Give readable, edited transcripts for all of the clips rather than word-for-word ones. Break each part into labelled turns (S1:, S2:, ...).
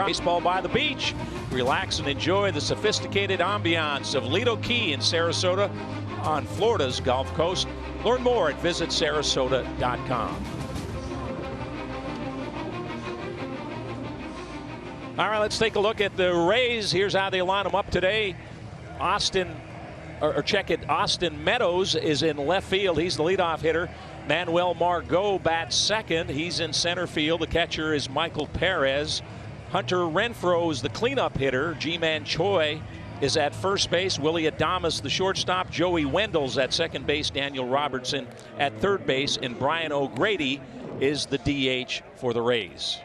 S1: Baseball by the beach. Relax and enjoy the sophisticated ambiance of Lido Key in Sarasota on Florida's Gulf Coast. Learn more at visitsarasota.com. All right, let's take a look at the Rays. Here's how they line them up today. Austin Meadows is in left field. He's the leadoff hitter. Manuel Margot bats second. He's in center field. The catcher is Michael Perez. Hunter Renfroe is the cleanup hitter. Ji-Man Choi is at first base. Willie Adames, the shortstop. Joey Wendell's at second base. Daniel Robertson at third base. And Brian O'Grady is the DH for the Rays.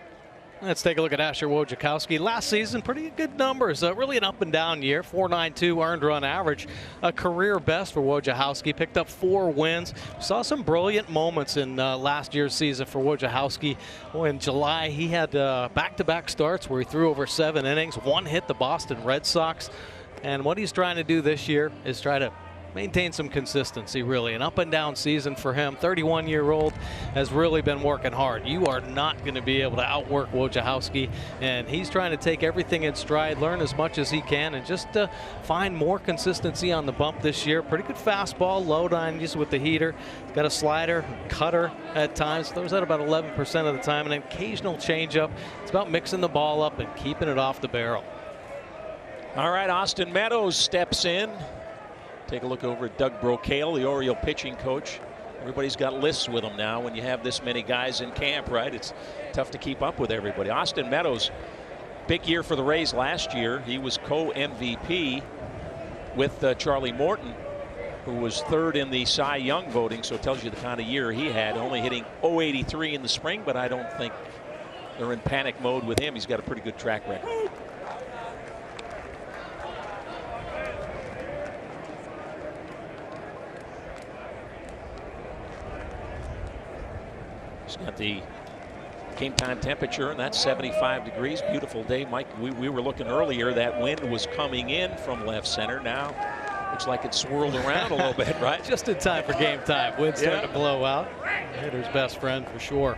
S2: Let's take a look at Asher Wojciechowski. Last season, pretty good numbers. Really an up and down year. 4.92 earned run average. A career best for Wojciechowski. Picked up 4 wins. Saw some brilliant moments in last year's season for Wojciechowski. In July, he had back-to-back starts where he threw over 7 innings. 1 hit the Boston Red Sox. And what he's trying to do this year is try to maintain some consistency, really. An up and down season for him. 31-year-old has really been working hard. You are not going to be able to outwork Wojciechowski, and he's trying to take everything in stride, learn as much as he can, and just find more consistency on the bump this year. Pretty good fastball, low down just with the heater. He's got a slider, cutter at times. Throws that about 11% of the time, and an occasional changeup. It's about mixing the ball up and keeping it off the barrel.
S1: All right, Austin Meadows steps in. Take a look over at Doug Brocale, the Oriole pitching coach. Everybody's got lists with them now when you have this many guys in camp, right? It's tough to keep up with everybody. Austin Meadows, big year for the Rays last year. He was co-MVP with Charlie Morton, who was third in the Cy Young voting, so it tells you the kind of year he had, only hitting .083 in the spring, but I don't think they're in panic mode with him. He's got a pretty good track record. He's got the game time temperature, and that's 75 degrees. Beautiful day, Mike. We were looking earlier. That wind was coming in from left center. Now looks like it swirled around a little bit, right?
S2: Just in time for game time. Wind's starting to blow out. Hitter's best friend for sure.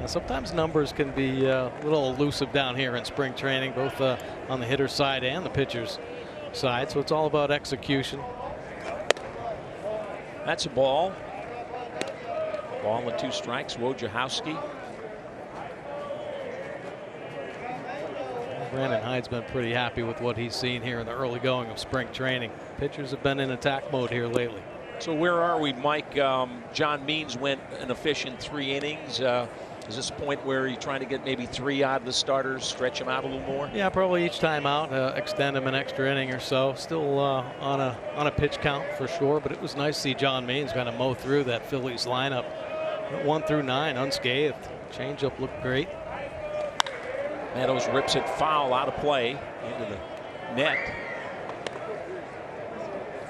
S2: Sometimes numbers can be a little elusive down here in spring training, both on the hitter's side and the pitcher's side. So it's all about execution.
S1: That's a ball. Ball and 2 strikes. Wojciechowski.
S2: Brandon Hyde's been pretty happy with what he's seen here in the early going of spring training. Pitchers have been in attack mode here lately.
S1: So where are we, Mike? John Means went an efficient 3 innings. Is this a point where you're trying to get maybe 3 out of the starters, stretch them out a little more?
S2: Yeah, probably each time out, extend them an extra inning or so. Still on a pitch count for sure, but it was nice to see John Means kind of mow through that Phillies lineup. 1 through 9 unscathed. Changeup looked great.
S1: Meadows rips it foul out of play into the net.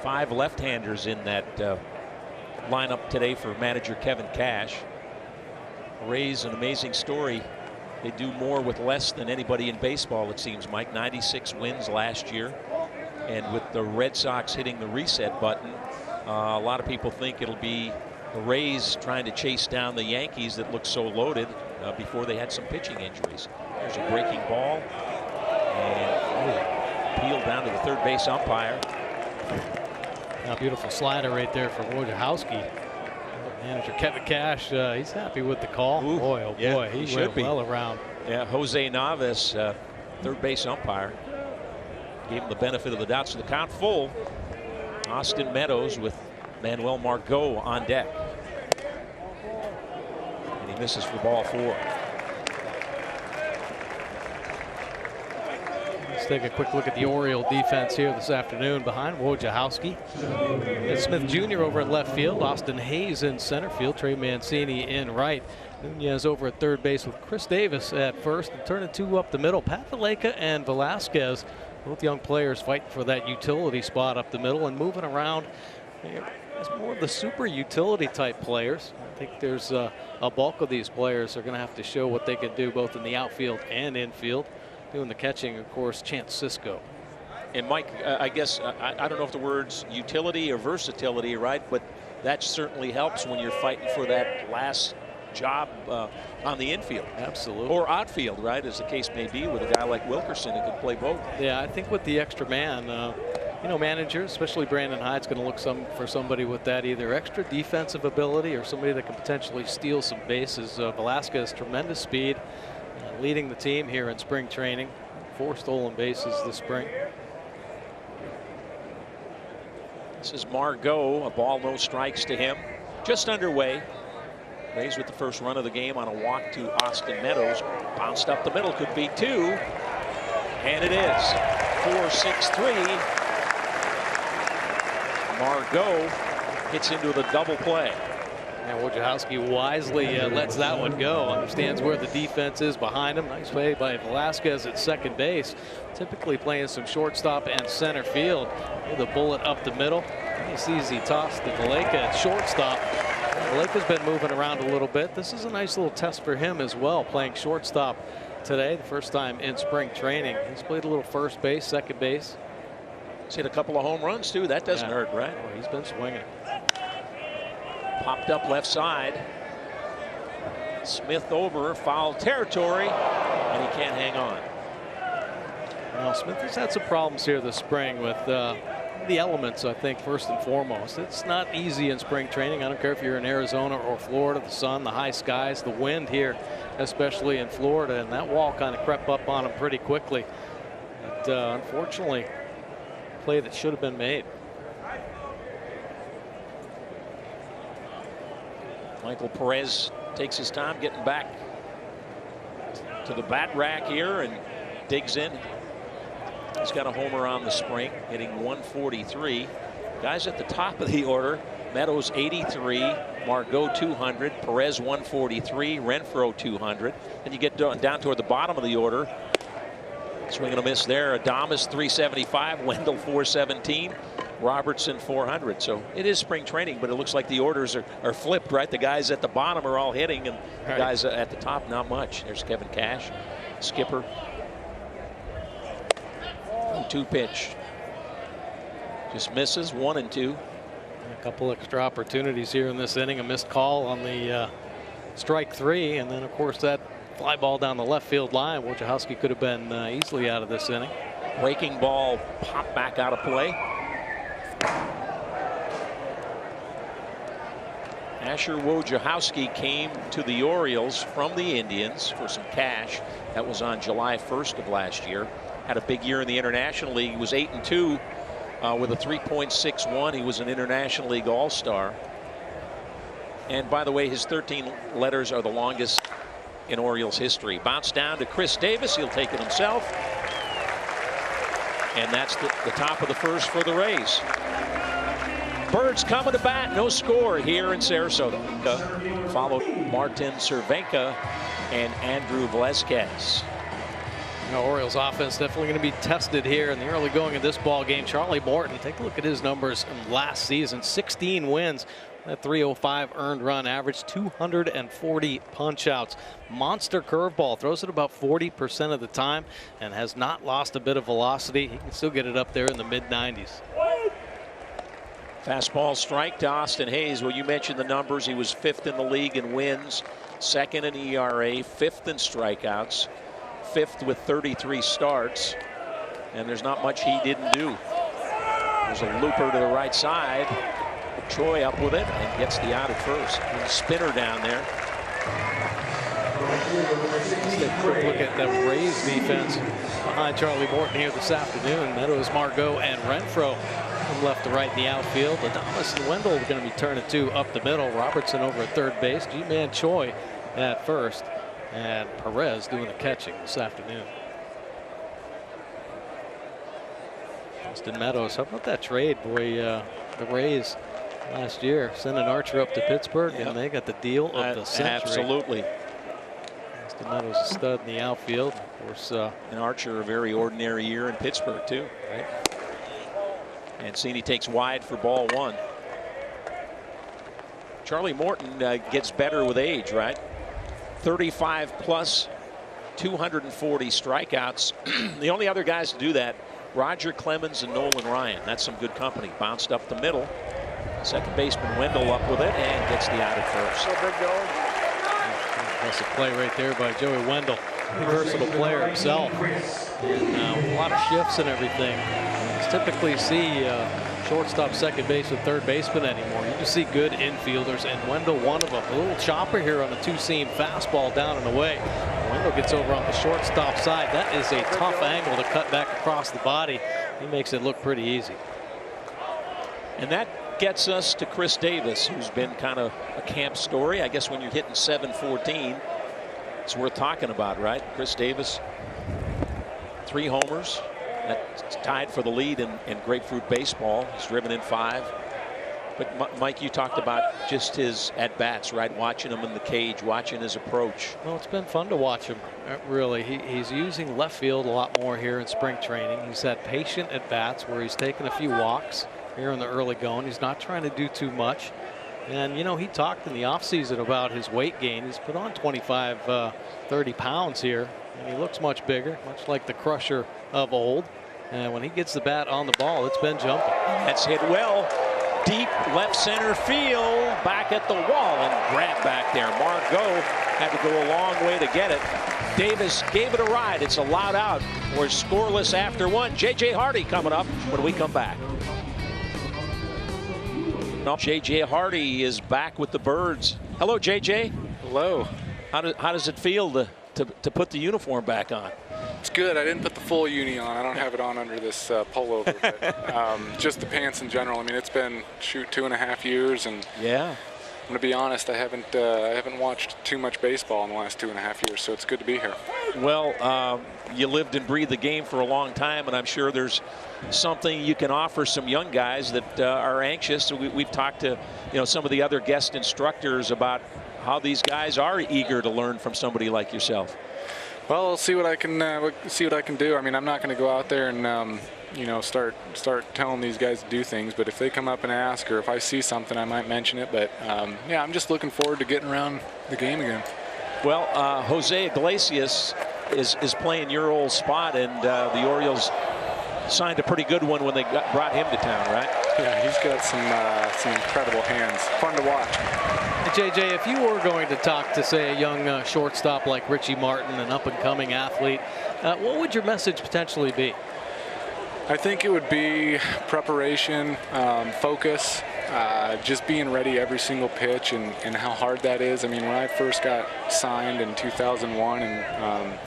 S1: 5 left-handers in that lineup today for manager Kevin Cash. Rays, an amazing story. They do more with less than anybody in baseball, it seems, Mike. 96 wins last year. And with the Red Sox hitting the reset button, a lot of people think it'll be the Rays trying to chase down the Yankees that look so loaded before they had some pitching injuries. There's a breaking ball. And peeled down to the third base umpire.
S2: A beautiful slider right there for Wojciechowski. Manager Kevin Cash, he's happy with the call.
S1: Ooh,
S2: boy, oh
S1: yeah,
S2: boy, he went well around.
S1: Yeah, Jose Navas, third base umpire, gave him the benefit of the doubt. So the count full. Austin Meadows with Manuel Margot on deck. And he misses for ball 4.
S2: Let's take a quick look at the Oriole defense here this afternoon behind Wojciechowski. It's Smith Jr. over at left field. Austin Hayes in center field. Trey Mancini in right. Nunez over at third base with Chris Davis at first. And turning 2 up the middle. Pat Valleca and Velasquez, both young players fighting for that utility spot up the middle and moving around. It's more of the super utility type players. I think there's a bulk of these players are going to have to show what they can do both in the outfield and infield. Doing the catching, of course, Chance Sisco.
S1: And Mike, I guess, I don't know if the words utility or versatility, right? But that certainly helps when you're fighting for that last job on the infield.
S2: Absolutely.
S1: Or outfield, right, as the case may be, with a guy like Wilkerson who could play both.
S2: Yeah, I think with the extra man, you know, managers, especially Brandon Hyde's going to look for somebody with that either extra defensive ability or somebody that can potentially steal some bases. Velasquez, tremendous speed, leading the team here in spring training. 4 stolen bases this spring.
S1: This is Margot, a ball, no strikes to him. Just underway. Rays with the first run of the game on a walk to Austin Meadows. Bounced up the middle, could be 2. And it is 4-6-3. Margot hits into the double play.
S2: And Wojciechowski wisely lets that one go. Understands where the defense is behind him. Nice play by Velasquez at second base. Typically playing some shortstop and center field. The bullet up the middle. He sees he tossed to Valleca at shortstop. Valleca's been moving around a little bit. This is a nice little test for him as well, playing shortstop today, the first time in spring training. He's played a little first base, second base.
S1: He's hit a couple of home runs too. That doesn't hurt, right?
S2: Oh, he's been swinging.
S1: Popped up left side. Smith over foul territory, and he can't hang on.
S2: Well, Smith has had some problems here this spring with the elements, I think, first and foremost. It's not easy in spring training. I don't care if you're in Arizona or Florida. The sun, the high skies, the wind here, especially in Florida, and that wall kind of crept up on him pretty quickly. But unfortunately, play that should have been made.
S1: Michael Perez takes his time getting back to the bat rack here and digs in. He's got a homer on the spring, hitting 143. Guys at the top of the order: Meadows 83, Margot 200, Perez 143, Renfroe 200. And you get down toward the bottom of the order. Swing and a miss there. Adames 375, Wendell 417, Robertson 400. So it is spring training, but it looks like the orders are flipped, right? The guys at the bottom are all hitting, and the guys at the top not much. There's Kevin Cash, skipper. 2 pitch. Just misses, 1 and 2.
S2: A couple extra opportunities here in this inning. A missed call on the strike 3, and then of course that fly ball down the left field line. Wojciechowski could have been easily out of this inning.
S1: Breaking ball popped back out of play. Asher Wojciechowski came to the Orioles from the Indians for some cash. That was on July 1st of last year. Had a big year in the International League. He was 8-2 with a 3.61. He was an International League All-Star. And by the way, his 13 letters are the longest in Orioles history. Bounce down to Chris Davis. He'll take it himself. And that's the top of the first for the Rays. Birds coming to bat. No score here in Sarasota. Followed Martin Cervenka and Andrew Velazquez.
S2: You know, Orioles offense definitely going to be tested here in the early going of this ball game. Charlie Morton, take a look at his numbers from last season. 16 wins, that 305 earned run average, 240 punch outs. Monster curveball, throws it about 40% of the time and has not lost a bit of velocity. He can still get it up there in the mid-90s.
S1: Fastball strike to Austin Hayes. Well, you mentioned the numbers. He was 5th in the league in wins, 2nd in ERA, 5th in strikeouts, 5th with 33 starts, and there's not much he didn't do. There's a looper to the right side. Choi up with it and gets the out at first. And spinner down there.
S2: Just a quick look at the Rays defense behind Charlie Morton here this afternoon. Meadows, Margot, and Renfroe from left to right in the outfield. Adames and Wendell are going to be turning 2 up the middle. Robertson over at third base. G-Man Choi at first. And Perez doing the catching this afternoon. Austin Meadows, how about that trade, boy? The Rays last year sending Archer up to Pittsburgh, and they got the deal of the century.
S1: Absolutely.
S2: Austin Meadows, a stud in the outfield. Of course,
S1: and Archer, a very ordinary year in Pittsburgh, too.
S2: Right.
S1: Mancini takes wide for ball 1. Charlie Morton gets better with age, right? 35 plus, 240 strikeouts. The only other guys to do that, Roger Clemens and Nolan Ryan. That's some good company. Bounced up the middle. Second baseman Wendell up with it and gets the out at first.
S2: Impressive play right there by Joey Wendell. Versatile player himself. And a lot of shifts and everything. You typically see shortstop, second base, and third baseman anymore. You just see good infielders, and Wendell one of them. A little chopper here on a two-seam fastball down and away. Wendell gets over on the shortstop side. That is a tough angle to cut back across the body. He makes it look pretty easy.
S1: And that gets us to Chris Davis, who's been kind of a camp story. I guess when you're hitting .714, it's worth talking about, right? Chris Davis, 3 homers. That's tied for the lead in grapefruit baseball. He's driven in 5. But Mike, you talked about just his at-bats, right? Watching him in the cage, watching his approach.
S2: Well, it's been fun to watch him, really. He's using left field a lot more here in spring training. He's had patient at-bats where he's taken a few walks here in the early going. He's not trying to do too much. And, you know, he talked in the offseason about his weight gain. He's put on 25, 30 pounds here, and he looks much bigger, much like the Crusher of old. And when he gets the bat on the ball, it's been jumping.
S1: That's hit well. Deep left center field, back at the wall, and grab back there. Margot had to go a long way to get it. Davis gave it a ride. It's allowed out. We're scoreless after 1. J.J. Hardy coming up when we come back. J.J. Hardy is back with the Birds. Hello, J.J.
S3: Hello.
S1: How does it feel to put the uniform back on?
S3: It's good. I didn't put the full uni on. I don't have it on under this pullover. But, just the pants in general. I mean, it's been 2.5 years, and
S1: yeah,
S3: I'm going to be honest. I haven't watched too much baseball in the last 2.5 years, so it's good to be here. Well,
S1: you lived and breathed the game for a long time, and I'm sure there's something you can offer some young guys that are anxious. We've talked to some of the other guest instructors about how these guys are eager to learn from somebody like yourself.
S3: Well, I'll see what I can do. I mean, I'm not going to go out there and start telling these guys to do things. But if they come up and ask, or if I see something, I might mention it. But yeah, I'm just looking forward to getting around the game again.
S1: Well, Jose Iglesias is playing your old spot, and the Orioles signed a pretty good one when they brought him to town, right?
S3: Yeah, he's got some incredible hands. Fun to watch.
S2: JJ, if you were going to talk to, say, a young shortstop like Richie Martin, an up-and-coming athlete, what would your message potentially be?
S3: I think it would be preparation, focus, just being ready every single pitch, and how hard that is. I mean, when I first got signed in 2001 and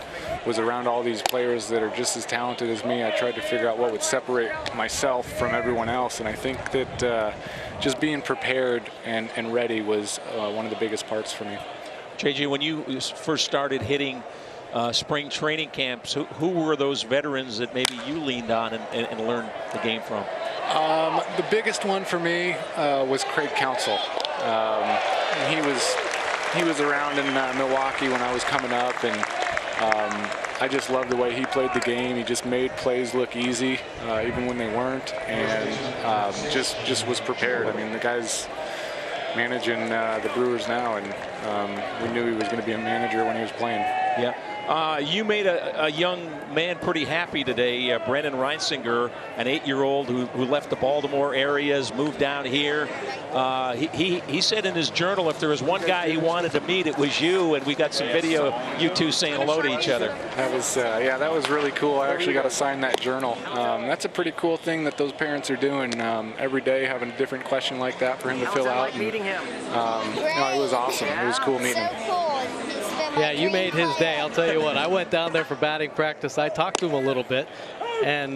S3: was around all these players that are just as talented as me, I tried to figure out what would separate myself from everyone else. And I think that just being prepared and ready was one of the biggest parts for me.
S1: JJ, when you first started hitting spring training camps, who were those veterans that maybe you leaned on and learned the game from?
S3: The biggest one for me was Craig Counsell. He was around in Milwaukee when I was coming up, and I just loved the way he played the game. He just made plays look easy, even when they weren't, and just was prepared. I mean, the guy's managing the Brewers now, and we knew he was going to be a manager when he was playing.
S1: Yeah. You made a young man pretty happy today, Brennan Reinsinger, an 8-year-old who left the Baltimore areas, moved down here. He said in his journal if there was one guy he wanted to meet, it was you, and we got some video you two saying hello to each other.
S3: That was yeah, that was really cool. I actually got to sign that journal. That's a pretty cool thing that those parents are doing every day, having a different question like that for him to fill out. And, it was awesome. It was cool meeting him.
S2: Yeah, you made his day. I'll tell you what, I went down there for batting practice. I talked to him a little bit, and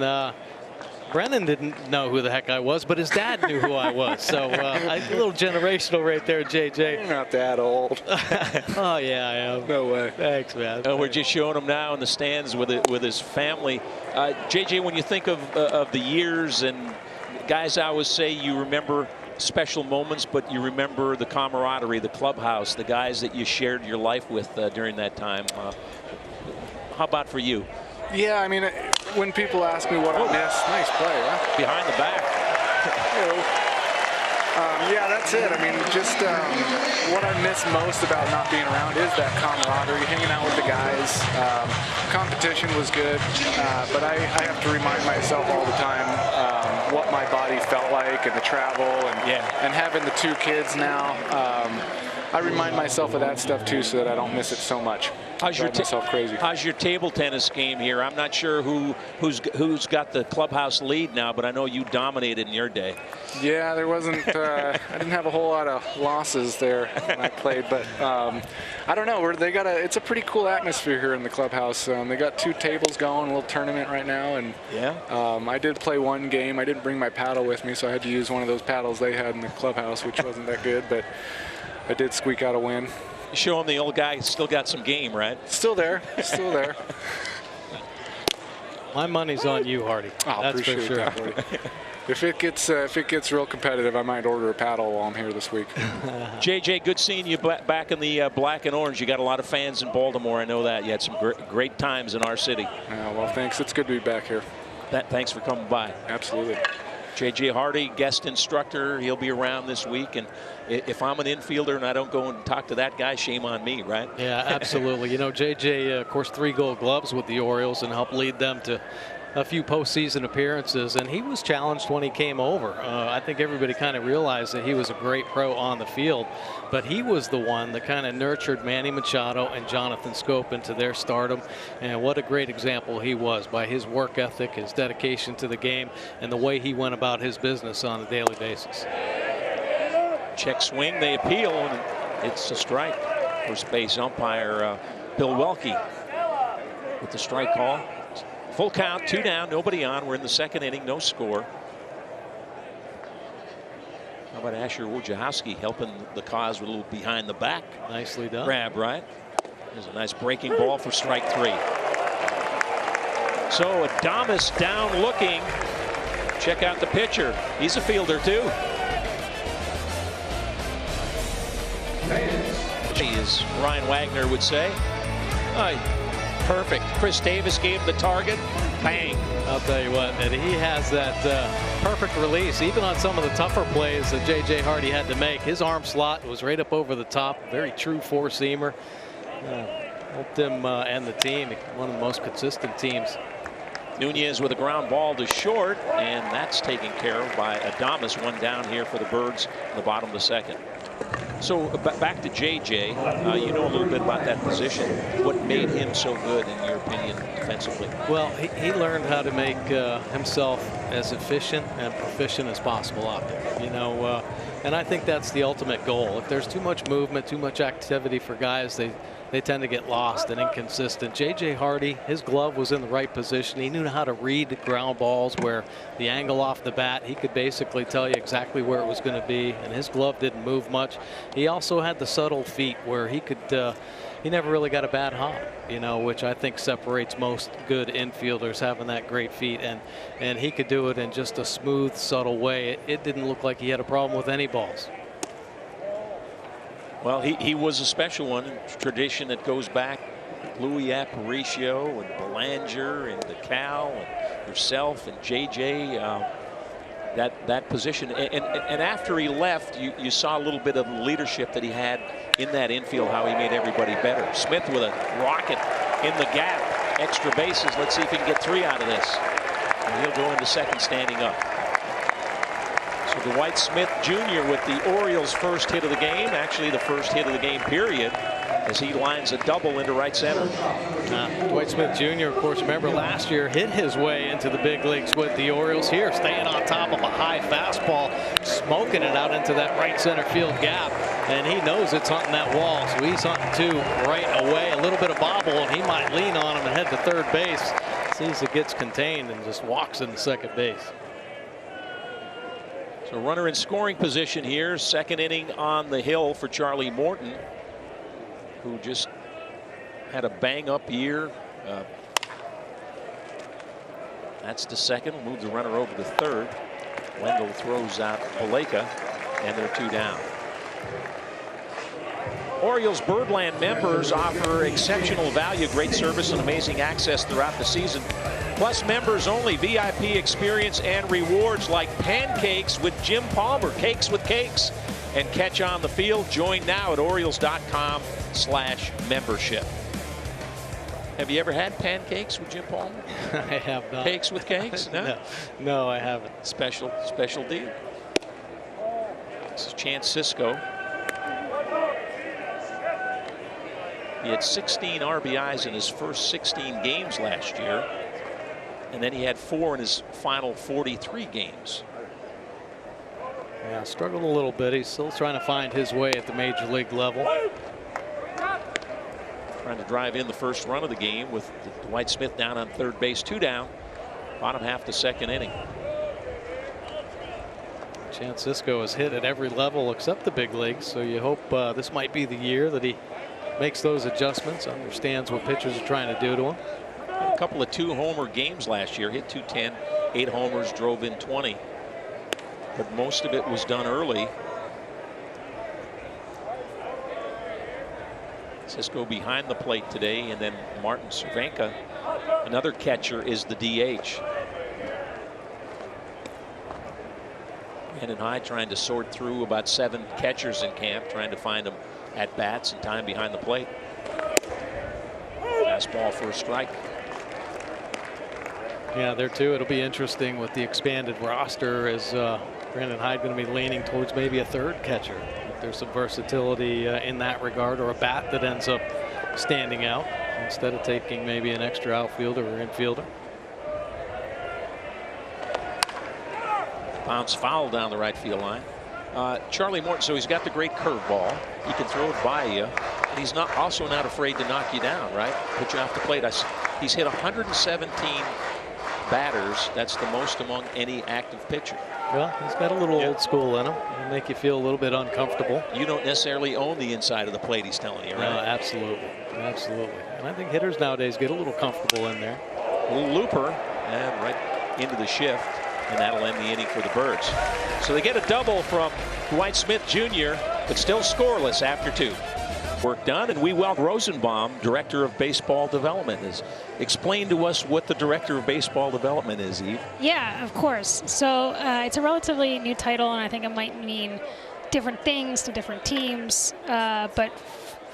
S2: Brennan didn't know who the heck I was, but his dad knew who I was. So a little generational right there, JJ.
S3: You're not that old.
S2: Oh, yeah, I am.
S3: No way.
S2: Thanks, man.
S1: We're just showing him now in the stands with his family. JJ, when you think of the years, and guys, I always say you remember special moments, but you remember the camaraderie, the clubhouse, the guys that you shared your life with during that time. How about for you?
S3: Yeah, I mean, when people ask me what I miss, nice play, huh?
S1: Behind the back.
S3: Yeah, that's it. I mean, just what I miss most about not being around is that camaraderie, hanging out with the guys. Competition was good, but I have to remind myself all the time what my body felt like, and the travel, and having the 2 kids now. I remind myself of that stuff too, so that I don't miss it so much. Drive myself crazy.
S1: How's your table tennis game here? I'm not sure who's got the clubhouse lead now, but I know you dominated in your day.
S3: Yeah, there wasn't. I didn't have a whole lot of losses there when I played, but I don't know. They got it's a pretty cool atmosphere here in the clubhouse. They got 2 tables going, a little tournament right now, and
S1: yeah.
S3: I did play one game. I didn't bring my paddle with me, so I had to use one of those paddles they had in the clubhouse, which wasn't that good, but I did squeak out a win.
S1: Show him the old guy still got some game, right?
S3: Still there, still there.
S2: My money's on you, Hardy.
S3: Oh,
S2: that's for sure.
S3: That, if it gets real competitive, I might order a paddle while I'm here this week.
S1: JJ, good seeing you back in the black and orange. You got a lot of fans in Baltimore. I know that. You had some great times in our city.
S3: Well, thanks. It's good to be back here.
S1: Thanks for coming by.
S3: Absolutely.
S1: JJ Hardy, guest instructor. He'll be around this week. And if I'm an infielder and I don't go and talk to that guy, shame on me, right?
S2: Yeah, absolutely. You know, JJ, of course, 3 Gold Gloves with the Orioles and helped lead them to a few postseason appearances, and he was challenged when he came over. I think everybody kind of realized that he was a great pro on the field, but he was the one that kind of nurtured Manny Machado and Jonathan Scope into their stardom, and what a great example he was by his work ethic, his dedication to the game, and the way he went about his business on a daily basis.
S1: Check swing, they appeal, and it's a strike. First base umpire Bill Welke with the strike call. Full count, 2 down, nobody on. We're in the 2nd inning, no score. How about Asher Wojciechowski helping the cause with a little behind the back?
S2: Nicely done.
S1: Grab, right? There's a nice breaking ball for strike 3. So Adames down looking. Check out the pitcher. He's a fielder too. As Ryan Wagner would say. Perfect. Chris Davis gave the target. Bang.
S2: I'll tell you what, and he has that perfect release. Even on some of the tougher plays that J.J. Hardy had to make, his arm slot was right up over the top. Very true 4-seamer. Helped him and the team. One of the most consistent teams.
S1: Nunez with a ground ball to short, and that's taken care of by Adames. 1 down here for the Birds in the bottom of the 2nd. So back to JJ, you know a little bit about that position. What made him so good, in your opinion, defensively?
S2: Well, he learned how to make himself as efficient and proficient as possible out there. You know, and I think that's the ultimate goal. If there's too much movement, too much activity for guys, they tend to get lost and inconsistent. J.J. Hardy, his glove was in the right position. He knew how to read ground balls where the angle off the bat, he could basically tell you exactly where it was going to be, and his glove didn't move much. He also had the subtle feet where he could, he never really got a bad hop, you know, which I think separates most good infielders, having that great feet, and he could do it in just a smooth, subtle way. It didn't look like he had a problem with any balls.
S1: Well, he was a special one, tradition that goes back. Louis Aparicio and Belanger and DeCal and yourself and JJ. That position, and after he left, you saw a little bit of leadership that he had in that infield, how he made everybody better. Smith with a rocket in the gap, extra bases. Let's see if he can get 3 out of this, and he'll go into 2nd standing up. So Dwight Smith Jr. with the Orioles' first hit of the game, actually the first hit of the game period, as he lines a double into right center.
S2: Dwight Smith Jr., of course, remember last year hit his way into the big leagues with the Orioles. Here, staying on top of a high fastball, smoking it out into that right center field gap, and he knows it's hunting that wall, so he's hunting 2 right away. A little bit of bobble, and he might lean on him and head to 3rd base. Sees it gets contained and just walks into 2nd base.
S1: So runner in scoring position here. 2nd inning on the hill for Charlie Morton, who just had a bang-up year. That's the 2nd. We'll move the runner over to 3rd. Wendell throws out Paleka, and they're 2 down. Orioles Birdland members offer exceptional value, great service, and amazing access throughout the season. Plus members only VIP experience and rewards like pancakes with Jim Palmer, cakes with cakes, and catch on the field. Join now at Orioles.com/membership. Have you ever had pancakes with Jim Palmer?
S2: I have not.
S1: Cakes with cakes? No?
S2: No, I haven't.
S1: Special deal. This is Chance Sisco. He had 16 RBIs in his first 16 games last year, and then he had 4 in his final 43 games.
S2: Yeah, struggled a little bit. He's still trying to find his way at the major league level.
S1: Trying to drive in the first run of the game with Dwight Smith down on third base, 2 down, bottom half the second inning.
S2: Chance Sisco has hit at every level except the big leagues, so you hope this might be the year that he makes those adjustments, understands what pitchers are trying to do to him.
S1: A couple of 2-homer games last year, hit 210, 8 homers, drove in 20. But most of it was done early. Sisco behind the plate today, and then Martin Cervenka, another catcher, is the DH. Brandon Hyde trying to sort through about 7 catchers in camp, trying to find them at bats and time behind the plate. Fastball for a strike.
S2: Yeah, there too. It'll be interesting with the expanded roster. Is Brandon Hyde going to be leaning towards maybe a third catcher? If there's some versatility in that regard, or a bat that ends up standing out instead of taking maybe an extra outfielder or infielder.
S1: Bounce foul down the right field line. Charlie Morton, so he's got the great curveball. He can throw it by you. And he's also not afraid to knock you down, right? Put you off the plate. He's hit 117 batters. That's the most among any active pitcher.
S2: Well, he's got a little old school in him. It'll make you feel a little bit uncomfortable.
S1: You don't necessarily own the inside of the plate, he's telling you, right?
S2: No, absolutely. Absolutely. And I think hitters nowadays get a little comfortable in there.
S1: A little looper, and right into the shift. And that'll end the inning for the Birds. So they get a double from Dwight Smith Jr., but still scoreless after 2. Work done, and we welcome Rosenbaum, Director of Baseball Development. Explain to us what the Director of Baseball Development is, Eve.
S4: Yeah, of course. So it's a relatively new title, and I think it might mean different things to different teams. But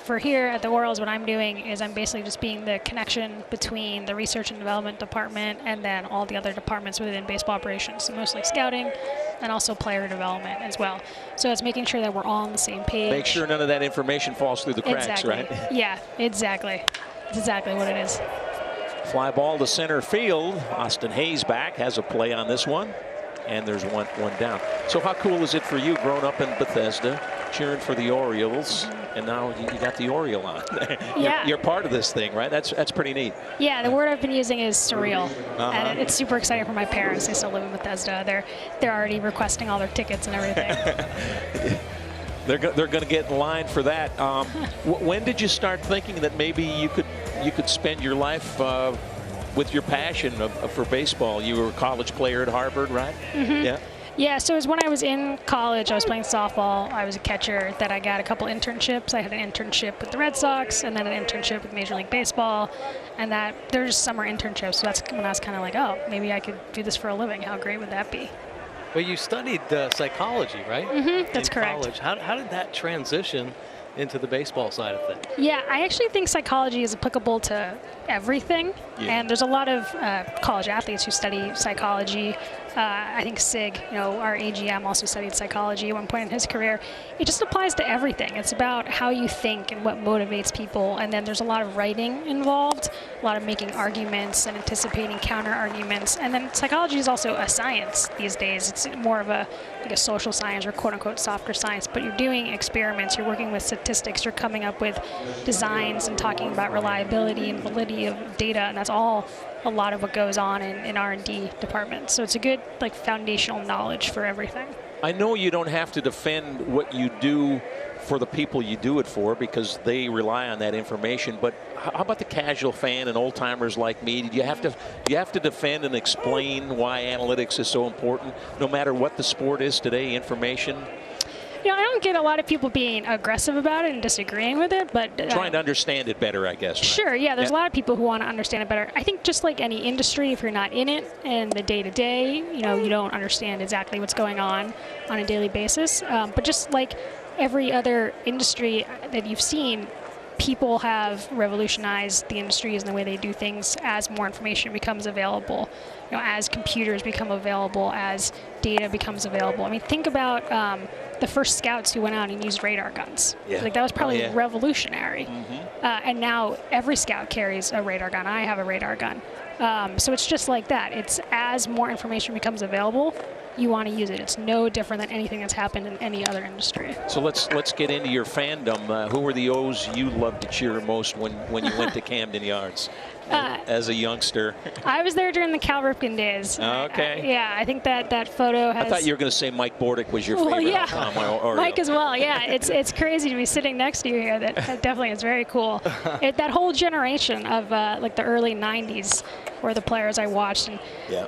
S4: for here at the Orioles, what I'm doing is I'm basically just being the connection between the research and development department and then all the other departments within baseball operations. So mostly scouting and also player development as well. So it's making sure that we're all on the same page.
S1: Make sure none of that information falls through the cracks,
S4: exactly.
S1: Right?
S4: Yeah, exactly. That's exactly what it is.
S1: Fly ball to center field. Austin Hayes back, has a play on this one. And there's one down. So how cool is it for you, growing up in Bethesda, cheering for the Orioles, and now you got the Oriole on?
S4: Yeah.
S1: You're part of this thing, right? That's pretty neat.
S4: Yeah, the word I've been using is surreal, and it's super exciting for my parents. They still live in Bethesda. They're already requesting all their tickets and everything.
S1: They're going to get in line for that. When did you start thinking that maybe you could spend your life with your passion for baseball? You were a college player at Harvard, right?
S4: Mm-hmm.
S1: Yeah.
S4: Yeah, so it was when I was in college, I was playing softball, I was a catcher, that I got a couple internships. I had an internship with the Red Sox and then an internship with Major League Baseball, and that there's summer internships. So that's when I was kind of like, oh, maybe I could do this for a living. How great would that be?
S2: Well, you studied psychology, right?
S4: Mm-hmm, that's correct.
S2: College. How did that transition into the baseball side of things?
S4: Yeah, I actually think psychology is applicable to everything. Yeah. And there's a lot of college athletes who study psychology. I think Sig, our AGM, also studied psychology at one point in his career. It just applies to everything. It's about how you think and what motivates people. And then there's a lot of writing involved, a lot of making arguments and anticipating counter arguments. And then psychology is also a science these days. It's more of a social science or quote unquote softer science, but you're doing experiments, you're working with statistics, you're coming up with designs and talking about reliability and validity of data, and that's all a lot of what goes on in R&D departments. So it's a good foundational knowledge for everything.
S1: I know you don't have to defend what you do for the people you do it for, because they rely on that information, but how about the casual fan and old timers like me? Do you have to defend and explain why analytics is so important, no matter what the sport is today? Information.
S4: I don't get a lot of people being aggressive about it and disagreeing with it, but
S1: trying to understand it better, I guess. Right?
S4: Sure, yeah, there's a lot of people who want to understand it better. I think just like any industry, if you're not in it and the day-to-day, you don't understand exactly what's going on a daily basis. But just like every other industry that you've seen, people have revolutionized the industries and the way they do things as more information becomes available, as computers become available, as data becomes available. I mean, think about the first scouts who went out and used radar guns.
S1: Yeah.
S4: Like, that was probably revolutionary. And now every scout carries a radar gun. I have a radar gun. So it's just like that. It's as more information becomes available, you want to use it. It's no different than anything that's happened in any other industry.
S1: So let's get into your fandom. Who were the O's you loved to cheer most when you went to Camden Yards as a youngster?
S4: I was there during the Cal Ripken days.
S1: Okay.
S4: Yeah, I think that photo has.
S1: I thought you were going to say Mike Bordick was your favorite.
S4: Well, yeah.
S1: Oriole.
S4: Mike as well. Yeah, it's crazy to be sitting next to you here. That definitely is very cool. That whole generation of like the early '90s were the players I watched, and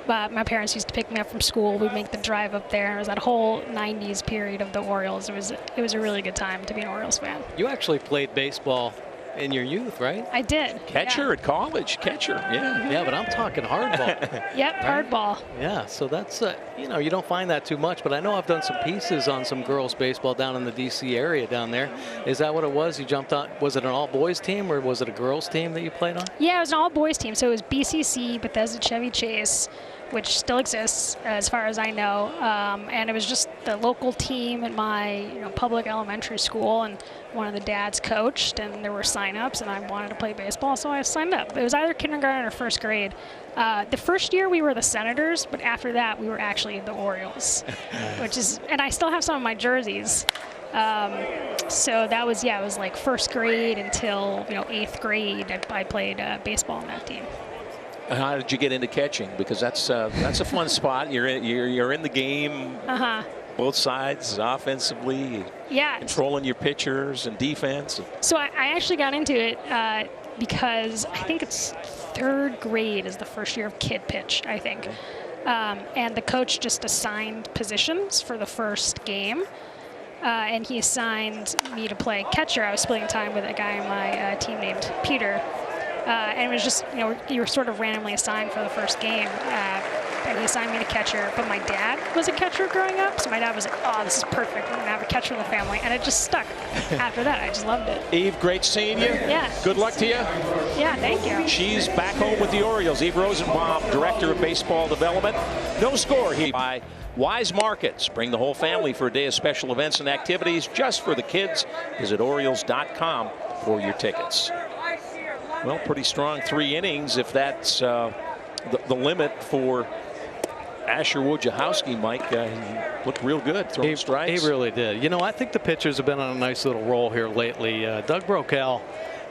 S4: my parents used to pick me up from school. We'd make the drive up there, and it was that whole '90s period of the Orioles. It was a really good time to be an Orioles fan.
S2: You actually played baseball in your youth, right?
S4: I did.
S1: Catcher at college, catcher. Yeah.
S2: Yeah, but I'm talking hardball.
S4: Yep, hardball.
S2: Yeah, so that's you don't find that too much, but I know I've done some pieces on some girls baseball down in the DC area down there. Is that what it was? You jumped on? Was it an all boys team or was it a girls team that you played on?
S4: Yeah, it was an all boys team. So it was BCC, Bethesda Chevy Chase, which still exists as far as I know, and it was just the local team at my public elementary school, and one of the dads coached, and there were sign-ups, and I wanted to play baseball, so I signed up. It was either kindergarten or first grade. The first year we were the Senators, but after that we were actually the Orioles, and I still have some of my jerseys. So that was, it was like first grade until 8th grade. I played baseball on that team.
S1: How did you get into catching? Because that's a fun spot. You're in the game. Both sides, offensively.
S4: Yeah.
S1: Controlling your pitchers and defense.
S4: So I actually got into it because I think it's 3rd grade is the first year of kid pitch, I think. And the coach just assigned positions for the first game. And he assigned me to play catcher. I was splitting time with a guy on my team named Peter. And it was just, you were sort of randomly assigned for the first game. And he assigned me to catcher. But my dad was a catcher growing up. So my dad was like, oh, this is perfect. We're going to have a catcher in the family. And it just stuck. After that, I just loved it.
S1: Eve, great seeing you.
S4: Yeah.
S1: Good luck to you.
S4: Yeah, thank you.
S1: She's back home with the Orioles. Eve Rosenbaum, Director of Baseball Development. No score here by Wise Markets. Bring the whole family for a day of special events and activities just for the kids. Visit Orioles.com for your tickets. Well, pretty strong 3 innings if that's the limit for Asher Wojciechowski, Mike. He looked real good throwing strikes.
S2: He really did. I think the pitchers have been on a nice little roll here lately. Doug Brokaw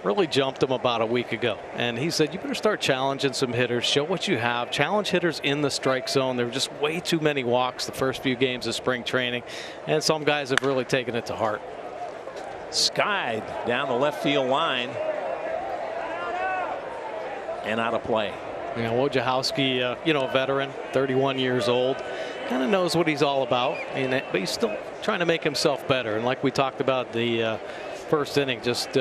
S2: really jumped him about a week ago, and he said, you better start challenging some hitters, show what you have, challenge hitters in the strike zone. There were just way too many walks the first few games of spring training, and some guys have really taken it to heart.
S1: Skied down the left field line and out of play.
S2: Wojciechowski, a veteran, 31 years old, kind of knows what he's all about, but he's still trying to make himself better. And like we talked about the first inning, just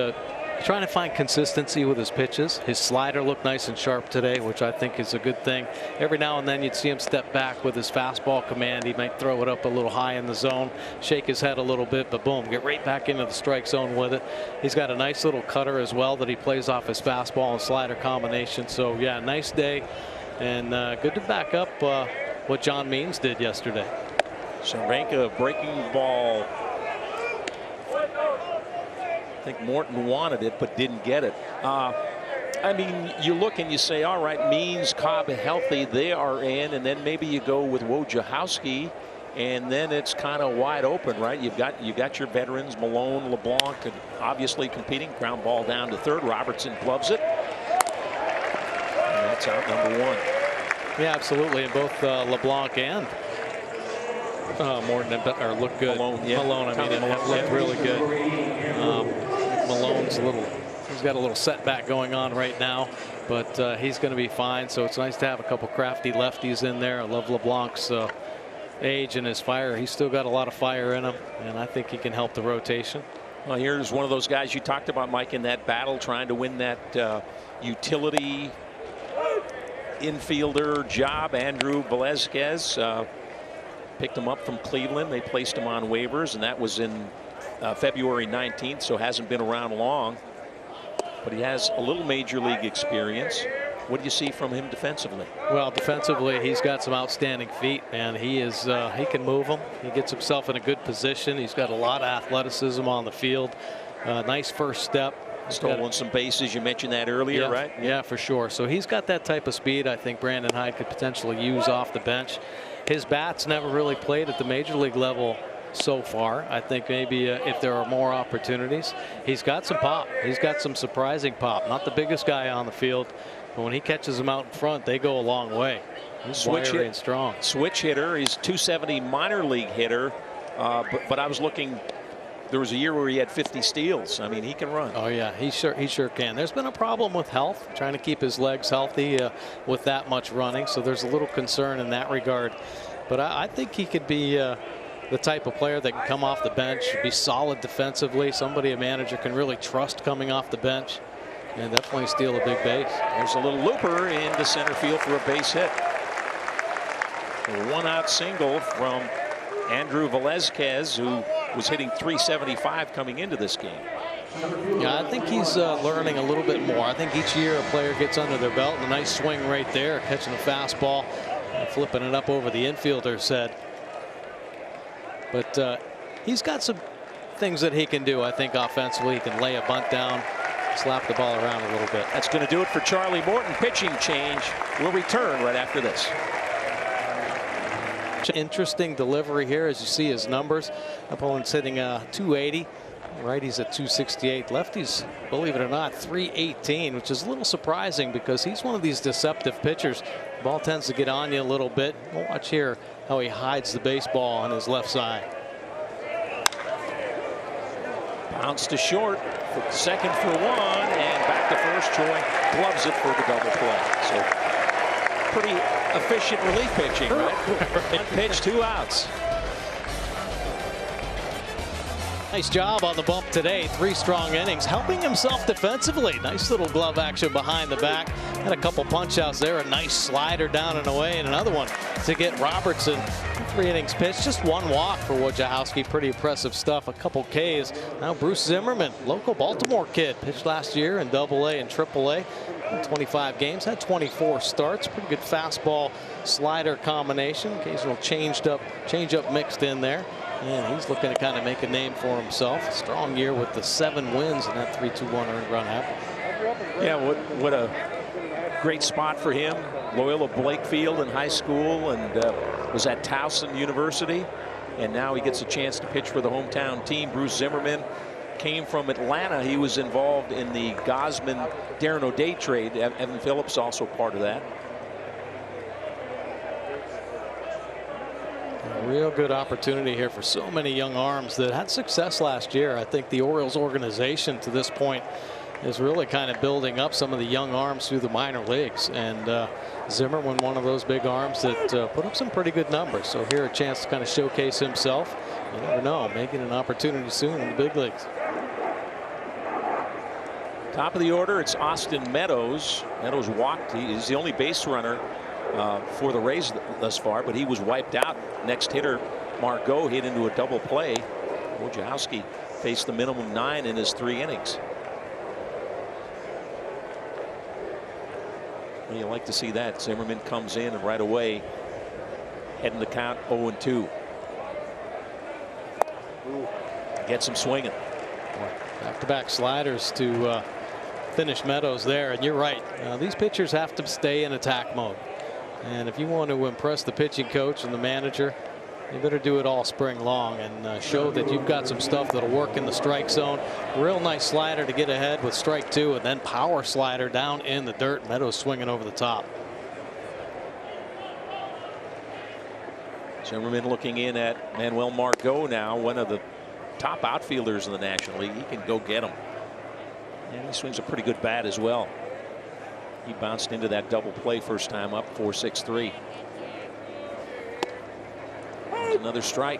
S2: trying to find consistency with his pitches. His slider looked nice and sharp today, which I think is a good thing. Every now and then you'd see him step back with his fastball command. He might throw it up a little high in the zone, shake his head a little bit, but boom, get right back into the strike zone with it. He's got a nice little cutter as well that he plays off his fastball and slider combination. So yeah, nice day, and good to back up what John Means did yesterday.
S1: Cervenka breaking ball. I think Morton wanted it but didn't get it. I mean, you look and you say, all right, Means, Cobb healthy, they are in, and then maybe you go with Wojciechowski, and then it's kind of wide open, right? You've got your veterans, Malone, LeBlanc, and obviously competing. Ground ball down to third. Robertson gloves it, and that's out number 1.
S2: Yeah, absolutely, and both LeBlanc and Morton look good.
S1: Malone, yeah.
S2: Malone, I mean, looked really good. Malone's he's got a little setback going on right now, but he's going to be fine. So it's nice to have a couple crafty lefties in there. I love LeBlanc's age and his fire. He's still got a lot of fire in him, and I think he can help the rotation.
S1: Well, here's one of those guys you talked about, Mike, in that battle, trying to win that utility infielder job. Andrew Velazquez picked him up from Cleveland. They placed him on waivers, and that was in February 19th, so hasn't been around long. but he has a little major league experience. What do you see from him defensively?
S2: Well, defensively, he's got some outstanding feet, man. He can move them. He gets himself in a good position. He's got a lot of athleticism on the field. Nice first step.
S1: Stolen some bases. You mentioned that earlier,
S2: yeah,
S1: right?
S2: Yeah, for sure. So he's got that type of speed I think Brandon Hyde could potentially use off the bench. His bat's never really played at the major league level so far. I think maybe if there are more opportunities, he's got some pop. He's got some surprising pop. Not the biggest guy on the field, but when he catches them out in front, they go a long way. He's wiry and strong.
S1: Switch hitter. He's 270 minor league hitter. But I was looking. There was a year where he had 50 steals. I mean, he can run.
S2: Oh yeah, he sure can. There's been a problem with health, trying to keep his legs healthy with that much running. So there's a little concern in that regard. But I think he could be the type of player that can come off the bench, be solid defensively, somebody a manager can really trust coming off the bench, and definitely steal a big base.
S1: There's a little looper into center field for a base hit. A one-out single from Andrew Velazquez, who was hitting .375 coming into this game.
S2: Yeah, I think he's learning a little bit more. I think each year a player gets under their belt, and a nice swing right there, catching a fastball, and flipping it up over the infielder's head. But he's got some things that he can do, I think, offensively. He can lay a bunt down, slap the ball around a little bit.
S1: That's going to do it for Charlie Morton. Pitching change. We'll return right after this.
S2: Interesting delivery here as you see his numbers. Opponent's hitting 280. Righties at 268. Lefties, believe it or not, 318, which is a little surprising because he's one of these deceptive pitchers. The ball tends to get on you a little bit. We'll watch here how he hides the baseball on his left side.
S1: Bounce to short, second for one, and back to first. Troy gloves it for the double play. So pretty efficient relief pitching, right? One pitch, 2 outs.
S2: Nice job on the bump today. 3 strong innings, helping himself defensively. Nice little glove action behind the back. Had a couple punch outs there. A nice slider down and away, and another one to get Robertson. 3 innings pitched, just 1 walk for Wojciechowski. Pretty impressive stuff. A couple Ks. Now Bruce Zimmerman, local Baltimore kid, pitched last year in AA and AAA. 25 games, had 24 starts. Pretty good fastball slider combination. Occasional change up mixed in there. And he's looking to kind of make a name for himself. Strong year with the 7 wins and that 3.21 earned run average.
S1: Yeah, what a great spot for him. Loyola Blakefield in high school, and was at Towson University. And now he gets a chance to pitch for the hometown team. Bruce Zimmerman came from Atlanta. He was involved in the Gosman Darren O'Day trade. Evan Phillips also part of that.
S2: A real good opportunity here for so many young arms that had success last year. I think the Orioles organization to this point is really kind of building up some of the young arms through the minor leagues. And Zimmerman, one of those big arms that put up some pretty good numbers. So here a chance to kind of showcase himself. You never know, making an opportunity soon in the big leagues.
S1: Top of the order, it's Austin Meadows. Meadows walked. He's the only base runner for the Rays thus far, but he was wiped out. Next hitter, Margot, hit into a double play. Wojciechowski faced the minimum 9 in his 3 innings. Well, you like to see that. Zimmerman comes in and right away heading the count 0-2. Gets him swinging.
S2: Back-to-back sliders to finish Meadows there. And you're right. These pitchers have to stay in attack mode. And if you want to impress the pitching coach and the manager, you better do it all spring long and show that you've got some stuff that'll work in the strike zone. Real nice slider to get ahead with strike 2, and then power slider down in the dirt. Meadows swinging over the top.
S1: Zimmerman looking in at Manuel Margot now, one of the top outfielders in the National League. He can go get him. And he swings a pretty good bat as well. He bounced into that double play first time up, 4-6-3. Another strike.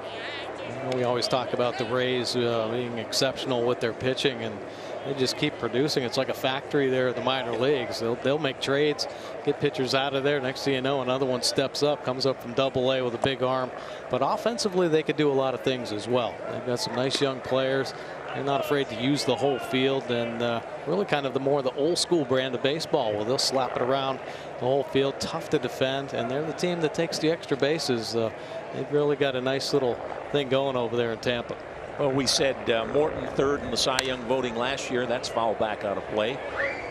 S2: We always talk about the Rays being exceptional with their pitching, and they just keep producing. It's like a factory there in the minor leagues. They'll make trades, get pitchers out of there. Next thing you know, another one steps up, comes up from AA with a big arm. But offensively, they could do a lot of things as well. They've got some nice young players. They're not afraid to use the whole field, and really kind of the more the old school brand of baseball. Well, they'll slap it around the whole field, tough to defend, and they're the team that takes the extra bases. They've really got a nice little thing going over there in Tampa.
S1: Well, we said Morton third in the Cy Young voting last year. That's fouled back out of play.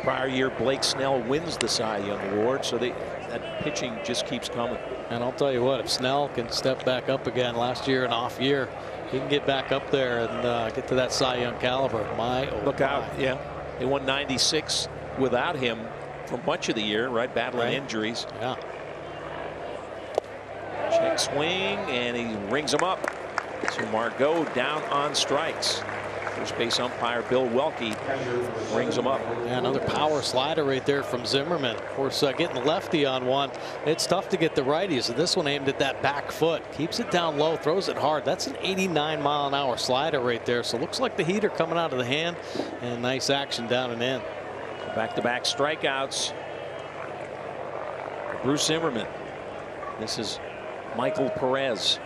S1: Prior year, Blake Snell wins the Cy Young award, so that pitching just keeps coming.
S2: And I'll tell you what, if Snell can step back up again, last year an off year, he can get back up there and get to that Cy Young caliber. Look out.
S1: Yeah, they won 96 without him for much of the year, right? Battling injuries.
S2: Yeah.
S1: Check swing, and he rings him up. So Margot down on strikes. First base umpire Bill Welke brings him up.
S2: Yeah, another power slider right there from Zimmerman. Of course, getting the lefty on one, it's tough to get the righties. And this one aimed at that back foot. Keeps it down low, throws it hard. That's an 89-mile-an-hour slider right there. So looks like the heater coming out of the hand. And nice action down and in.
S1: Back-to-back strikeouts. Bruce Zimmerman. This is Michael Perez.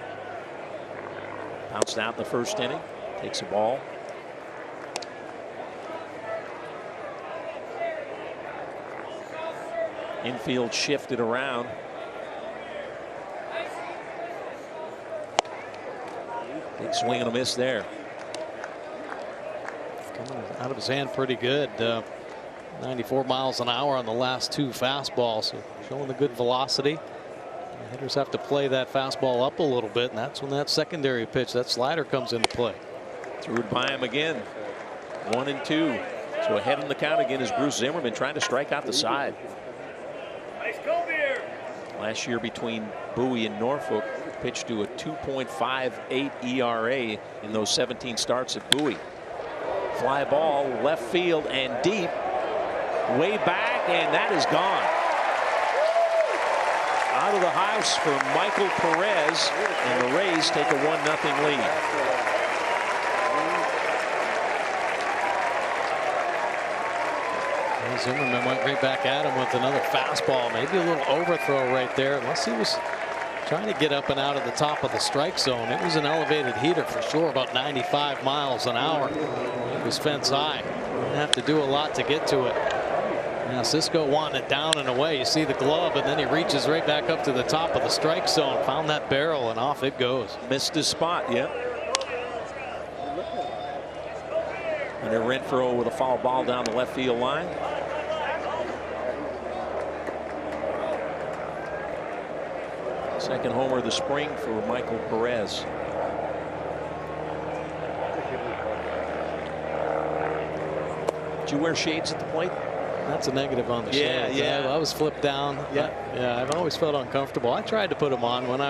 S1: Bounced out in the first inning. Takes a ball. Infield shifted around. Big swing and a miss there.
S2: Coming out of his hand pretty good. 94 miles an hour on the last two fastballs. So showing the good velocity. The hitters have to play that fastball up a little bit, and that's when that secondary pitch, that slider, comes into play.
S1: Threw it by him again. 1-2. So ahead in the count again is Bruce Zimmerman trying to strike out the side. Last year between Bowie and Norfolk, pitched to a 2.58 ERA in those 17 starts at Bowie. Fly ball left field and deep, way back, and that is gone. Out of the house for Michael Perez, and the Rays take a 1-0 lead.
S2: Zimmerman went right back at him with another fastball, maybe a little overthrow right there, unless he was trying to get up and out of the top of the strike zone. It was an elevated heater for sure, about 95 miles an hour. It was fence high. Didn't have to do a lot to get to it. Now Cisco wanting it down and away. You see the glove, and then he reaches right back up to the top of the strike zone, found that barrel, and off it goes.
S1: Missed his spot, yeah. And a Renfroe with a foul ball down the left field line. Second homer of the spring for Michael Perez. Did you wear shades at the plate?
S2: That's a negative on the shades.
S1: Yeah.
S2: I was flipped down. Yeah, I've always felt uncomfortable. I tried to put them on when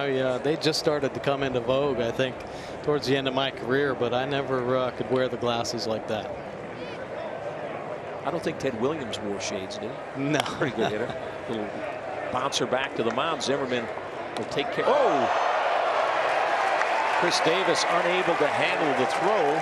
S2: they just started to come into vogue, I think, towards the end of my career, but I never could wear the glasses like that.
S1: I don't think Ted Williams wore shades, did he?
S2: No.
S1: Pretty good hitter. Little bouncer back to the mound. Zimmerman will take care. Oh! Chris Davis unable to handle the throw.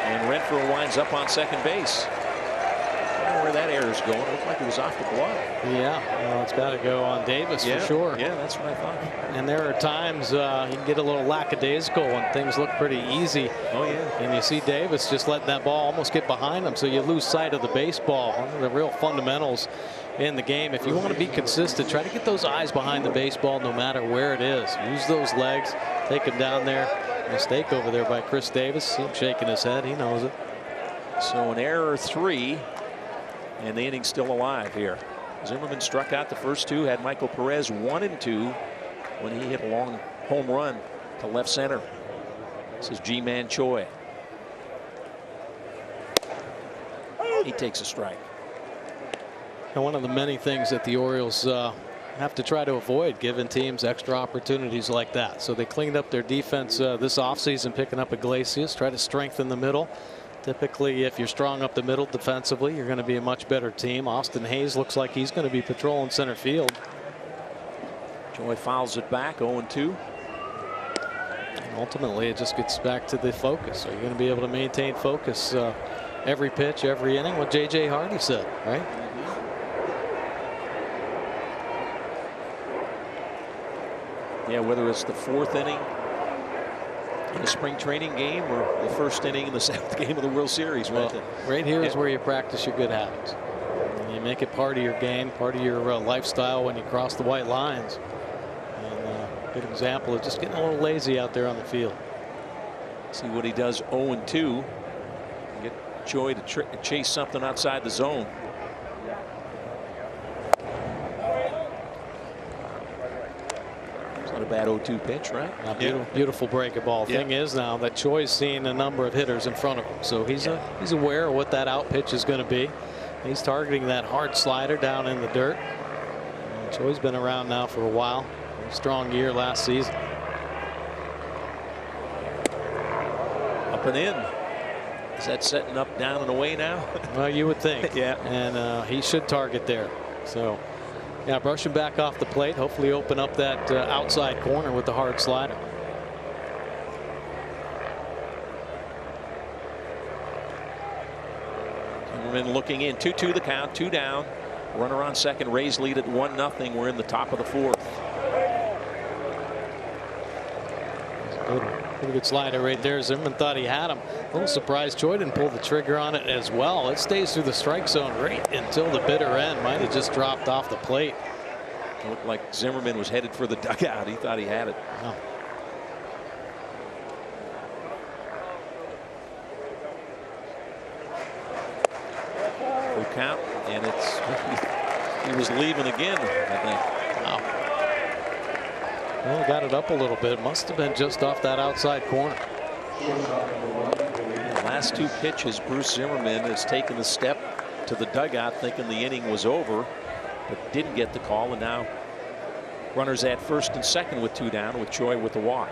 S1: And Renfroe winds up on second base. I don't know where that error is going. It looked like it was off the glove.
S2: Yeah, well, it's got to go on Davis for sure.
S1: Yeah, that's what I thought.
S2: And there are times you can get a little lackadaisical when things look pretty easy.
S1: Oh, yeah.
S2: And you see Davis just letting that ball almost get behind him, so you lose sight of the baseball. One of the real fundamentals in the game. If you want to be consistent, try to get those eyes behind the baseball no matter where it is. Use those legs, take him down there. Mistake over there by Chris Davis. See him shaking his head. He knows it.
S1: So an error 3, and the inning's still alive here. Zimmerman struck out the first two, had Michael Perez 1-2 when he hit a long home run to left center. This is G-Man Choi. He takes a strike.
S2: And one of the many things that the Orioles have to try to avoid, giving teams extra opportunities like that. So they cleaned up their defense this offseason, picking up Iglesias, try to strengthen the middle. Typically, if you're strong up the middle defensively, you're going to be a much better team. Austin Hayes looks like he's going to be patrolling center field.
S1: Joy fouls it back, 0-2.
S2: And ultimately, it just gets back to the focus. Are you going to be able to maintain focus every pitch, every inning? What J.J. Hardy said, right?
S1: Yeah, whether it's the 4th inning in a spring training game or the first inning in the 7th game of the World Series.
S2: Well, right here is where you practice your good habits. And you make it part of your game, part of your lifestyle when you cross the white lines. And a good example of just getting a little lazy out there on the field.
S1: See what he does 0-2. Get Joy to chase something outside the zone. It's not a bad 0-2 pitch, right?
S2: Beautiful breaking ball. Thing is now that Choi's seen a number of hitters in front of him, so he's aware of what that out pitch is going to be. He's targeting that hard slider down in the dirt. And Choi's been around now for a while. Strong year last season.
S1: Up and in. Is that setting up down and away now?
S2: Well, you would think.
S1: Yeah.
S2: And he should target there. So, yeah, brush him back off the plate. Hopefully open up that outside corner with the hard slider.
S1: Zimmerman looking in. 2-2 the count. 2 down. Runner on second. Rays lead at 1-0. We're in the top of the 4th.
S2: Pretty good slider right there. Zimmerman thought he had him. A little surprised Choi didn't pull the trigger on it as well. It stays through the strike zone right until the bitter end. Might have just dropped off the plate.
S1: It looked like Zimmerman was headed for the dugout. He thought he had it.
S2: Oh.
S1: Full count, and he was leaving again, I think.
S2: Wow. Well, he got it up a little bit. Must have been just off that outside corner.
S1: The last 2 pitches, Bruce Zimmerman has taken the step to the dugout thinking the inning was over, but didn't get the call, and now runners at first and second with 2 down, with Choi with the walk.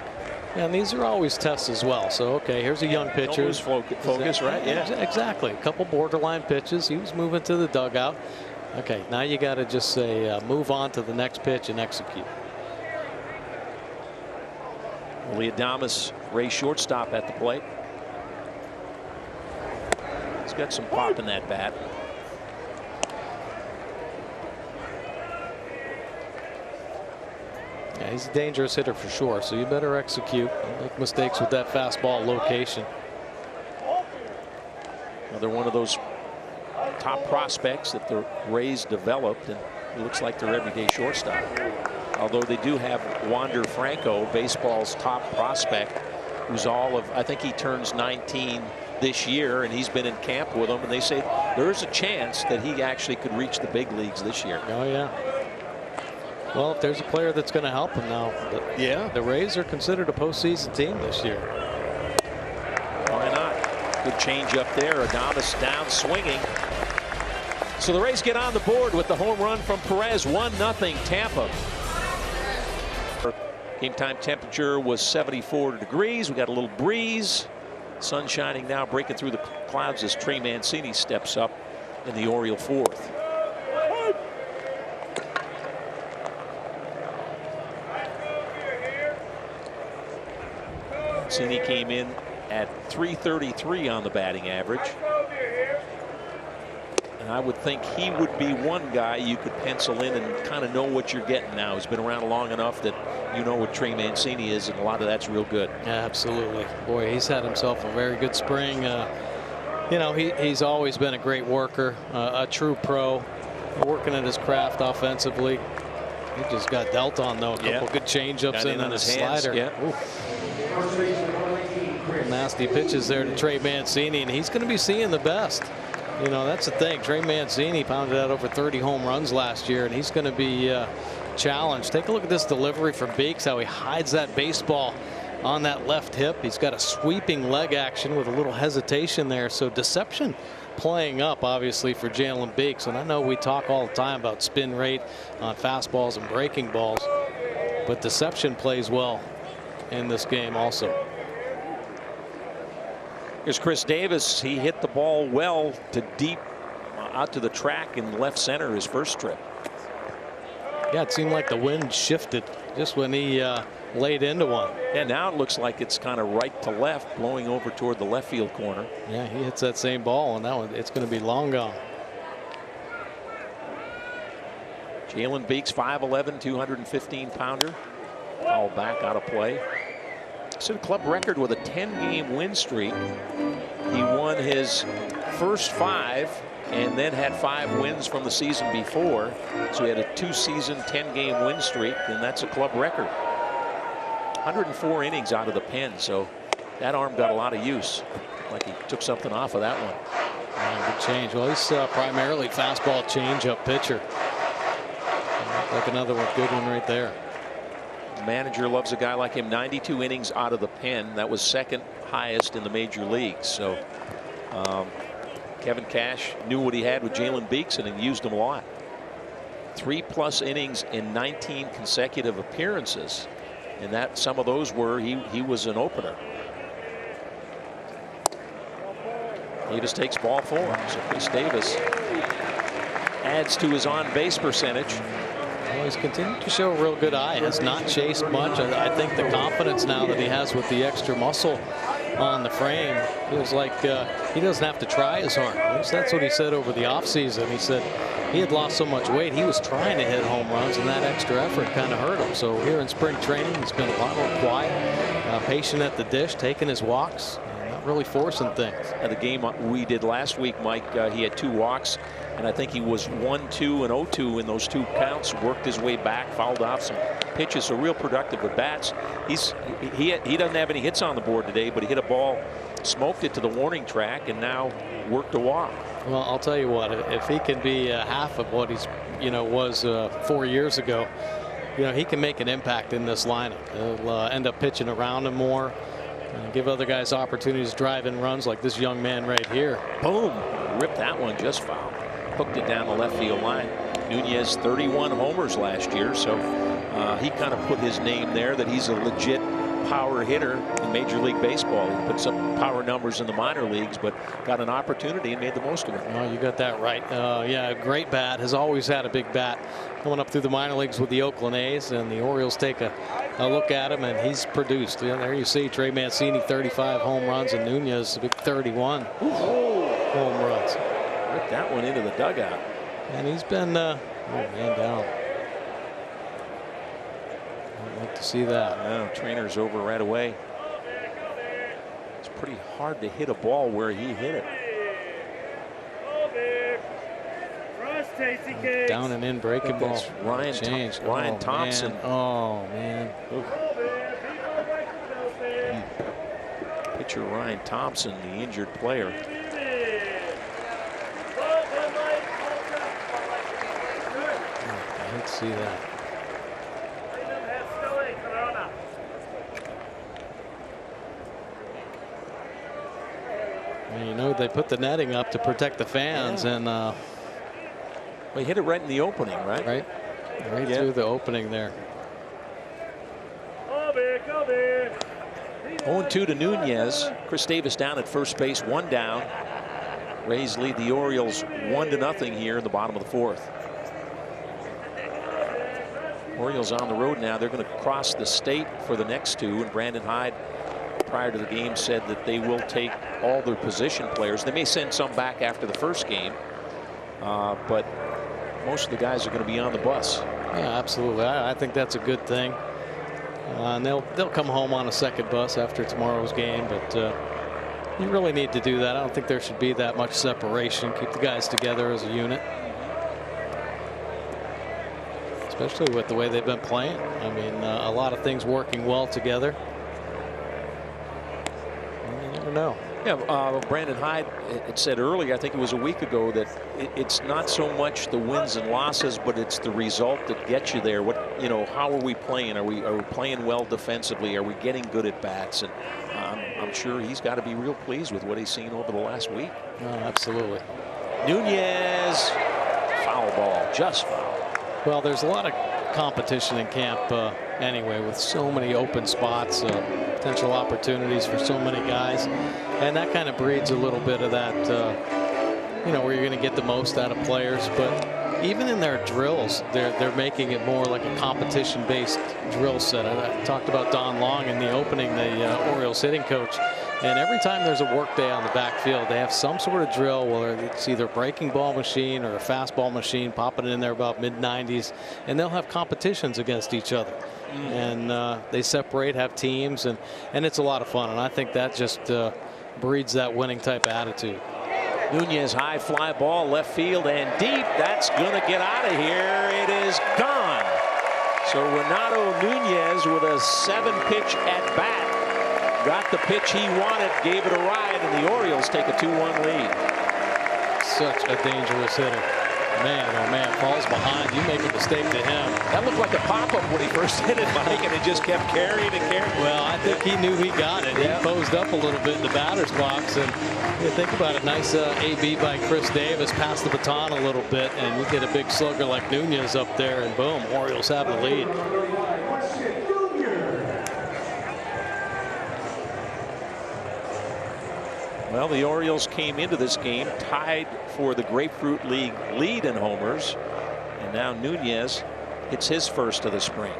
S2: Yeah, and these are always tests as well. So, okay, here's a young pitcher.
S1: Always focus, right? Yeah.
S2: Exactly. A couple borderline pitches. He was moving to the dugout. Okay, now you got to just say move on to the next pitch and execute.
S1: Adames, Ray shortstop at the plate. He's got some pop in that bat.
S2: Yeah, he's a dangerous hitter for sure, so you better execute. Don't make mistakes with that fastball location.
S1: Another one of those top prospects that the Rays developed, and it looks like their everyday shortstop. Although they do have Wander Franco, baseball's top prospect, who's I think he turns 19 this year, and he's been in camp with them, and they say there's a chance that he actually could reach the big leagues this year.
S2: Oh, yeah. Well, if there's a player that's going to help him now, the Rays are considered a postseason team this year.
S1: Why not? Good change up there. Adames down swinging. So the Rays get on the board with the home run from Perez. 1-0 Tampa. Game time temperature was 74 degrees. We got a little breeze. Sun shining now, breaking through the clouds as Trey Mancini steps up in the Oriole 4th. Mancini came in at .333 on the batting average. And I would think he would be one guy you could pencil in and kind of know what you're getting now. He's been around long enough that you know what Trey Mancini is, and a lot of that's real good.
S2: Yeah, absolutely. Boy, he's had himself a very good spring. You know, he's always been a great worker, a true pro, working at his craft offensively. He just got dealt on, though. A couple good changeups in on his slider.
S1: Yeah.
S2: Nasty pitches there to Trey Mancini, and he's going to be seeing the best. You know, that's the thing. Trey Mancini pounded out over 30 home runs last year, and he's going to be challenged. Take a look at this delivery from Beeks, how he hides that baseball on that left hip. He's got a sweeping leg action with a little hesitation there. So deception playing up, obviously, for Jalen Beeks. And I know we talk all the time about spin rate on fastballs and breaking balls, but deception plays well in this game also.
S1: Here's Chris Davis. He hit the ball well to deep out to the track in left center his first trip.
S2: Yeah, it seemed like the wind shifted just when he laid into one.
S1: Yeah, now it looks like it's kind of right to left, blowing over toward the left field corner.
S2: Yeah, he hits that same ball, and that one, it's going to be long gone.
S1: Jalen Beeks, 5'11", 215-pounder. All back out of play. set a club record with a 10-game win streak. He won his first 5 and then had 5 wins from the season before. So he had a 2-season 10-game win streak, and that's a club record. 104 innings out of the pen, so that arm got a lot of use. Like he took something off of that one.
S2: Yeah, good change. Well, he's primarily fastball changeup pitcher. Like another one, good one right there.
S1: The manager loves a guy like him. 92 innings out of the pen. That was second highest in the major leagues. So Kevin Cash knew what he had with Jalen Beeks and used him a lot. 3+ innings in 19 consecutive appearances, and that some of those were he was an opener. He just takes ball 4. So Chris Davis adds to his on-base percentage.
S2: Well, he's continued to show a real good eye. Has not chased much. I think the confidence now that he has with the extra muscle on the frame feels like he doesn't have to try as hard. At least that's what he said over the offseason. He said he had lost so much weight. He was trying to hit home runs, and that extra effort kind of hurt him. So here in spring training, he's been a lot more quiet, patient at the dish, taking his walks, and not really forcing things.
S1: At the game we did last week, Mike, he had 2 walks, and I think he was 1-2 and 0-2 in those 2 counts. Worked his way back, fouled off some pitches, so real productive with bats. He doesn't have any hits on the board today, but he hit a ball, smoked it to the warning track, and now worked a walk.
S2: Well, I'll tell you what, if he can be half of what he's was 4 years ago, he can make an impact in this lineup. He'll end up pitching around him more, give other guys opportunities to drive in runs like this young man right here.
S1: Boom, ripped that one just foul. Hooked it down the left field line. Nunez 31 homers last year, so he kind of put his name there that he's a legit power hitter in Major League Baseball. He puts up power numbers in the minor leagues, but got an opportunity and made the most of it.
S2: Oh, you got that right. Yeah, great bat. Has always had a big bat. Coming up through the minor leagues with the Oakland A's, and the Orioles take a look at him, and he's produced. There you see Trey Mancini 35 home runs, and Nunez a big 31 home runs.
S1: Ripped that one into the dugout.
S2: And he's been man down. I'd like to see that.
S1: No, trainer's over right away. It's pretty hard to hit a ball where he hit it.
S2: Down and in breaking ball.
S1: That's Ryan Thompson.
S2: Man. Oh man.
S1: Pitcher Ryan Thompson, the injured player.
S2: I hate to see that. And they put the netting up to protect the fans, and
S1: well, he hit it right in the opening, right?
S2: Right through the opening there.
S1: 0-2 to Nunez. Chris Davis down at first base, 1 down. Rays lead the Orioles 1-0 here in the bottom of the 4th. Orioles on the road now. They're going to cross the state for the next 2, and Brandon Hyde, prior to the game, said that they will take all their position players. They may send some back after the first game, but most of the guys are going to be on the bus.
S2: Yeah, absolutely. I think that's a good thing. And they'll come home on a second bus after tomorrow's game, but you really need to do that. I don't think there should be that much separation. Keep the guys together as a unit, especially with the way they've been playing. I mean, a lot of things working well together. You never know.
S1: Yeah, Brandon Hyde had said earlier, I think it was a week ago, that it's not so much the wins and losses, but it's the result that gets you there. How are we playing? Are we playing well defensively? Are we getting good at bats? And I'm sure he's got to be real pleased with what he's seen over the last week.
S2: Oh, absolutely.
S1: Nunez, foul ball, just foul.
S2: Well, there's a lot of competition in camp anyway, with so many open spots, potential opportunities for so many guys, and that kind of breeds a little bit of that, where you're going to get the most out of players. But even in their drills, they're making it more like a competition-based drill set. I talked about Don Long in the opening, the Orioles hitting coach. And every time there's a work day on the backfield, they have some sort of drill, whether it's either a breaking ball machine or a fastball machine, popping it in there about mid-90s, and they'll have competitions against each other. and they separate, have teams, and it's a lot of fun. And I think that just breeds that winning type of attitude.
S1: Nunez, high fly ball, left field and deep. That's going to get out of here. It is gone. So Renato Nunez with a 7-pitch at bat. Got the pitch he wanted, gave it a ride, and the Orioles take a 2-1 lead.
S2: Such a dangerous hitter. Man, oh man, falls behind. You make a mistake to him.
S1: That looked like a pop-up when he first hit it, Mike, and it just kept carrying and carrying.
S2: Well, I think he knew he got it. He posed up a little bit in the batter's box, and you think about it, nice AB by Chris Davis, passed the baton a little bit, and you get a big slugger like Nunez up there, and boom, Orioles have the lead.
S1: Well, the Orioles came into this game tied for the Grapefruit League lead in homers, and now Nunez hits his first of the spring.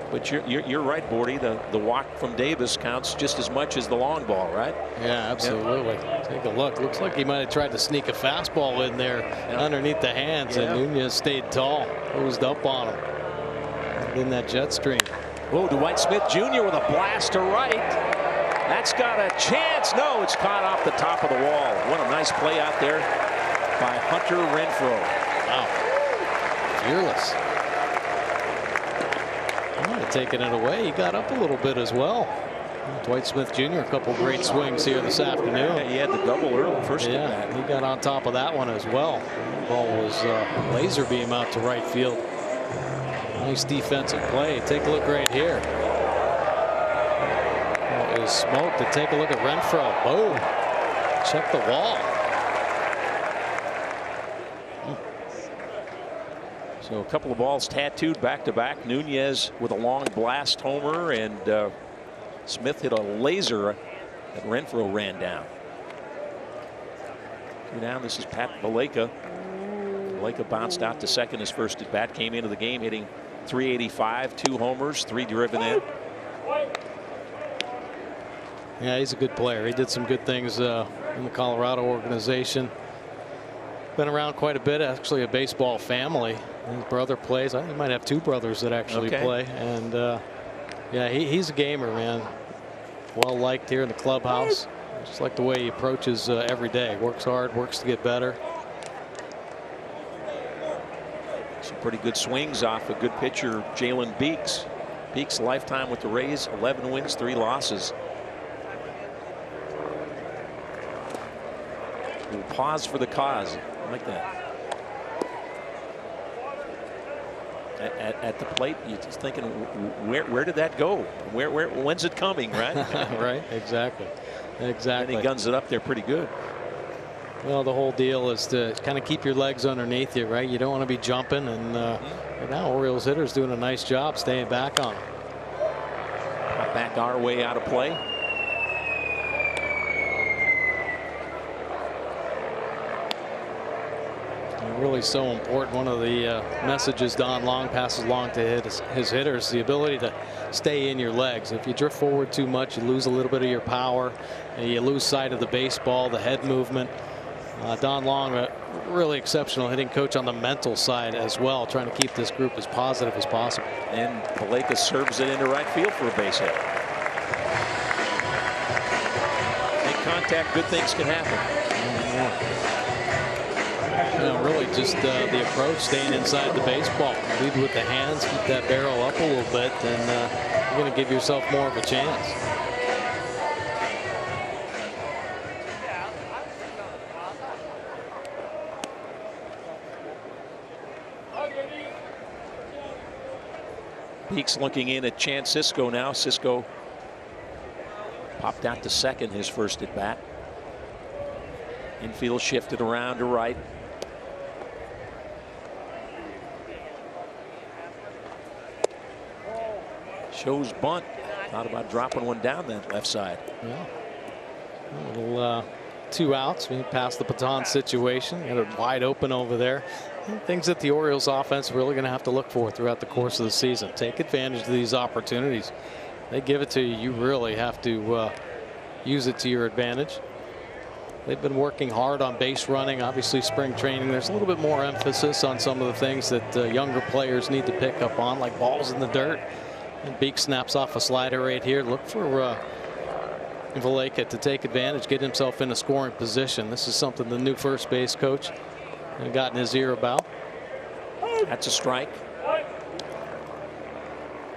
S1: But you're right, Bordy. The walk from Davis counts just as much as the long ball, right?
S2: Yeah, absolutely. Take a look. Looks like he might have tried to sneak a fastball in there underneath the hands, and Nunez stayed tall, posed up on him in that jet stream.
S1: Oh, Dwight Smith Jr. with a blast to right. That's got a chance. No, it's caught off the top of the wall. What a nice play out there by Hunter Renfroe.
S2: Wow. Fearless. He might have taken it away. He got up a little bit as well. Dwight Smith Jr. a couple great swings here this afternoon.
S1: Yeah, he had the double early first.
S2: Yeah, he got on top of that one as well. The ball was laser beam out to right field. Nice defensive play. Take a look right here. It was smoked. To take a look at Renfroe. Boom. Check the wall.
S1: So a couple of balls tattooed back to back. Nunez with a long blast homer, and Smith hit a laser that Renfroe ran down. Now this is Pat Baleka. Baleka bounced out to second his first at bat. Came into the game hitting .385, 2 homers, 3 driven in.
S2: Yeah, he's a good player. He did some good things in the Colorado organization. Been around quite a bit. Actually, a baseball family. His brother plays. I think he might have 2 brothers that actually play. And yeah, he's a gamer, man. Well liked here in the clubhouse. Just like the way he approaches every day. Works hard, works to get better.
S1: Some pretty good swings off a good pitcher, Jalen Beeks. Beeks lifetime with the Rays, 11 wins, 3 losses. We'll pause for the cause. I like that. At the plate, you're just thinking, where did that go? When's it coming, right?
S2: Right, exactly. Exactly.
S1: And he guns it up there pretty good.
S2: Well, the whole deal is to kind of keep your legs underneath you, right? You don't want to be jumping, and right now Orioles hitters doing a nice job staying back on him.
S1: Back our way out of play.
S2: Really so important. One of the messages Don Long passes along to his hitters, the ability to stay in your legs. If you drift forward too much, you lose a little bit of your power, and you lose sight of the baseball, the head movement. Don Long, a really exceptional hitting coach on the mental side as well, trying to keep this group as positive as possible.
S1: And Baleka serves it into right field for a base hit. Make contact, good things can happen.
S2: Really just the approach, staying inside the baseball. Lead with the hands, keep that barrel up a little bit, and you're going to give yourself more of a chance.
S1: Beeks looking in at Chance Sisco now. Sisco popped out to second his first at bat. Infield shifted around to right. Shows bunt. Thought about dropping one down that left side.
S2: Yeah. A little 2 outs. We passed the baton situation. Got it wide open over there. Things that the Orioles offense are really going to have to look for throughout the course of the season. Take advantage of these opportunities. They give it to you. You really have to use it to your advantage. They've been working hard on base running. Obviously, spring training, there's a little bit more emphasis on some of the things that younger players need to pick up on, like balls in the dirt. And Beek snaps off a slider right here. Look for Valeka to take advantage, get himself in a scoring position. This is something the new first base coach got in his ear about.
S1: That's a strike.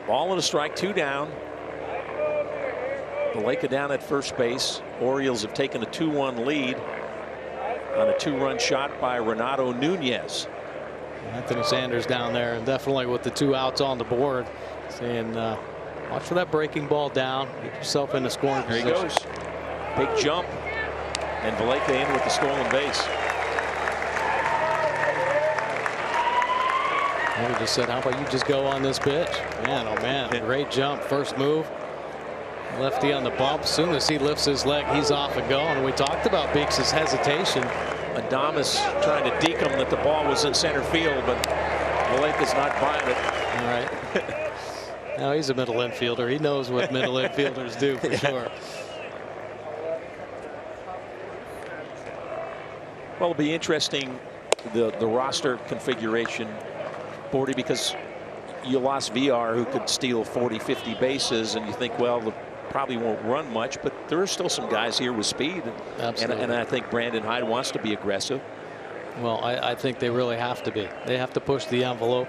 S1: Ball and a strike, 2 down. Valeka down at first base. Orioles have taken a 2-1 lead on a 2-run shot by Renato Nunez.
S2: Anthony Sanders down there, and definitely with the 2 outs on the board, saying watch for that breaking ball down, get yourself in the scoring position.
S1: There he goes. Big jump, and Valeka in with the stolen base.
S2: He just said, how about you just go on this pitch? Man, oh man, great jump. First move. Lefty on the bump. As soon as he lifts his leg, he's off and going. We talked about Beeks' hesitation.
S1: Adames trying to deke him that the ball was in center field, but Valeka's not buying it.
S2: All right. Now he's a middle infielder. He knows what middle infielders do for sure.
S1: Well, it'll be interesting, the roster configuration, Bordy, because you lost VR, who could steal 40, 50 bases, and you think, well, the probably won't run much, but there are still some guys here with speed, and I think Brandon Hyde wants to be aggressive.
S2: Well, I think they really have to be. They have to push the envelope.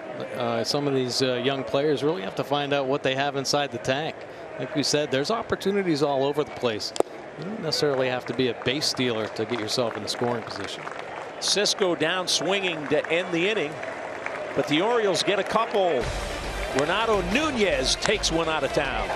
S2: Some of these young players really have to find out what they have inside the tank. Like we said, there's opportunities all over the place. You don't necessarily have to be a base stealer to get yourself in the scoring position.
S1: Cisco down swinging to end the inning, but the Orioles get a couple. Renato Nunez takes one out of town.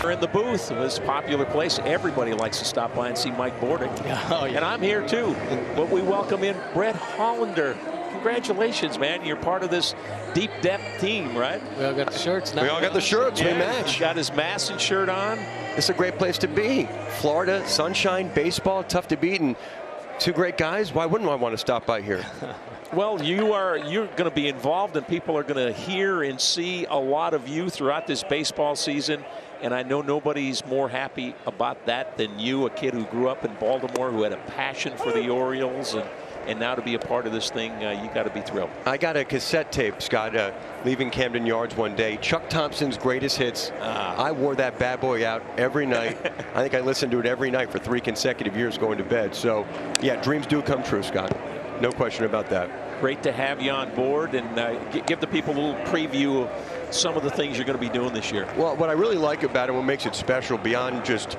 S1: In the booth, this popular place, everybody likes to stop by and see Mike Bordick.
S2: Oh, yeah.
S1: And I'm here too. But we welcome in Brett Hollander. Congratulations, man. You're part of this deep depth team, right?
S2: We all got the shirts now.
S5: We all got the shirts.
S1: Yeah,
S5: we match.
S1: He's got his mask and shirt on.
S5: It's a great place to be. Florida, sunshine, baseball, tough to beat, and 2 great guys. Why wouldn't I want to stop by here?
S1: Well, you're going to be involved, and people are going to hear and see a lot of you throughout this baseball season. And I know nobody's more happy about that than you, a kid who grew up in Baltimore, who had a passion for the Orioles, and now to be a part of this thing, you got to be thrilled.
S5: I got a cassette tape, Scott, leaving Camden Yards one day. Chuck Thompson's greatest hits. I wore that bad boy out every night. I think I listened to it every night for 3 consecutive years going to bed. So, yeah, dreams do come true, Scott. No question about that.
S1: Great to have you on board, and give the people a little preview of some of the things you're going to be doing this year.
S5: Well, what I really like about it, what makes it special beyond just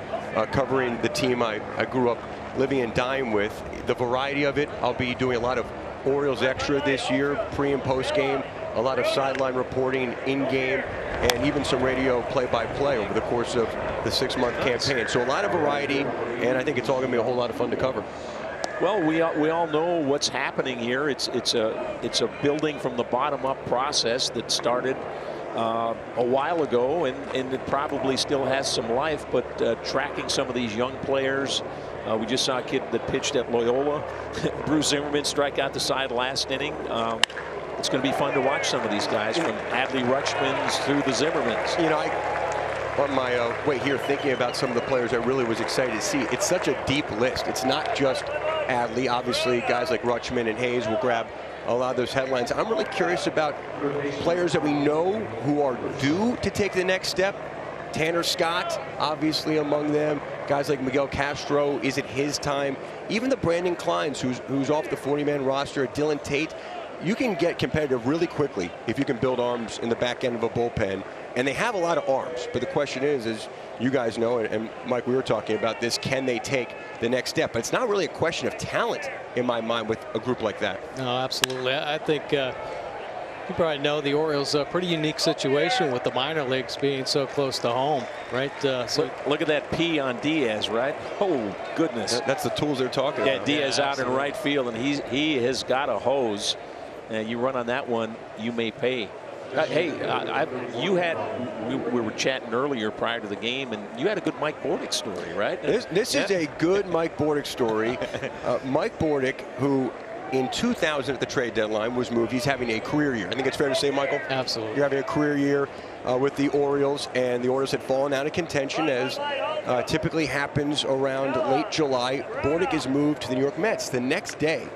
S5: covering the team I grew up living and dying with, the variety of it. I'll be doing a lot of Orioles Extra this year, pre and post game, a lot of sideline reporting, in game, and even some radio play-by-play over the course of the 6-month campaign. So a lot of variety, and I think it's all going to be a whole lot of fun to cover.
S1: Well, we all know what's happening here. It's a building from the bottom up process that started a while ago, and it probably still has some life, but tracking some of these young players. We just saw a kid that pitched at Loyola, Bruce Zimmerman, strike out the side last inning. It's going to be fun to watch some of these guys, from Adley Rutschmans through the Zimmermans.
S5: You know, on my way here, thinking about some of the players I really was excited to see. It's such a deep list. It's not just Adley. Obviously, guys like Rutschman and Hayes will grab a lot of those headlines. I'm really curious about players that we know who are due to take the next step. Tanner Scott, obviously among them. Guys like Miguel Castro, is it his time? Even the Brandon Kleins, who's off the 40-man roster, Dylan Tate. You can get competitive really quickly if you can build arms in the back end of a bullpen. And they have a lot of arms. But the question is, as you guys know, and Mike, we were talking about this, can they take the next step? But it's not really a question of talent in my mind with a group like that.
S2: No, absolutely. I think you probably know the Orioles a pretty unique situation with the minor leagues being so close to home, right?
S1: So look at that P on Diaz, right? Oh, goodness.
S5: That's the tools they're talking about.
S1: Yeah, Diaz out in right field, and he has got a hose. You run on that one, you may pay. Hey, we were chatting earlier prior to the game, and you had a good Mike Bordick story, right?
S5: This is a good Mike Bordick story. Mike Bordick, who in 2000 at the trade deadline was moved. He's having a career year. I think it's fair to say, Michael?
S2: Absolutely.
S5: You're having a career year with the Orioles, and the Orioles had fallen out of contention, as typically happens around late July. Bordick is moved to the New York Mets. The next day,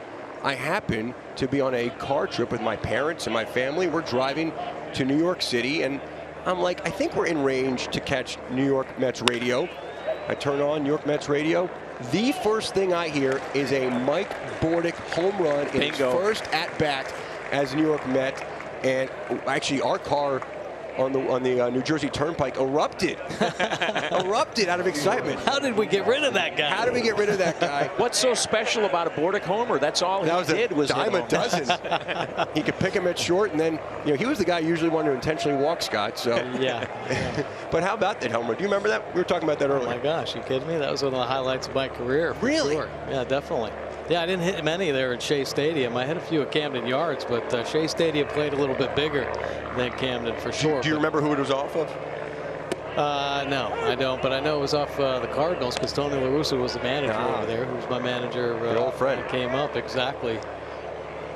S5: I happen to be on a car trip with my parents and my family. We're driving to New York City, and I'm like, I think we're in range to catch New York Mets radio. I turn on New York Mets radio. The first thing I hear is a Mike Bordick home run in his first at-bat as a New York Met. And actually, our car on the New Jersey Turnpike erupted. Erupted out of excitement.
S2: How did we get rid of that guy?
S5: How did we get rid of that guy?
S1: What's so special about a Bordick homer? That's all he did was hit
S5: dime a dozen. He could pick him at short, and then he was the guy usually wanted to intentionally walk Scott. So
S2: yeah.
S5: But how about that homer? Do you remember that? We were talking about that earlier.
S2: Oh my gosh, you kidding me? That was one of the highlights of my career.
S5: Really?
S2: Sure. Yeah, definitely. Yeah, I didn't hit many there at Shea Stadium. I hit a few at Camden Yards, but Shea Stadium played a little bit bigger than Camden for sure.
S5: Do you remember who it was off of?
S2: No, I don't, but I know it was off the Cardinals because Tony La Russa was the manager over there, who was my manager.
S5: Your old friend.
S2: When I came up, exactly.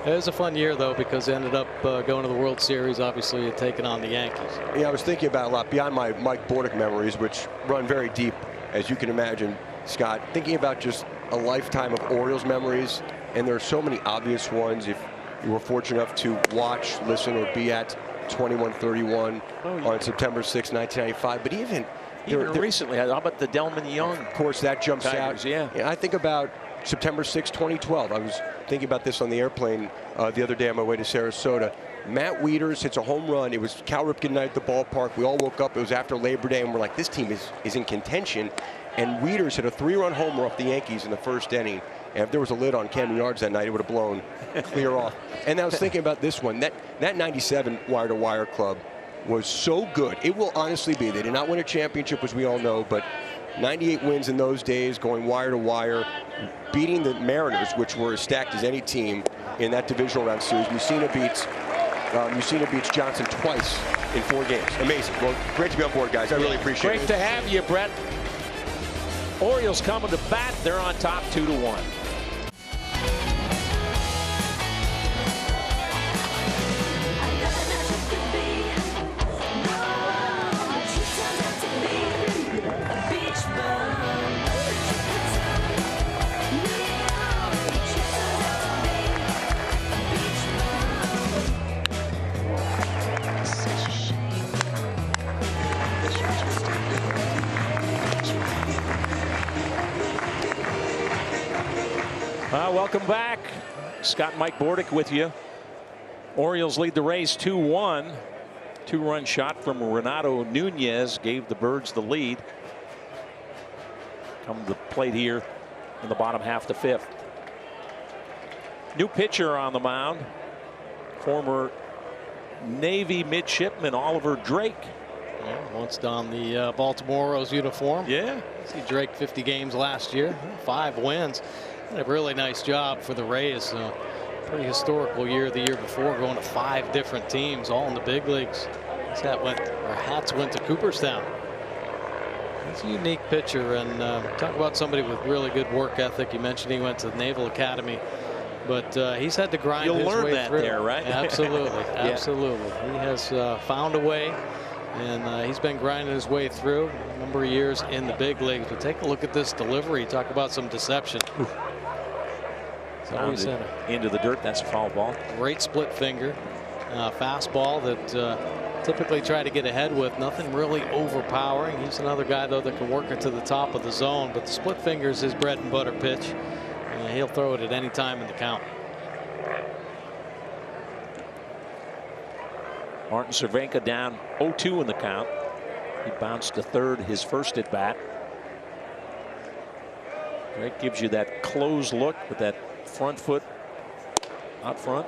S2: It was a fun year, though, because I ended up going to the World Series, obviously, and taking on the Yankees.
S5: Yeah, I was thinking about it a lot beyond my Mike Bordick memories, which run very deep, as you can imagine, Scott. Thinking about just a lifetime of Orioles memories, and there are so many obvious ones. If you were fortunate enough to watch, listen, or be at 2131 on September 6, 1995, but even
S1: recently, how about the Delman Young?
S5: Of course, that jumps
S1: Tigers,
S5: out.
S1: Yeah.
S5: I think about September 6, 2012. I was thinking about this on the airplane the other day on my way to Sarasota. Matt Wieters hits a home run. It was Cal Ripken night at the ballpark. We all woke up. It was after Labor Day, and we're like, this team is in contention. And Wieters hit a 3-run homer off the Yankees in the first inning. And if there was a lid on Camden Yards that night, it would have blown clear off. And I was thinking about this one. That 97 wire-to-wire club was so good. It will honestly be. They did not win a championship, as we all know, but 98 wins in those days, going wire-to-wire, beating the Mariners, which were as stacked as any team in that divisional round series. Mussina beats Johnson twice in 4 games. Amazing. Well, great to be on board, guys. I really appreciate it.
S1: Great to have you, Brett. Orioles coming to bat. They're on top 2-1. Welcome back. Scott and Mike Bordick with you. Orioles lead the Rays 2-1. 2-run shot from Renato Nunez gave the Birds the lead. Come to the plate here in the bottom half of the 5th. New pitcher on the mound. Former Navy midshipman Oliver Drake.
S2: Yeah, once donned the Baltimore Orioles uniform.
S1: Yeah.
S2: See Drake 50 games last year, 5 wins. A really nice job for the Rays. Pretty historical year the year before, going to 5 different teams, all in the big leagues. His hats went to Cooperstown. He's a unique pitcher, and talk about somebody with really good work ethic. You mentioned he went to the Naval Academy, but he's had to grind his way through.
S1: You'll learn that there, right?
S2: Absolutely,
S1: Yeah.
S2: Absolutely. He has found a way, and he's been grinding his way through a number of years in the big leagues. But take a look at this delivery. Talk about some deception.
S1: Into the dirt. That's a foul ball.
S2: Great split finger fastball that typically try to get ahead with. Nothing really overpowering. He's another guy, though, that can work it to the top of the zone. But the split finger is his bread and butter pitch. He'll throw it at any time in the count.
S1: Martin Cervenka down 0-2 in the count. He bounced to third his first at bat. Drake gives you that closed look with that front foot out front.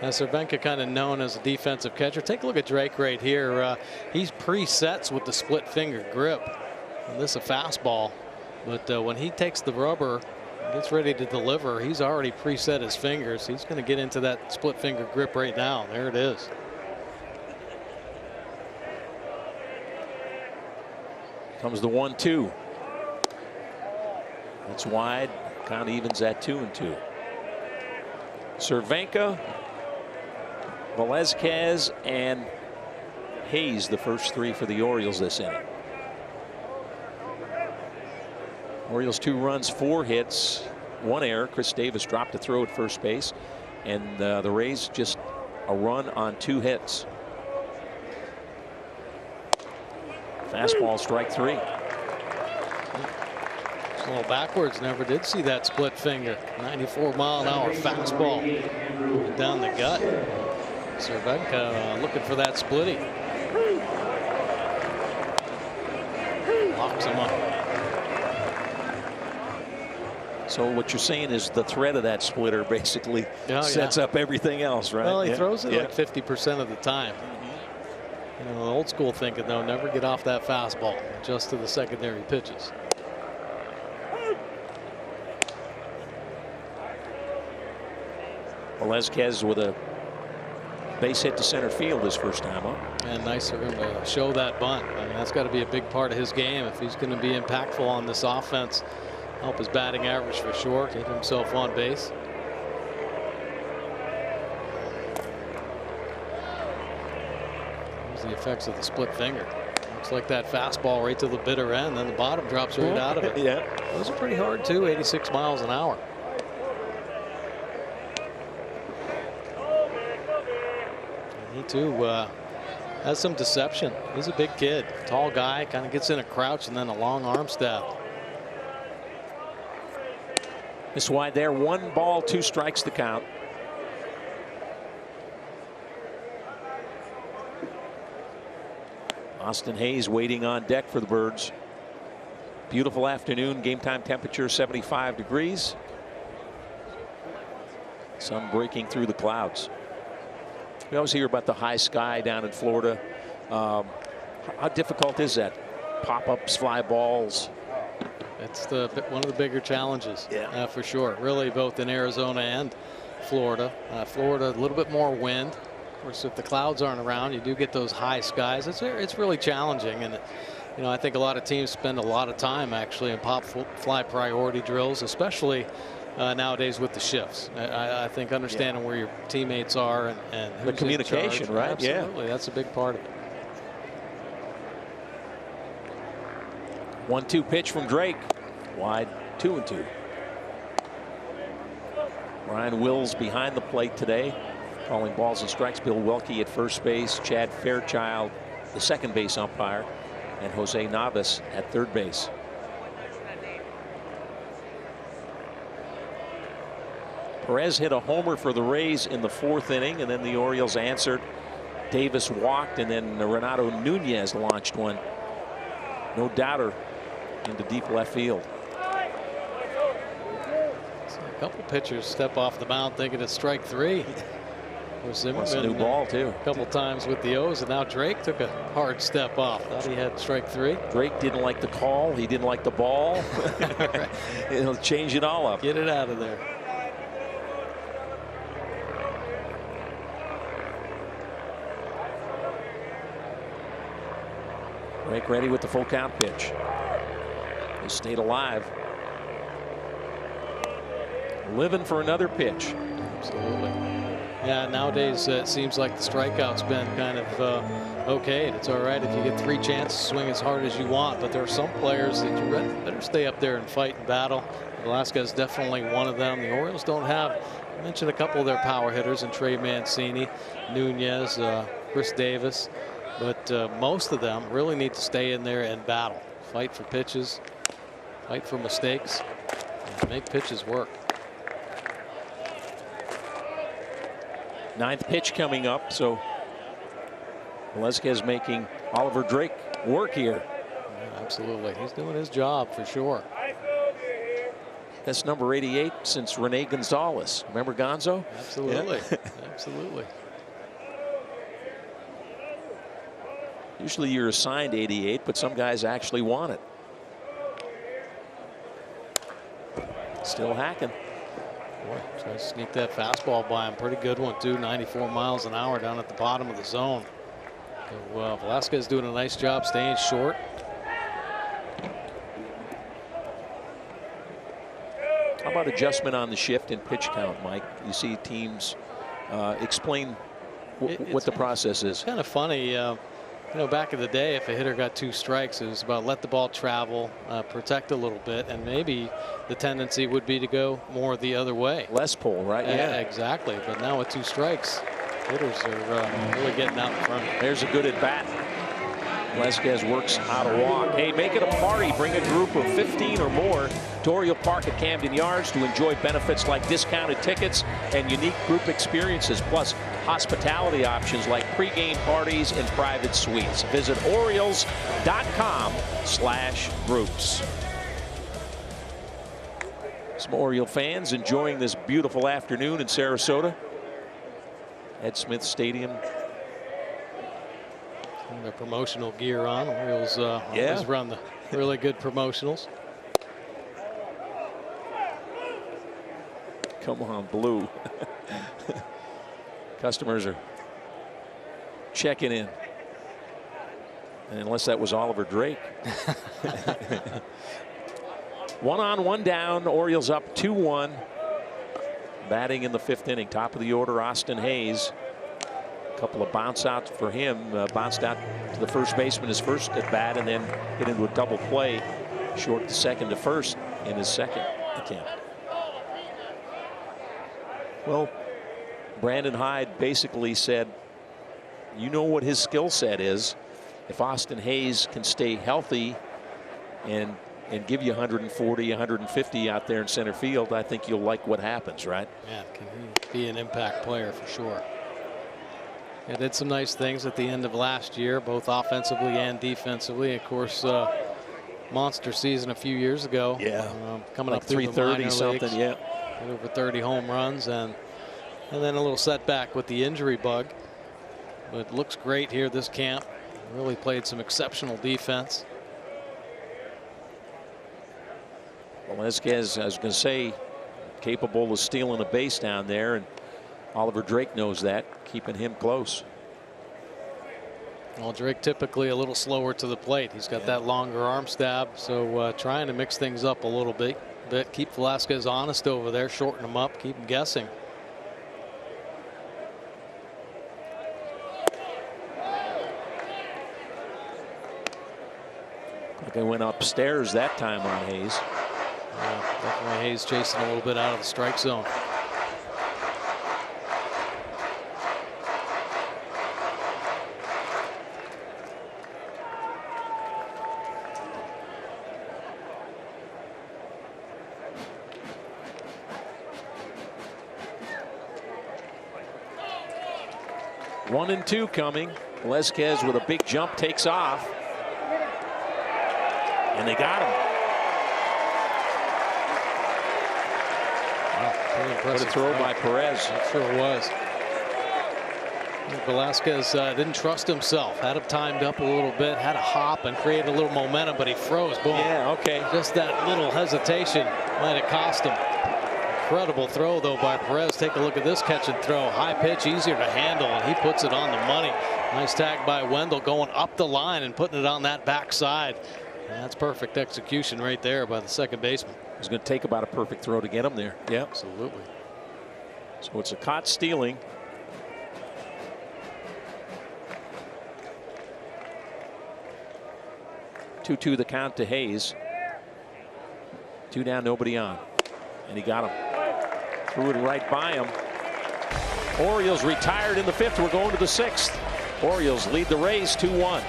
S2: Cervenka kind of known as a defensive catcher. Take a look at Drake right here. He's presets with the split finger grip. And this is a fastball, but when he takes the rubber, gets ready to deliver, he's already preset his fingers. He's going to get into that split finger grip right now. There it is. Comes the
S1: 1-2. That's wide. Count evens at 2-2. Cervenka, Velazquez, and Hayes, the first three for the Orioles this inning. Orioles 2 runs, 4 hits, 1 error. Chris Davis dropped a throw at first base, and the Rays just a run on 2 hits. Fastball, strike 3.
S2: A little backwards. Never did see that split finger. 94-mile-an-hour fastball down the gut. Cervenka looking for that splitty. Locks him up.
S1: So what you're saying is the threat of that splitter basically sets up everything else, right?
S2: Well, he throws it like 50% of the time. You know, old school thinking, though, never get off that fastball, just to the secondary pitches.
S1: Velazquez with a base hit to center field his first time up.
S2: And nice of him to show that bunt. I mean, that's got to be a big part of his game if he's going to be impactful on this offense. Help his batting average for sure. Get himself on base. There's the effects of the split finger. Looks like that fastball right to the bitter end, then the bottom drops right out of it.
S1: Yeah.
S2: Those are pretty hard too, 86 miles an hour. And he too has some deception. He's a big kid, tall guy, kind of gets in a crouch and then a long arm stab.
S1: This wide there, 1 ball, 2 strikes to count. Austin Hayes waiting on deck for the Birds. Beautiful afternoon, game time temperature 75 degrees. Sun breaking through the clouds. We always hear about the high sky down in Florida. How difficult is that? Pop-ups, fly balls.
S2: It's one of the bigger challenges, for sure. Really, both in Arizona and Florida. Florida, a little bit more wind. Of course, if the clouds aren't around, you do get those high skies. It's really challenging, and you know, I think a lot of teams spend a lot of time actually in pop fly priority drills, especially nowadays with the shifts. I think understanding where your teammates are and who's
S1: the communication, right?
S2: Absolutely, that's a big part of it.
S1: 1-2 pitch from Drake. Wide, 2-2. Ryan Wills behind the plate today, calling balls and strikes. Bill Welke at first base. Chad Fairchild, the second base umpire, and Jose Navas at third base. Perez hit a homer for the Rays in the 4th inning, and then the Orioles answered. Davis walked, and then Renato Nunez launched one. No doubter into deep left field.
S2: So a couple pitchers step off the mound thinking it's strike 3.
S1: That's a new ball too.
S2: A couple times with the O's, and now Drake took a hard step off. Thought he had strike 3.
S1: Drake didn't like the call. He didn't like the ball.
S2: Right.
S1: He'll change it all up.
S2: Get it out of there.
S1: Drake ready with the full count pitch. He stayed alive. Living for another pitch.
S2: Absolutely. Yeah, nowadays it seems like the strikeout's been kind of okay. It's all right if you get 3 chances to swing as hard as you want, but there are some players that you better stay up there and fight and battle. Velasquez is definitely one of them. The Orioles don't have, I mentioned a couple of their power hitters in Trey Mancini, Nunez, Chris Davis, but most of them really need to stay in there and battle. Fight for pitches, fight for mistakes, and make pitches work.
S1: 9th pitch coming up, so Velazquez making Oliver Drake work here.
S2: Yeah, absolutely. He's doing his job for sure.
S1: That's number 88 since Rene Gonzalez. Remember Gonzo?
S2: Absolutely. Yeah. Absolutely.
S1: Usually you're assigned 88, but some guys actually want it. Still hacking.
S2: Boy, trying to sneak that fastball by him. Pretty good one too. 94 miles an hour down at the bottom of the zone. So, Velasquez doing a nice job staying short.
S1: How about adjustment on the shift and pitch count, Mike? You see teams explain what the process is.
S2: It's kind of funny. You know, back in the day, if a hitter got 2 strikes, it was about let the ball travel, protect a little bit, and maybe the tendency would be to go more the other way.
S1: Less pull, right?
S2: Yeah, exactly. But now with 2 strikes, hitters are really getting out in front.
S1: There's a good at bat. Velasquez works out a walk. Hey, make it a party. Bring a group of 15 or more to Oriole Park at Camden Yards to enjoy benefits like discounted tickets and unique group experiences, plus hospitality options like pregame parties and private suites. Visit Orioles.com/groups. Some Oriole fans enjoying this beautiful afternoon in Sarasota. Ed Smith Stadium.
S2: Their promotional gear on. Orioles always run the really good promotionals.
S1: Come on, blue. Customers are checking in. And unless that was Oliver Drake. 1 on, 1 down. Orioles up 2-1. Batting in the 5th inning. Top of the order, Austin Hayes. A couple of bounce outs for him. Bounced out to the first baseman his first at bat, and then hit into a double play short to second to first in his second attempt. Well, Brandon Hyde basically said, you know what his skill set is. If Austin Hayes can stay healthy and give you 140, 150 out there in center field, I think you'll like what happens, right?
S2: Yeah, can he be an impact player for sure. Yeah, did some nice things at the end of last year, both offensively and defensively. Of course, monster season a few years ago.
S1: Yeah,
S2: coming
S1: like
S2: up through
S1: 330 something.
S2: leagues,
S1: Yeah,
S2: over 30 home runs, and then a little setback with the injury bug. But looks great here this camp. Really played some exceptional defense.
S1: Velasquez, I was going to say, capable of stealing a base down there, and Oliver Drake knows that, keeping him close.
S2: Well, Drake typically a little slower to the plate. He's got that longer arm stab, so trying to mix things up a little bit. Keep Velasquez honest over there, shorten him up, keep him guessing.
S1: Like I went upstairs that time on Hayes.
S2: Yeah, definitely Hayes chasing a little bit out of the strike zone.
S1: One and 2 coming. Velasquez with a big jump takes off. And they got him.
S2: Wow, pretty impressive.
S1: What a throw by Perez.
S2: It sure was. Velasquez didn't trust himself. Had him timed up a little bit. Had a hop and created a little momentum, but he froze. Boom.
S1: Yeah, okay.
S2: Just that little hesitation might have cost him. Incredible throw, though, by Perez. Take a look at this catch and throw. High pitch, easier to handle, and he puts it on the money. Nice tag by Wendell going up the line and putting it on that backside. And that's perfect execution right there by the second baseman.
S1: It's going to take about a perfect throw to get him there. Yeah,
S2: absolutely.
S1: So it's a caught stealing. Two the count to Hayes. 2 down, nobody on. And he got him. Threw it right by him. Orioles retired in the 5th. We're going to the 6th. Orioles lead the Rays 2-1.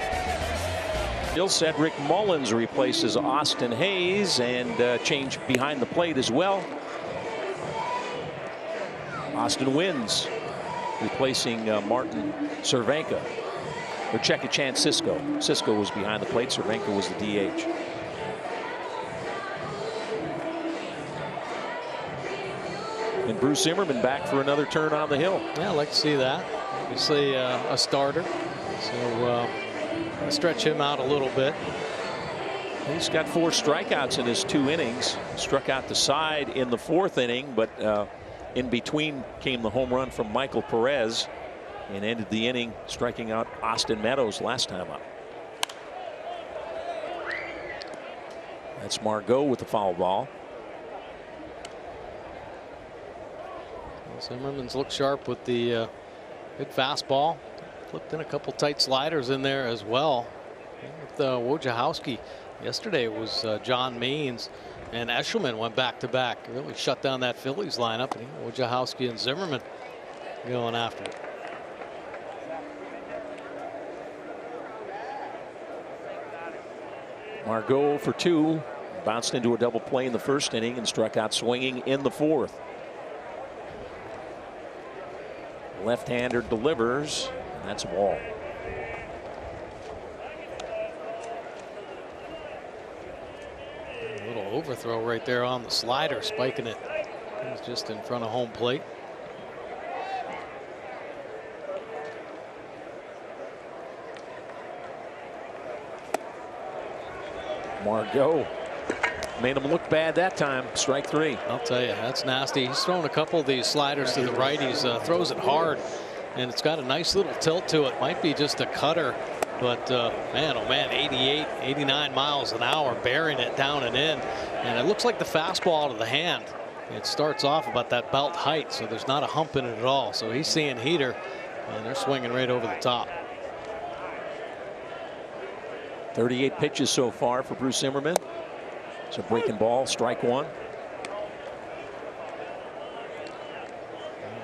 S1: Still Cedric Mullins replaces Austin Hayes, and change behind the plate as well. Austin wins, replacing Martin Cervenka. Or Chekachan Cisco. Cisco was behind the plate. Cervenka was the DH. And Bruce Zimmerman back for another turn on the hill.
S2: Yeah, I'd like to see that. Obviously a starter. So stretch him out a little bit.
S1: He's got 4 strikeouts in his 2 innings. Struck out the side in the 4th inning, but in between came the home run from Michael Perez and ended the inning striking out Austin Meadows last time up. That's Margot with the foul ball.
S2: Zimmerman's looked sharp with the good fastball. Flipped in a couple tight sliders in there as well. With Wojciechowski, yesterday it was John Means and Eshelman went back-to-back. Really shut down that Phillies lineup. And Wojciechowski and Zimmerman going after it.
S1: Margot for 2. Bounced into a double play in the first inning and struck out swinging in the 4th. Left-hander delivers. And that's a ball.
S2: A little overthrow right there on the slider, spiking it. It was just in front of home plate.
S1: Margot made him look bad that time. Strike 3.
S2: I'll tell you, that's nasty. He's thrown a couple of these sliders to the righties. Throws it hard, and it's got a nice little tilt to it. Might be just a cutter, but man, oh man, 88, 89 miles an hour, burying it down and in. And it looks like the fastball out of the hand. It starts off about that belt height, so there's not a hump in it at all. So he's seeing heater, and they're swinging right over the top.
S1: 38 pitches so far for Bruce Zimmerman. It's a breaking ball, strike 1.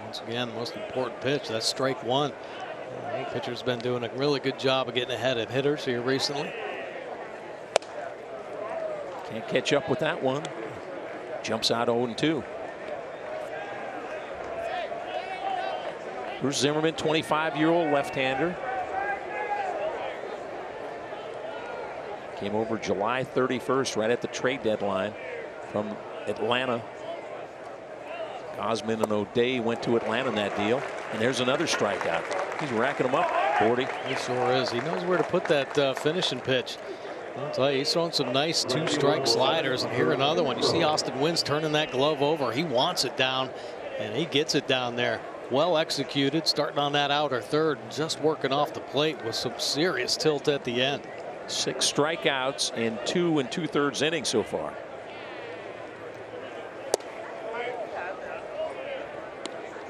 S2: Once again, the most important pitch, that's strike 1. The pitcher's been doing a really good job of getting ahead of hitters here recently.
S1: Can't catch up with that one. Jumps out 0-2. Bruce Zimmerman, 25-year-old left-hander. Came over July 31st, right at the trade deadline from Atlanta. Osmond and O'Day went to Atlanta in that deal. And there's another strikeout. He's racking them up, 40.
S2: He sure is. He knows where to put that finishing pitch. I'll tell you, he's throwing some nice 2-strike sliders. And here another one. You see Austin Wynns turning that glove over. He wants it down, and he gets it down there. Well executed, starting on that outer third, just working off the plate with some serious tilt at the end.
S1: 6 strikeouts in 2 2/3 innings so far.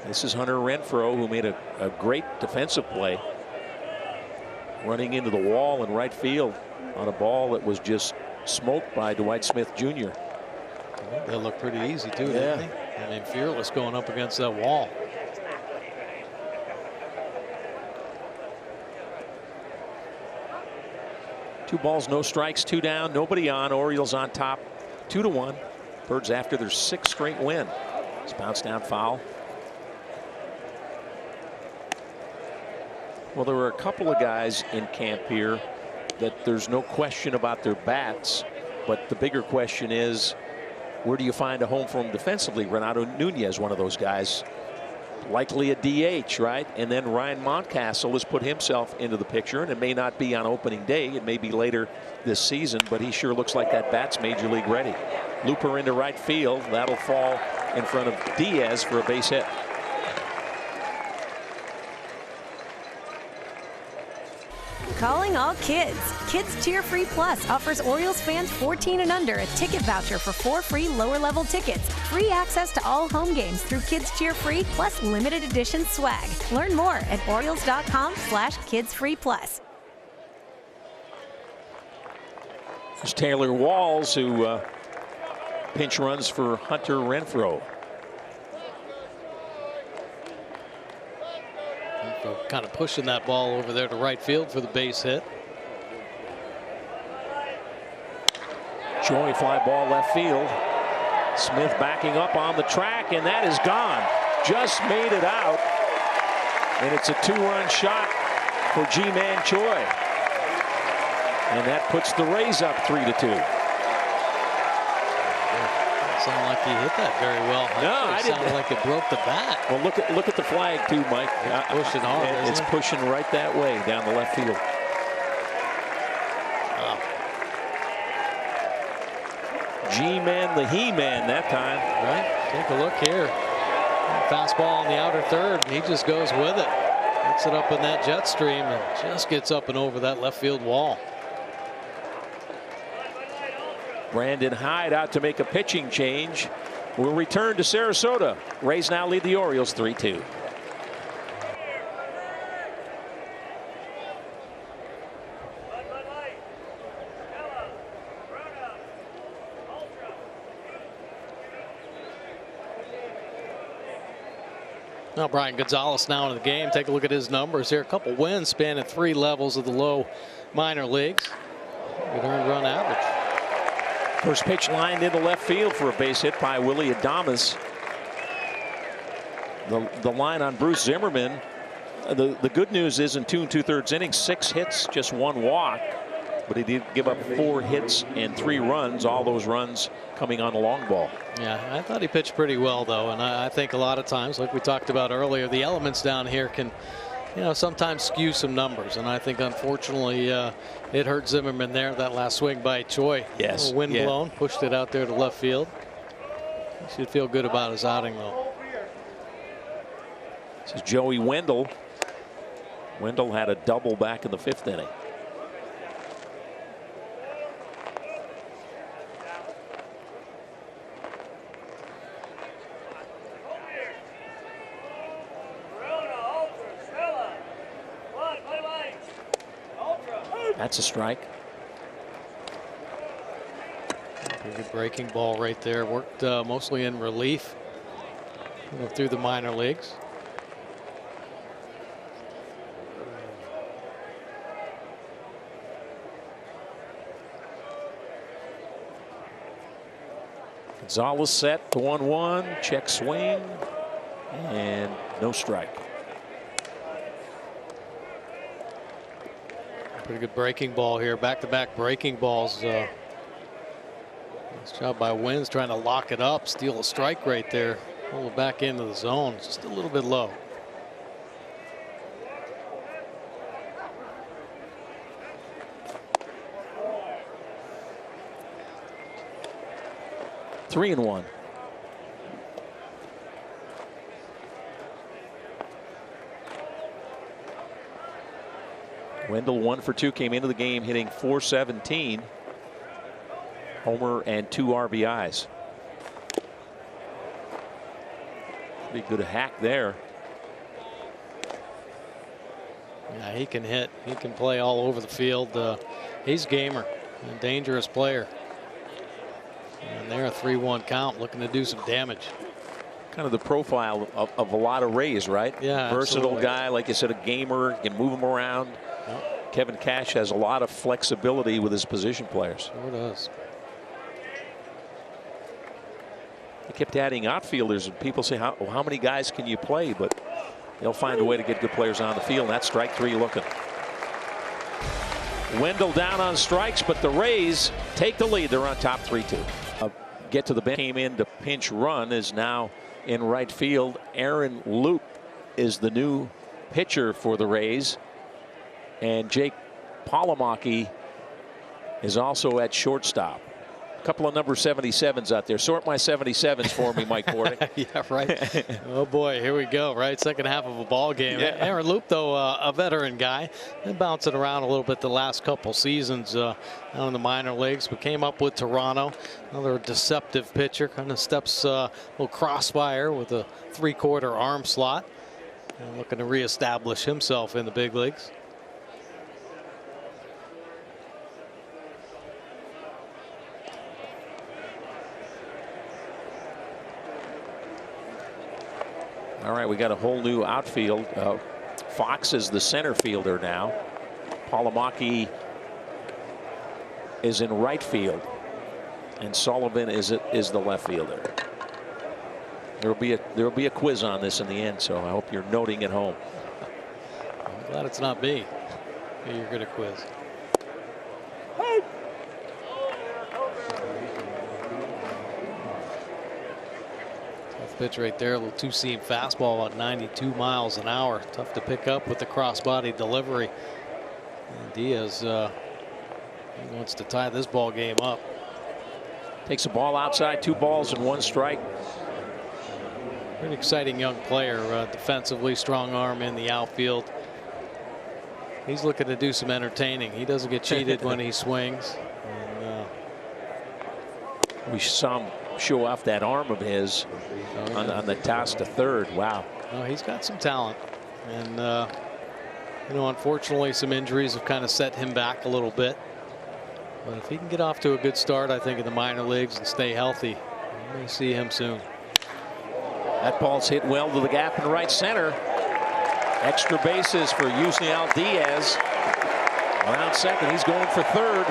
S1: This is Hunter Renfroe, who made a great defensive play, running into the wall in right field on a ball that was just smoked by Dwight Smith Jr.
S2: That looked pretty easy too,
S1: yeah.
S2: didn't he? I mean, fearless going up against that wall.
S1: Two balls, no strikes, 2 down, nobody on. Orioles on top, 2-1. Birds after their 6th straight win. It's bounced down foul. Well, there were a couple of guys in camp here that there's no question about their bats, but the bigger question is, where do you find a home for him defensively? Renato Nunez, one of those guys, likely a DH, right? And then Ryan Mountcastle has put himself into the picture, and it may not be on opening day. It may be later this season, but he sure looks like that bat's major league ready. Looper into right field. That'll fall in front of Diaz for a base hit.
S6: Calling all kids. Kids Cheer Free Plus offers Orioles fans 14 and under a ticket voucher for 4 free lower level tickets. Free access to all home games through Kids Cheer Free plus limited edition swag. Learn more at Orioles.com/kidsfreeplus.
S1: There's Taylor Walls, who pinch runs for Hunter Renfroe.
S2: Kind of pushing that ball over there to right field for the base hit.
S1: Joey fly ball left field. Smith backing up on the track, and that is gone. Just made it out. And it's a 2-run shot for Ji-Man Choi. And that puts the Rays up 3-2.
S2: Sounded like he hit that very well.
S1: I didn't.
S2: Sounded like it broke the bat.
S1: Well, look at the flag too, Mike.
S2: It's pushing hard.
S1: It's pushing right that way down the left field.
S2: Wow.
S1: G-Man, the He-Man that time.
S2: Right. Take a look here. Fastball on the outer third. He just goes with it. Gets it up in that jet stream and just gets up and over that left field wall.
S1: Brandon Hyde out to make a pitching change. We'll return to Sarasota. Rays now lead the Orioles 3-2.
S2: Now Brian Gonzalez now in the game. Take a look at his numbers here. A couple wins spanning 3 levels of the low minor leagues. Good earned run average.
S1: First pitch lined into left field for a base hit by Willie Adames. The line on Bruce Zimmerman. The good news is in 2 2/3 innings, 6 hits, just 1 walk. But he did give up 4 hits and 3 runs, all those runs coming on the long ball.
S2: Yeah, I thought he pitched pretty well, though. And I think a lot of times, like we talked about earlier, the elements down here can, sometimes skew some numbers. And I think, unfortunately, it hurt Zimmerman there. That last swing by Choi.
S1: Yes.
S2: Wind blown, pushed it out there to left field. He should feel good about his outing, though.
S1: This is Joey Wendell. Wendell had a double back in the 5th inning. That's a strike.
S2: Pretty good breaking ball right there. Worked mostly in relief through the minor leagues.
S1: Gonzalez set to 1-1. Check swing. And no strike.
S2: Pretty good breaking ball here. Back-to-back breaking balls. Nice job by Wins trying to lock it up. Steal a strike right there. Pull it back into the zone. Just a little bit low.
S1: Three and 1. Wendell 1 for 2, came into the game hitting .417. Homer and 2 RBIs. Pretty good hack there.
S2: Yeah, he can hit. He can play all over the field. He's a gamer, a dangerous player. And they're a 3-1 count, looking to do some damage.
S1: Kind of the profile of a lot of Rays, right?
S2: Yeah,
S1: versatile
S2: absolutely.
S1: guy, like you said, a gamer. You can move him around. Yep. Kevin Cash has a lot of flexibility with his position players.
S2: Sure does.
S1: They kept adding outfielders, and people say, how many guys can you play? But they'll find a way to get good players on the field. And that's strike 3 looking. Wendell down on strikes, but the Rays take the lead. They're on top 3-2. Get to the bench. Came in to pinch run, is now in right field. Aaron Loop is the new pitcher for the Rays. And Jake Polomaki is also at shortstop. A couple of number 77s out there. Sort my 77s for me, Mike Bordick.
S2: Yeah, right. Oh boy, here we go. Right, second half of a ball game. Yeah. Aaron Loop, though, a veteran guy, been bouncing around a little bit the last couple seasons down in the minor leagues, but came up with Toronto. Another deceptive pitcher, kind of steps a little crossfire with a 3/4 arm slot, and looking to reestablish himself in the big leagues.
S1: All right, we got a whole new outfield. Fox is the center fielder now. Polomaki is in right field, and Sullivan is the left fielder. There will be a quiz on this in the end, so I hope you're noting at home.
S2: I'm glad it's not me. You're good at quiz. Pitch right there, a little two-seam fastball at 92 miles an hour. Tough to pick up with the crossbody delivery. And Diaz he wants to tie this ball game up.
S1: Takes a ball outside, 2 balls and 1 strike.
S2: Pretty exciting young player, defensively strong arm in the outfield. He's looking to do some entertaining. He doesn't get cheated when he swings. And,
S1: We saw him show off that arm of his on the toss to third. Wow.
S2: Oh, he's got some talent. And, you know, unfortunately, some injuries have kind of set him back a little bit. But if he can get off to a good start, I think, in the minor leagues and stay healthy, you may see him soon.
S1: That ball's hit well to the gap in right center. Extra bases for Yusniel Diaz. Around second, he's going for third.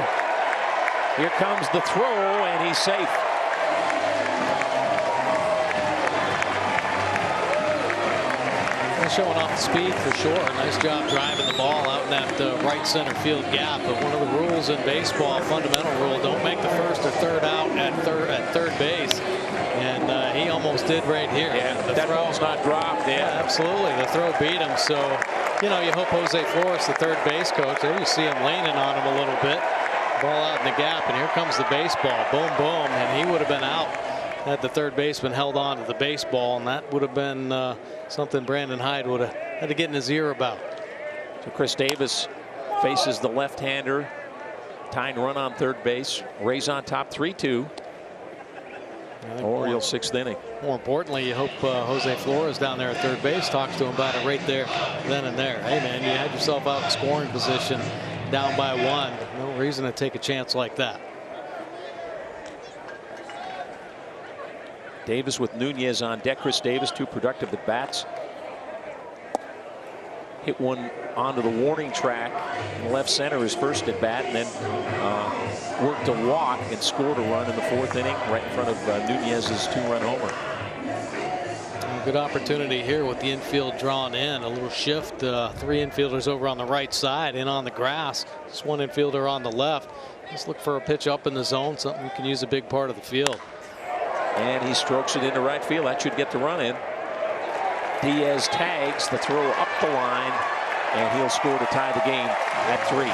S1: Here comes the throw, and he's safe.
S2: Showing off the speed for sure. Nice job driving the ball out in that right center field gap. But one of the rules in baseball, fundamental rule, don't make the first or third out at third base. And he almost did right here.
S1: Yeah, that ball's not dropped.
S2: Yeah, absolutely. The throw beat him. So, you know, you hope Jose Flores, the third base coach, there you see him leaning on him a little bit. Ball out in the gap, and here comes the baseball. Boom, boom, and he would have been out had the third baseman held on to the baseball, and that would have been something Brandon Hyde would have had to get in his ear about.
S1: So Chris Davis faces the left-hander. Tying run on third base. Rays on top 3-2. Orioles sixth inning.
S2: More importantly, you hope Jose Flores down there at third base talks to him about it right there, then and there. Hey, man, you had yourself out in scoring position, down by one. No reason to take a chance like that.
S1: Davis with Nunez on deck. Chris Davis, 2 productive at bats. Hit one onto the warning track in left center his first at bat, and then worked a walk and scored a run in the 4th inning right in front of Nunez's 2-run homer.
S2: Good opportunity here with the infield drawn in. A little shift. 3 infielders over on the right side, in on the grass. Just 1 infielder on the left. Just look for a pitch up in the zone, something you can use a big part of the field.
S1: And he strokes it into right field. That should get the run in. Diaz tags the throw up the line, and he'll score to tie the game at 3.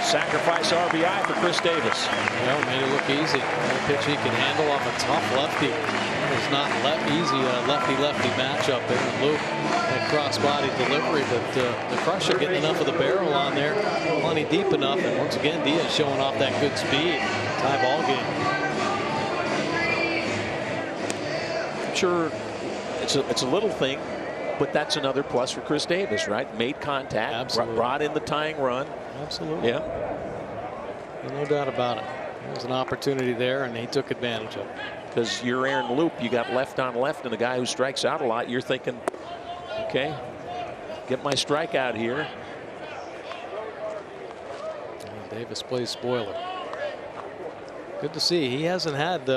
S1: Sacrifice RBI for Chris Davis.
S2: Well, made it look easy. A pitch he can handle off a tough lefty. It's not easy lefty-lefty matchup there. Luke, that cross-body delivery, but the Crusher getting enough of the barrel on there, plenty deep enough. And once again, Diaz showing off that good speed. Tie ball game.
S1: Sure, it's a little thing, but that's another plus for Chris Davis, right? Made contact,
S2: absolutely.
S1: Brought in the tying run.
S2: Absolutely.
S1: Yeah.
S2: No doubt about it. There was an opportunity there, and he took advantage of it.
S1: Because you're Aaron Loop, you got left on left, and a guy who strikes out a lot. You're thinking, okay, get my strikeout here.
S2: And Davis plays spoiler. Good to see. He hasn't had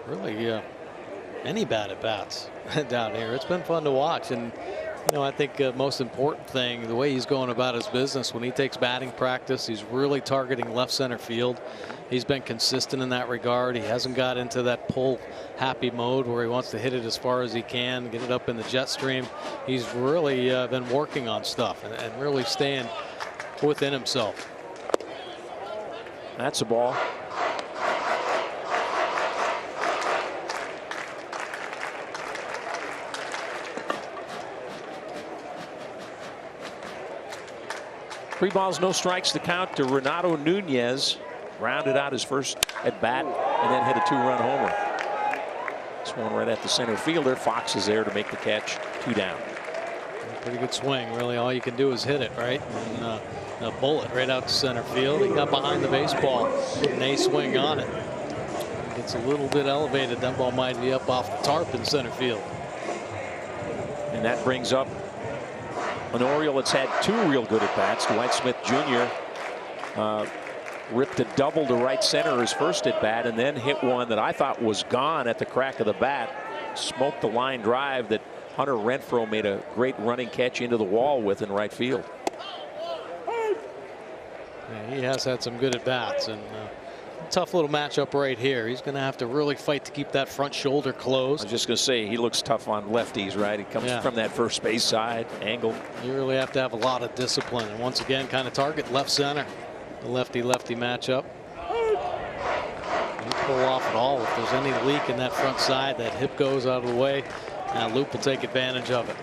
S2: really any bad at bats down here. It's been fun to watch, and you know, I think most important thing, the way he's going about his business when he takes batting practice, he's really targeting left center field. He's been consistent in that regard. He hasn't got into that pull happy mode where he wants to hit it as far as he can, get it up in the jet stream. He's really been working on stuff and really staying within himself.
S1: That's a ball. Three balls, no strikes to count to Renato Nunez. Rounded out his first at bat and then hit a 2-run homer. This one right at the center fielder. Fox is there to make the catch. 2 down.
S2: Pretty good swing. Really, all you can do is hit it, right? And a bullet right out to center field. He got behind the baseball. An A swing on it. Gets a little bit elevated. That ball might be up off the tarp in center field.
S1: And that brings up an Oriole that's had 2 real good at bats. Dwight Smith Jr. Ripped a double to right center his first at bat, and then hit one that I thought was gone at the crack of the bat. Smoked the line drive that Hunter Renfroe made a great running catch into the wall with in right field.
S2: Yeah, he has had some good at bats, and tough little matchup right here. He's going to have to really fight to keep that front shoulder closed.
S1: I was just going to say, he looks tough on lefties, right? He comes from that first base side angle.
S2: You really have to have a lot of discipline, and once again, kind of target left center. The lefty-lefty matchup. You pull off at all. If there's any leak in that front side, that hip goes out of the way. Now Loop will take advantage of it.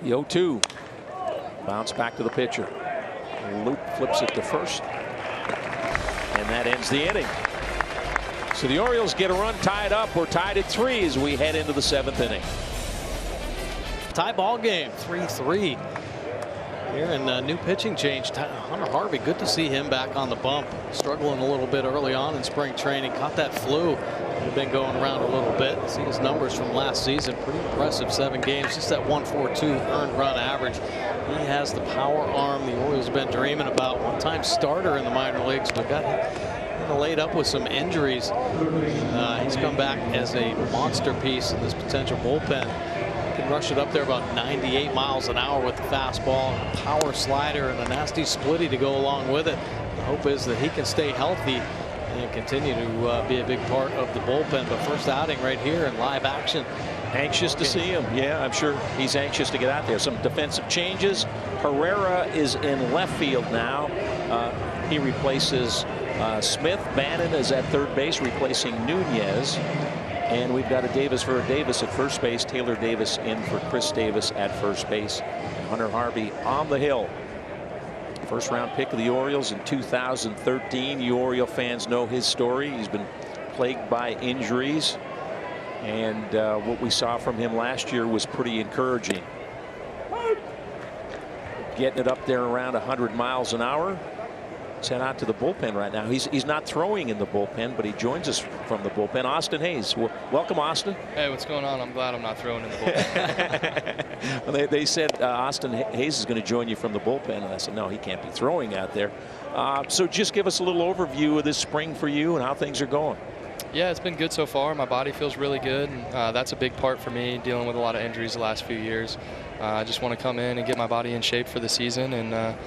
S1: The 0-2. Bounce back to the pitcher. Luke flips it to first. And that ends the inning. So the Orioles get a run tied up. We're tied at 3 as we head into the 7th inning.
S2: Tie ball game, 3-3. Here in new pitching change. Hunter Harvey, good to see him back on the bump. Struggling a little bit early on in spring training. Caught that flu. He'd been going around a little bit. See his numbers from last season. Pretty impressive. 7 games. Just that 1.42 earned run average. He has the power arm the Orioles have been dreaming about. One-time starter in the minor leagues, but got laid up with some injuries. He's come back as a monster piece in this potential bullpen. Can rush it up there about 98 miles an hour with the fastball, a power slider, and a nasty splitty to go along with it. The hope is that he can stay healthy and continue to be a big part of the bullpen. But first outing right here in live action.
S1: Anxious to see him. Yeah, I'm sure he's anxious to get out there. Some defensive changes. Herrera is in left field now. He replaces Smith. Bannon is at third base, replacing Nunez. And we've got a Davis for a Davis at first base. Taylor Davis in for Chris Davis at first base. Hunter Harvey on the hill. First round pick of the Orioles in 2013. You Oriole fans know his story. He's been plagued by injuries. And what we saw from him last year was pretty encouraging. Getting it up there around 100 miles an hour. Let's head out to the bullpen right now. He's not throwing in the bullpen, but he joins us from the bullpen. Austin Hayes. Welcome, Austin.
S7: Hey, what's going on? I'm glad I'm not throwing in the bullpen.
S1: Well, they said Austin Hayes is going to join you from the bullpen, and I said, no, he can't be throwing out there. So just give us a little overview of this spring for you and how things are going.
S7: Yeah, it's been good so far. My body feels really good, and that's a big part for me, dealing with a lot of injuries the last few years. I just want to come in and get my body in shape for the season and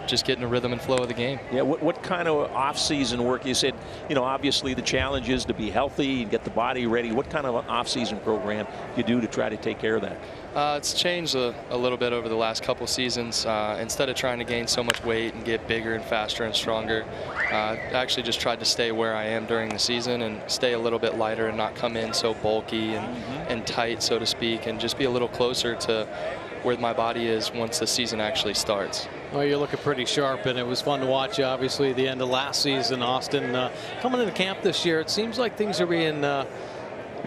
S7: just get in the rhythm and flow of the game.
S1: Yeah, what kind of off-season work? You said, you know, obviously the challenge is to be healthy and get the body ready. What kind of an off-season program do you do to try to take care of that?
S7: It's changed a little bit over the last couple seasons. Instead of trying to gain so much weight and get bigger and faster and stronger, I actually just tried to stay where I am during the season and stay a little bit lighter and not come in so bulky and tight, so to speak, and just be a little closer to where my body is once the season actually starts.
S2: Well, you're looking pretty sharp, and it was fun to watch you, obviously, at the end of last season, Austin. Coming into camp this year, it seems like things are being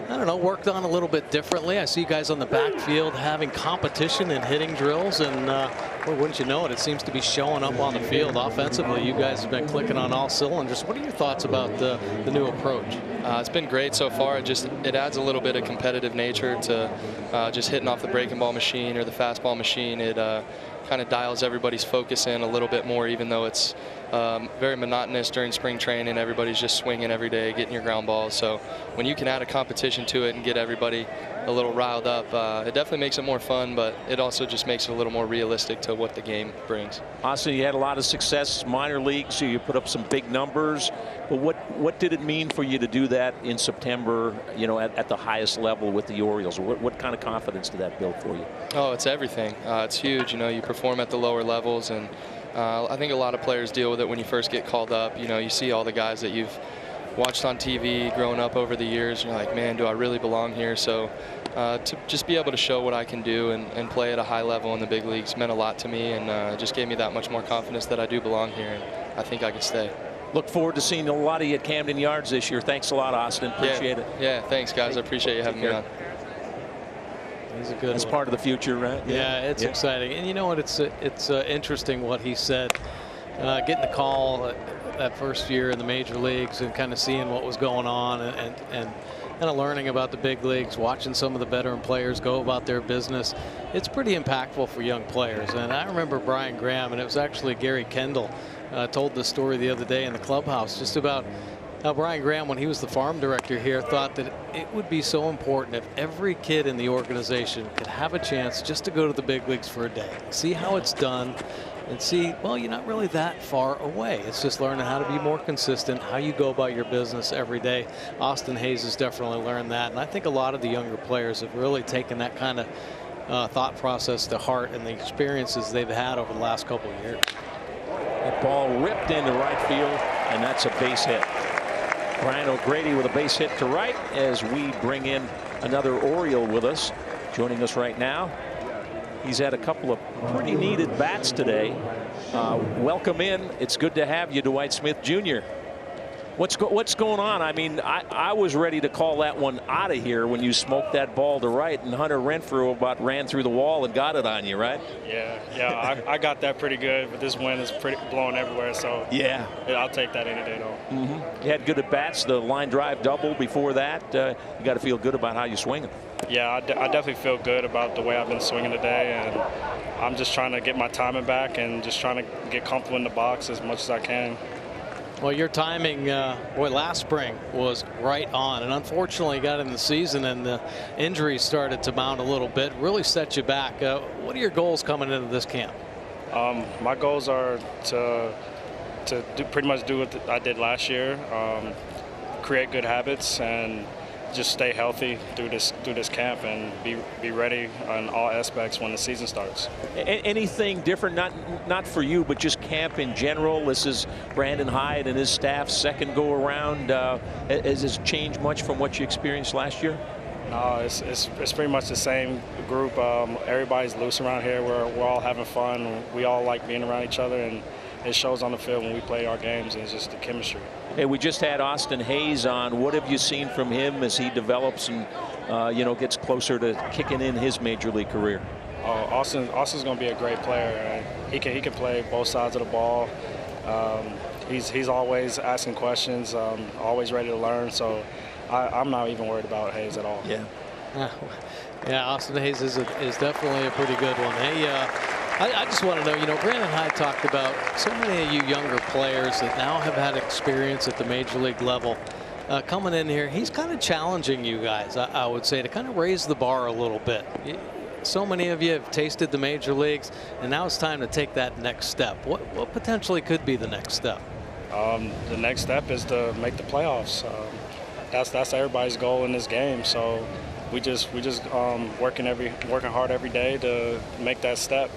S2: I don't know, worked on a little bit differently. I see you guys on the backfield having competition and hitting drills, and well, wouldn't you know it, it seems to be showing up on the field offensively. You guys have been clicking on all cylinders. What are your thoughts about the new approach?
S7: It's been great so far. It adds a little bit of competitive nature to just hitting off the breaking ball machine or the fastball machine. It kind of dials everybody's focus in a little bit more, even though it's very monotonous during spring training. Everybody's just swinging every day, getting your ground balls. So when you can add a competition to it and get everybody a little riled up, it definitely makes it more fun, but it also just makes it a little more realistic to what the game brings.
S1: Austin, you had a lot of success minor leagues, so you put up some big numbers. But what did it mean for you to do that in September, you know, at the highest level with the Orioles? What kind of confidence did that build for you?
S7: Oh, it's everything. It's huge. You know, you perform at the lower levels, and I think a lot of players deal with it when you first get called up. You know, you see all the guys that you've watched on TV growing up over the years, and you're like, man, do I really belong here? So to just be able to show what I can do and play at a high level in the big leagues meant a lot to me, and just gave me that much more confidence that I do belong here, and I think I can stay.
S1: Look forward to seeing a lot of you at Camden Yards this year. Thanks a lot, Austin. Appreciate it.
S7: Yeah, thanks, guys. I appreciate you having me on.
S2: He's a good
S1: That's part of the future, right?
S2: Yeah, it's exciting. And you know what? It's interesting what he said. Getting the call that first year in the major leagues and kind of seeing what was going on and kind of learning about the big leagues, watching some of the veteran players go about their business. It's pretty impactful for young players. And I remember Brian Graham, and it was actually Gary Kendall, told the story the other day in the clubhouse just about how Brian Graham, when he was the farm director here, thought that it would be so important if every kid in the organization could have a chance just to go to the big leagues for a day, see how it's done, and see, well, you're not really that far away. It's just learning how to be more consistent, how you go about your business every day. Austin Hayes has definitely learned that, and I think a lot of the younger players have really taken that kind of thought process to heart and the experiences they've had over the last couple of years.
S1: That ball ripped into right field, and that's a base hit. Brian O'Grady with a base hit to right as we bring in another Oriole with us. Joining us right now, He's had a couple of pretty neat at bats today. Welcome in. It's good to have you, Dwight Smith Jr. What's going on? I mean, I was ready to call that one out of here when you smoked that ball to right, and Hunter Renfroe about ran through the wall and got it on you, right?
S8: Yeah. I got that pretty good, but this wind is pretty blowing everywhere, so yeah, I'll take that any day, though.
S1: You had good at bats. The line drive double before that. You got to feel good about how you swing it.
S8: Yeah, I definitely feel good about the way I've been swinging today, and I'm just trying to get my timing back and just trying to get comfortable in the box as much as I can.
S2: Well, your timing, last spring was right on, and unfortunately got in the season and the injuries started to mount a little bit, really set you back. What are your goals coming into this camp?
S8: My goals are to pretty much do what I did last year, create good habits, and just stay healthy through this camp and be ready on all aspects when the season starts.
S1: Anything different, not for you, but just camp in general? This is Brandon Hyde and his staff's second go around. Has this changed much from what you experienced last year?
S8: No, it's pretty much the same group. Everybody's loose around here. We're all having fun. We all like being around each other, and it shows on the field when we play our games, and it's just the chemistry.
S1: Hey, we just had Austin Hayes on. What have you seen from him as he develops and gets closer to kicking in his major league career?
S8: Austin's going to be a great player. He can play both sides of the ball. He's always asking questions, always ready to learn. So I'm not even worried about Hayes at all.
S2: Yeah, Austin Hayes is definitely a pretty good one. Hey, I just want to know, Brandon Hyde talked about so many of you younger players that now have had experience at the major league level coming in here. He's kind of challenging you guys, I would say, to kind of raise the bar a little bit. So many of you have tasted the major leagues, and now it's time to take that next step. What potentially could be the next step?
S8: The next step is to make the playoffs. That's everybody's goal in this game. So we just working hard every day to make that step.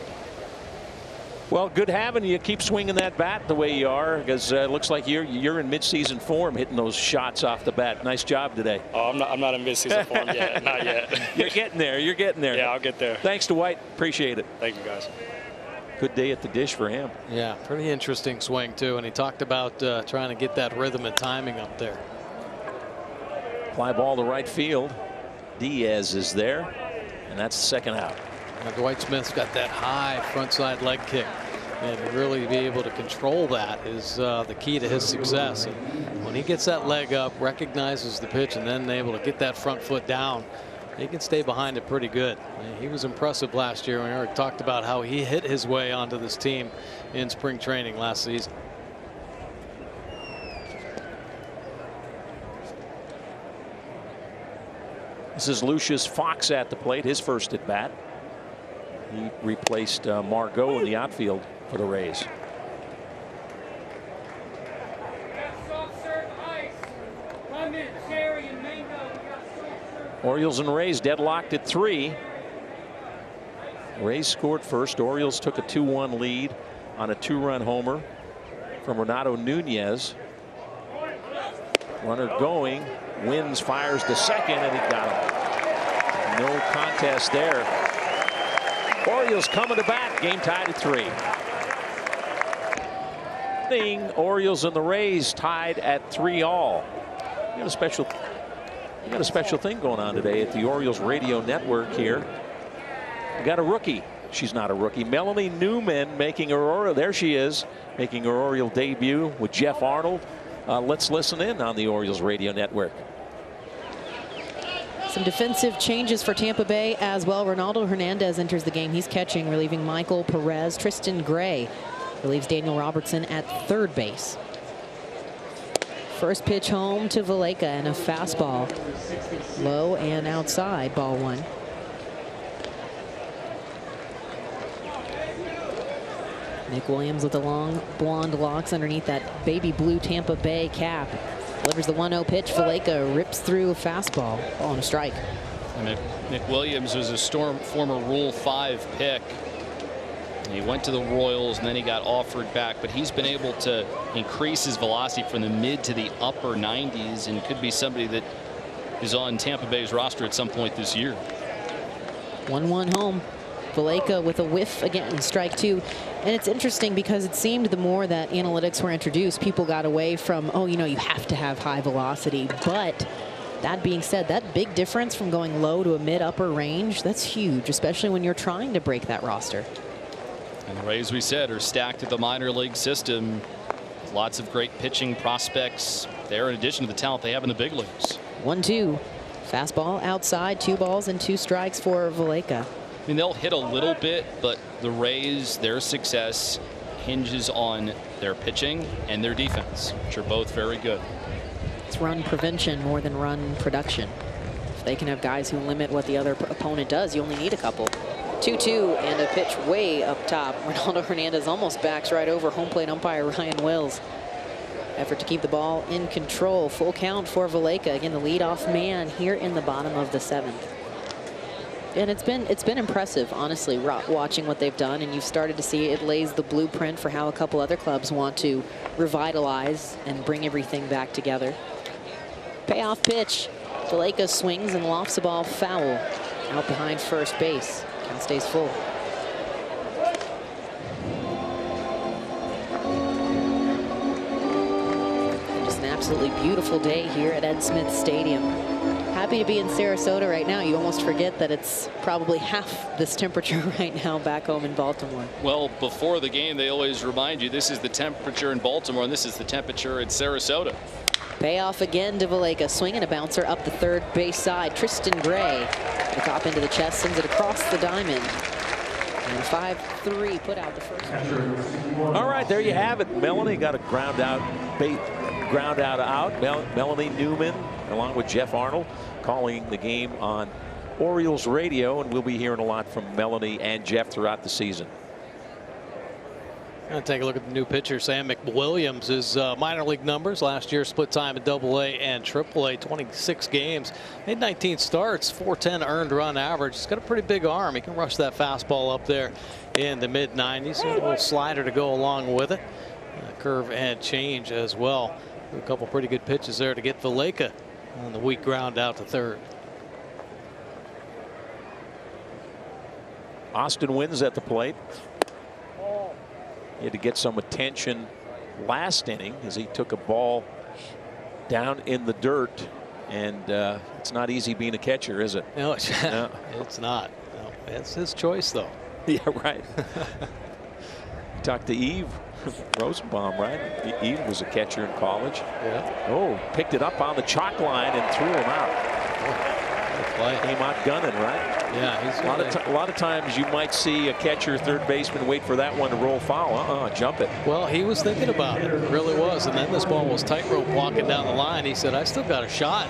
S1: Well, good having you. Keep swinging that bat the way you are, because it looks like you're in midseason form, hitting those shots off the bat. Nice job today.
S8: Oh, I'm not in midseason form yet. Not yet.
S1: You're getting there. You're getting there.
S8: Yeah, I'll get there.
S1: Thanks to White. Appreciate it.
S8: Thank you, guys.
S1: Good day at the dish for him.
S2: Yeah, pretty interesting swing too, and he talked about trying to get that rhythm and timing up there.
S1: Fly ball to right field. Diaz is there, and that's the second out.
S2: Now, Dwight Smith's got that high front side leg kick, and really be able to control that is the key to his success. And when he gets that leg up, recognizes the pitch, and then able to get that front foot down, he can stay behind it pretty good. He was impressive last year. We already talked about how he hit his way onto this team in spring training last season.
S1: This is Lucius Fox at the plate, his first at bat. He replaced Margot in the outfield for the Rays. Orioles and Rays deadlocked at 3. Rays scored first. Orioles took a 2-1 lead on a 2-run homer from Renato Nunez. Runner going. Wins, fires to second, and he got him. No contest there. Orioles coming to bat. Game tied at 3. Orioles and the Rays tied at 3-all. You got a special thing going on today at the Orioles radio network here. We got a rookie. She's not a rookie. Melanie Newman making her Oriole. There she is, making her Oriole debut with Jeff Arnold. Let's listen in on the Orioles radio network.
S9: Some defensive changes for Tampa Bay as well. Ronaldo Hernandez enters the game. He's catching, relieving Michael Perez. Tristan Gray relieves Daniel Robertson at third base. First pitch home to Valleca, and a fastball. Low and outside, ball 1. Nick Williams with the long blonde locks underneath that baby blue Tampa Bay cap. Delivers the 1-0 pitch. Valleca rips through a fastball. Ball on a strike.
S10: Nick Williams was a former Rule 5 pick. He went to the Royals and then he got offered back, but he's been able to increase his velocity from the mid to the upper 90s and could be somebody that is on Tampa Bay's roster at some point this year.
S9: 1-1 home. Valleca with a whiff again, strike 2. And it's interesting because it seemed the more that analytics were introduced, people got away from, oh, you know, you have to have high velocity. But that being said, that big difference from going low to a mid-upper range, that's huge, especially when you're trying to break that roster.
S10: And the Rays, we said, are stacked at the minor league system. Lots of great pitching prospects there in addition to the talent they have in the big leagues.
S9: 1-2. Fastball outside, 2 balls and 2 strikes for Valleca.
S10: I mean, they'll hit a little bit, but the Rays, their success hinges on their pitching and their defense, which are both very good.
S9: It's run prevention more than run production. If they can have guys who limit what the other opponent does, you only need a couple. 2-2 and a pitch way up top. Ronaldo Hernandez almost backs right over home plate umpire Ryan Wills. Effort to keep the ball in control. Full count for Valleca. Again, the leadoff man here in the bottom of the 7th. And it's been impressive, honestly, watching what they've done. And you've started to see it lays the blueprint for how a couple other clubs want to revitalize and bring everything back together. Payoff pitch. Valleca swings and lofts the ball foul out behind first base. Count stays full. Absolutely beautiful day here at Ed Smith Stadium. Happy to be in Sarasota right now. You almost forget that it's probably half this temperature right now back home in Baltimore.
S10: Well, before the game, they always remind you this is the temperature in Baltimore and this is the temperature in Sarasota.
S9: Payoff again to Valleca. Swinging a bouncer up the third base side. Tristan Gray, the top into the chest, sends it across the diamond. And 5-3 put out the first.
S1: All right, there you have it. Melanie got a ground out out. Melanie Newman, along with Jeff Arnold, calling the game on Orioles radio, and we'll be hearing a lot from Melanie and Jeff throughout the season.
S2: Going to take a look at the new pitcher, Sam McWilliams. His minor league numbers last year, split time in AA and AAA, 26 games, made 19 starts, 410 earned run average. He's got a pretty big arm. He can rush that fastball up there in the mid-90s. A little slider to go along with it. Curve and change as well. A couple pretty good pitches there to get Valleca on the weak ground out to third.
S1: Austin Wynns at the plate. He had to get some attention last inning as he took a ball down in the dirt, and it's not easy being a catcher, is it?
S2: No, it's not. No, it's his choice, though.
S1: Yeah, right. Talked to Eve Rosenbaum, right? Eve was a catcher in college.
S2: Yeah.
S1: Oh, picked it up on the chalk line and threw him out. Came out gunning, right?
S2: Yeah, he's
S1: a lot of times you might see a catcher, third baseman wait for that one to roll foul. Jump it.
S2: Well, he was thinking about it. It really was. And then this ball was tightrope walking down the line. He said, I still got a shot.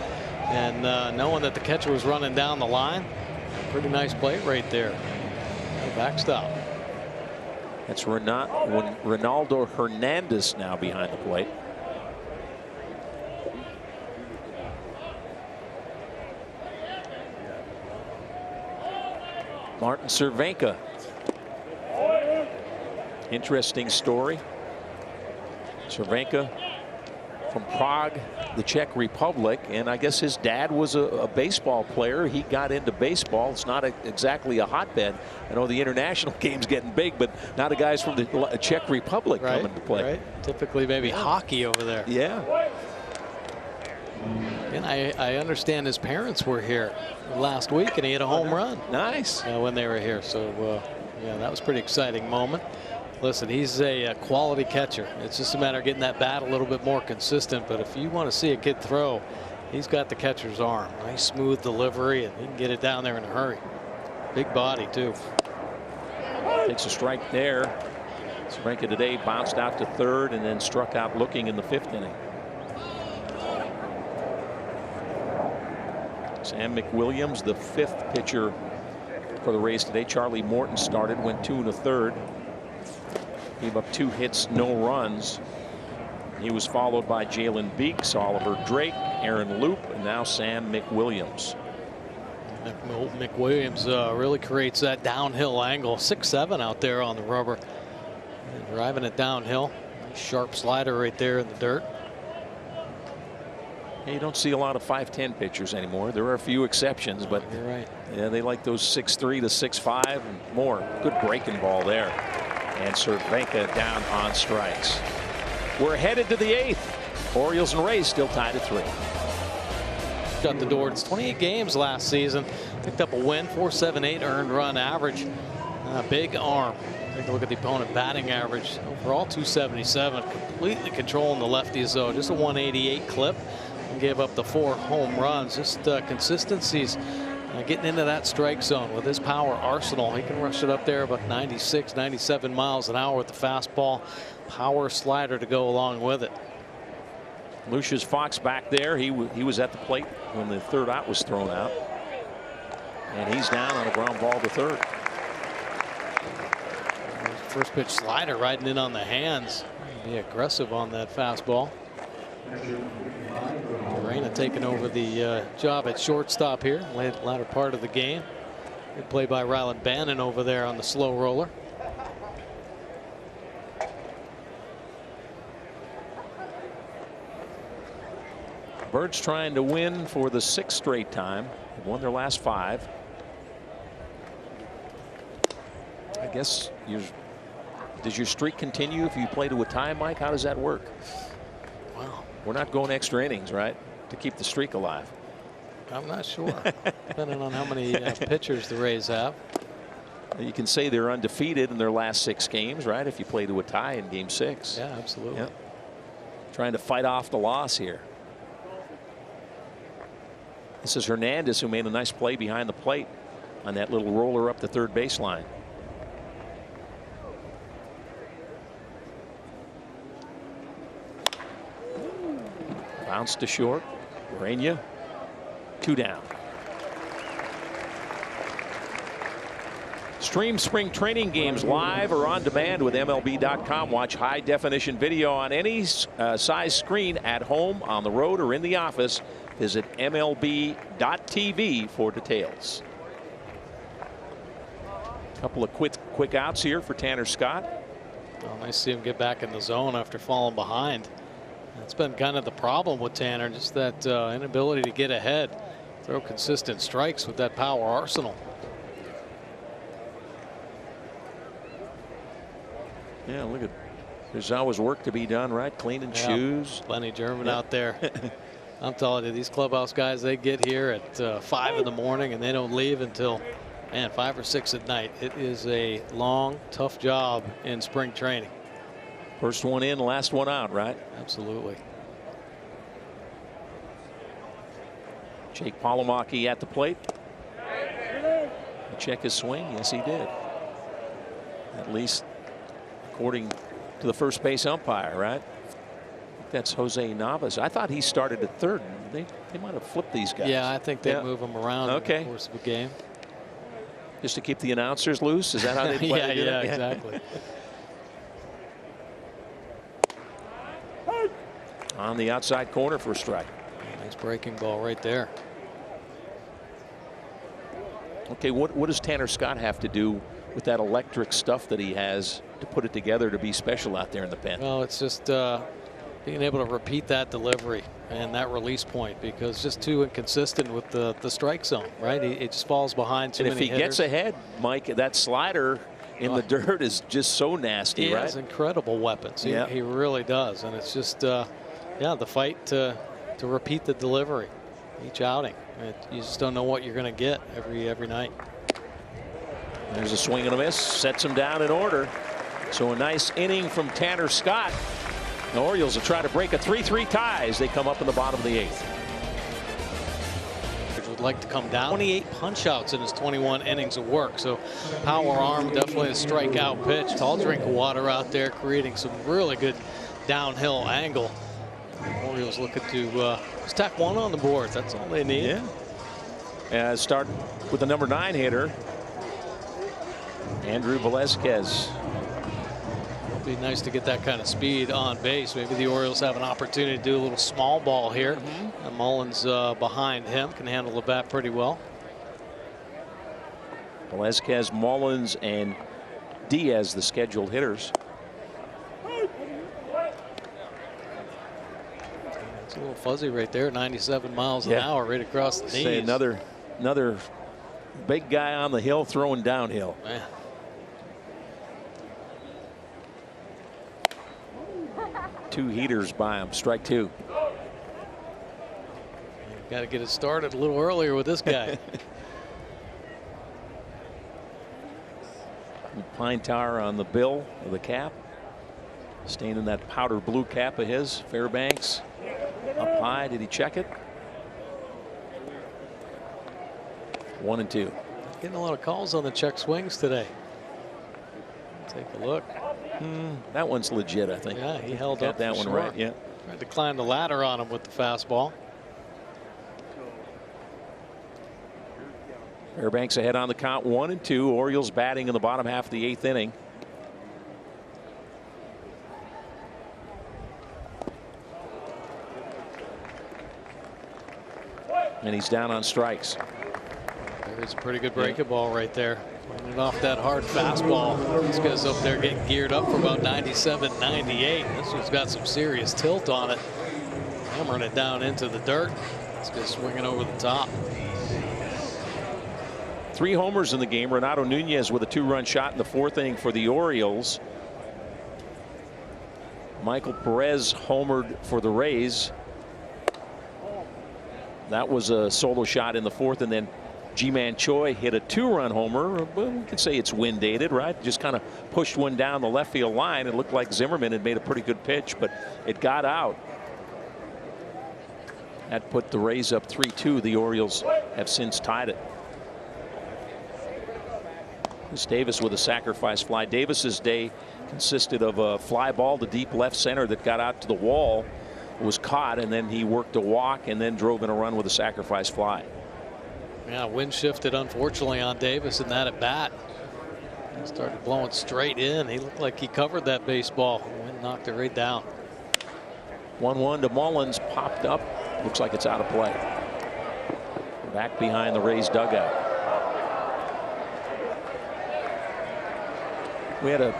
S2: And knowing that the catcher was running down the line, pretty nice play right there. Backstop.
S1: That's Ronaldo Hernandez now behind the plate. Martin Cervenka. Interesting story. Cervenka from Prague, the Czech Republic, and I guess his dad was a baseball player. He got into baseball. It's not exactly a hotbed. I know the international game's getting big, but now the guys from the Czech Republic coming to play.
S2: Right. Typically maybe hockey over there.
S1: Yeah.
S2: And I understand his parents were here last week, and he had a home run.
S1: Nice.
S2: When they were here. So, yeah, that was a pretty exciting moment. Listen, he's a quality catcher. It's just a matter of getting that bat a little bit more consistent. But if you want to see a kid throw, he's got the catcher's arm. Nice smooth delivery, and he can get it down there in a hurry. Big body, too.
S1: Takes a strike there. Cervenka today bounced out to third and then struck out looking in the 5th inning. Sam McWilliams, the 5th pitcher for the Rays today. Charlie Morton started, went 2 1/3. Gave up 2 hits, no runs. He was followed by Jalen Beeks, Oliver Drake, Aaron Loop, and now Sam McWilliams.
S2: McWilliams really creates that downhill angle. 6'7" out there on the rubber. And driving it downhill. Nice sharp slider right there in the dirt.
S1: You don't see a lot of 5'10" pitchers anymore. There are a few exceptions, but
S2: you're right.
S1: Yeah, they like those 6'3" to 6'5" and more. Good breaking ball there. And Cervenka down on strikes. We're headed to the 8th. Orioles and Rays still tied at 3.
S2: Shut the door. It's 28 games last season. Picked up a win, 4.78 earned run average. Big arm. Take a look at the opponent batting average. Overall 277. Completely controlling the lefties though. Just a 188 clip. And gave up the 4 home runs. Just consistencies. Getting into that strike zone with his power arsenal. He can rush it up there about 96, 97 miles an hour with the fastball. Power slider to go along with it.
S1: Lucius Fox back there. He was at the plate when the 3rd out was thrown out. And he's down on a ground ball to 3rd.
S2: First pitch slider riding in on the hands. Be aggressive on that fastball. Reina taking over the job at shortstop here, latter part of the game. Good play by Ryland Bannon over there on the slow roller.
S1: Birds trying to win for the 6th straight time. They've won their last 5. I guess does your streak continue if you play to a tie, Mike? How does that work?
S2: Wow.
S1: We're not going extra innings, right, to keep the streak alive?
S2: I'm not sure. Depending on how many pitchers the Rays have.
S1: You can say they're undefeated in their last 6 games, right, if you play to a tie in game 6.
S2: Yeah, absolutely.
S1: Yep. Trying to fight off the loss here. This is Hernandez, who made a nice play behind the plate on that little roller up the 3rd baseline. Bounce to short. Reina, 2 down. Stream spring training games live or on demand with MLB.com. Watch high definition video on any size screen at home, on the road, or in the office. Visit MLB.tv for details. Couple of quick outs here for Tanner Scott.
S2: Oh, nice to see him get back in the zone after falling behind. That's been kind of the problem with Tanner, just that inability to get ahead, throw consistent strikes with that power arsenal.
S1: Yeah, look at, there's always work to be done, right? Cleaning shoes.
S2: Lenny German out there. I'm telling you, these clubhouse guys, they get here at 5 in the morning and they don't leave until, man, 5 or 6 at night. It is a long, tough job in spring training.
S1: First one in, last one out, right?
S2: Absolutely.
S1: Jake Palomaki at the plate. Check his swing. Yes, he did. At least according to the first base umpire, right? That's Jose Navas. I thought he started at 3rd. They might have flipped these guys.
S2: Yeah, I think they move them around in the course of a game.
S1: Just to keep the announcers loose? Is that how they play?
S2: Yeah, exactly.
S1: On the outside corner for a strike.
S2: Nice breaking ball right there.
S1: Okay, what does Tanner Scott have to do with that electric stuff that he has to put it together to be special out there in the pen?
S2: Well, it's just being able to repeat that delivery and that release point, because just too inconsistent with the strike zone, right? It just falls behind too many hitters.
S1: And if he gets ahead, Mike, that slider in the dirt is just so nasty, right?
S2: He has incredible weapons. He really does. And it's just, the fight to repeat the delivery each outing. You just don't know what you're going to get every night.
S1: There's a swing and a miss. Sets him down in order. So a nice inning from Tanner Scott. The Orioles will try to break a 3-3 tie as they come up in the bottom of the 8th.
S2: Would like to come down. 28 punch outs in his 21 innings of work. So power arm, definitely a strikeout pitch. Tall drink of water out there, creating some really good downhill angle. Orioles looking to just tack 1 on the board. That's all they need.
S1: Yeah. And start with the number 9 hitter, Andrew Velazquez.
S2: It'd be nice to get that kind of speed on base. Maybe the Orioles have an opportunity to do a little small ball here. Mullins behind him can handle the bat pretty well.
S1: Velazquez, Mullins, and Diaz, the scheduled hitters.
S2: It's a little fuzzy right there. 97 miles an hour right across the knees.
S1: Say another big guy on the hill throwing downhill.
S2: Man.
S1: Two heaters by him. Strike two.
S2: Got to get it started a little earlier with this guy.
S1: Pine tar on the bill of the cap. Staying in that powder blue cap of his. Fairbanks up high. Did he check it? 1-2.
S2: Getting a lot of calls on the check swings today. Take a look.
S1: That one's legit, I think.
S2: Yeah, he held
S1: Got
S2: up
S1: that
S2: for
S1: one
S2: sure.
S1: right. Yeah.
S2: Tried to climb the ladder on him with the fastball.
S1: Fairbanks ahead on the count, 1-2. Orioles batting in the bottom half of the 8th inning. And he's down on strikes.
S2: There's a pretty good breaking ball right there. Running off that hard fastball. This guy's up there getting geared up for about 97, 98. This one's got some serious tilt on it. Hammering it down into the dirt. This guy's swinging over the top.
S1: 3 homers in the game. Renato Nunez with a 2-run shot in the 4th inning for the Orioles. Michael Perez homered for the Rays. That was a solo shot in the 4th, and then Ji-Man Choi hit a 2-run homer. Well, we could say it's wind dated, right? Just kind of pushed one down the left field line. It looked like Zimmerman had made a pretty good pitch, but it got out. That put the Rays up 3-2. The Orioles have since tied it. This Davis with a sacrifice fly. Davis's day consisted of a fly ball to deep left center that got out to the wall, was caught, and then he worked a walk and then drove in a run with a sacrifice fly.
S2: Yeah, wind shifted unfortunately on Davis in that at bat. He started blowing straight in. He looked like he covered that baseball. Wind knocked it right down.
S1: 1-1 to Mullins, popped up. Looks like it's out of play. Back behind the Rays dugout. We had a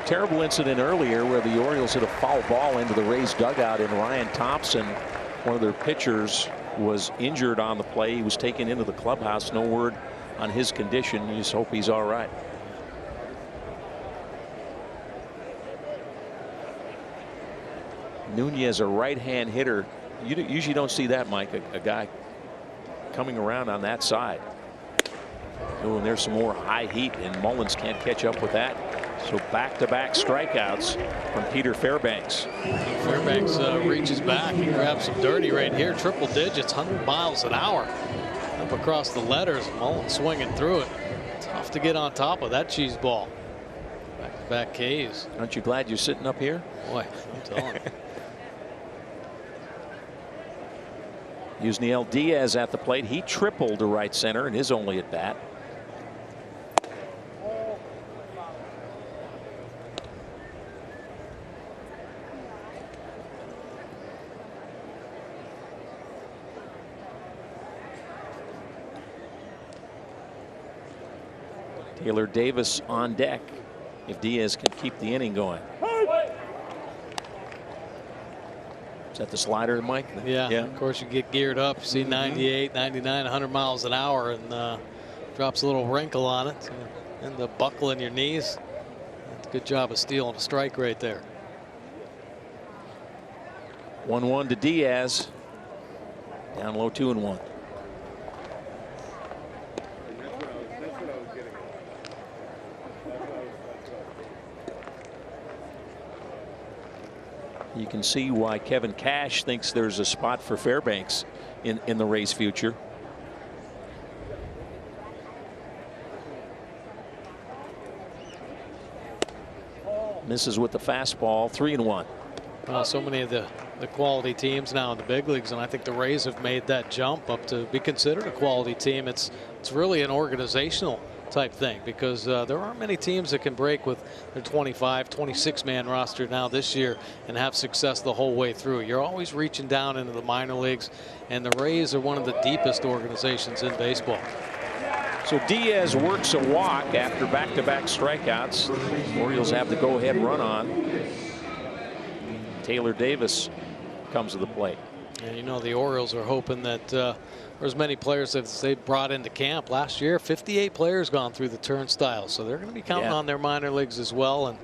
S1: terrible incident earlier where the Orioles hit a foul ball into the Rays dugout, and Ryan Thompson, one of their pitchers, was injured on the play. He was taken into the clubhouse. No word on his condition. You just hope he's all right. Nunez, a right-hand hitter. You usually don't see that, Mike, a guy coming around on that side. Oh, and there's some more high heat, and Mullins can't catch up with that. So back-to-back strikeouts from Peter Fairbanks.
S2: Fairbanks reaches back and grabs some dirty right here. Triple digits, 100 miles an hour. Up across the letters. Mullins swinging through it. Tough to get on top of that cheese ball. Back-to-back Ks.
S1: Aren't you glad you're sitting up here?
S2: Boy, I'm telling you.
S1: Yusniel Diaz at the plate. He tripled to right center in his only at bat. Taylor Davis on deck if Diaz can keep the inning going. Is that the slider, Mike?
S2: Yeah. Of course, you get geared up. See 98, 99, 100 miles an hour, and drops a little wrinkle on it. And the buckle in your knees. Good job of stealing a strike right there.
S1: 1-1 to Diaz. Down low, 2-1. You can see why Kevin Cash thinks there's a spot for Fairbanks in the Rays' future. Misses with the fastball, 3-1.
S2: Well, so many of the quality teams now in the big leagues, and I think the Rays have made that jump up to be considered a quality team. It's really an organizational type thing, because there aren't many teams that can break with their 25, 26-man roster now this year and have success the whole way through. You're always reaching down into the minor leagues, and the Rays are one of the deepest organizations in baseball.
S1: So Diaz works a walk after back-to-back strikeouts. The Orioles have the go-ahead run on. Taylor Davis comes to the plate.
S2: And you know, the Orioles are hoping that for as many players as they brought into camp last year, 58 players gone through the turnstile, so they're going to be counting on their minor leagues as well,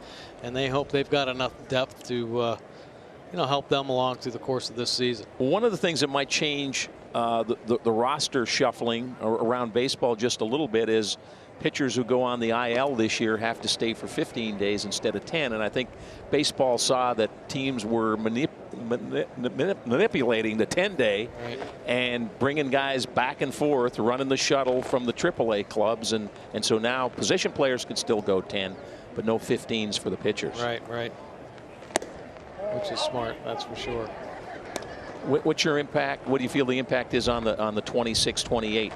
S2: and they hope they've got enough depth to you know, help them along through the course of this season.
S1: One of the things that might change the roster shuffling around baseball just a little bit is pitchers who go on the IL this year have to stay for 15 days instead of 10, and I think baseball saw that teams were manipulating the 10-day and bringing guys back and forth, running the shuttle from the AAA clubs, and so now position players could still go 10, but no 15s for the pitchers.
S2: Right. Which is smart, that's for sure.
S1: What's your impact? What do you feel the impact is on the 26-28?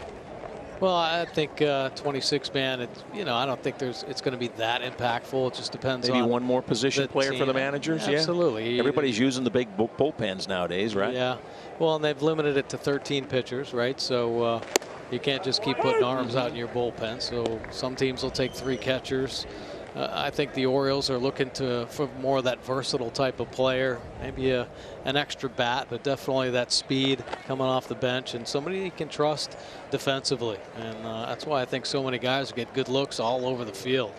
S2: Well, I think 26-man. You know, I don't think it's going to be that impactful. It just depends.
S1: Maybe
S2: on
S1: one more position player
S2: team.
S1: For the managers.
S2: Absolutely.
S1: Yeah. Everybody's using the big bullpens nowadays, right?
S2: Yeah. Well, and they've limited it to 13 pitchers, right? So you can't just keep putting arms out in your bullpen. So some teams will take 3 catchers. I think the Orioles are looking for more of that versatile type of player, maybe an extra bat, but definitely that speed coming off the bench and somebody you can trust defensively. And that's why I think so many guys get good looks all over the field.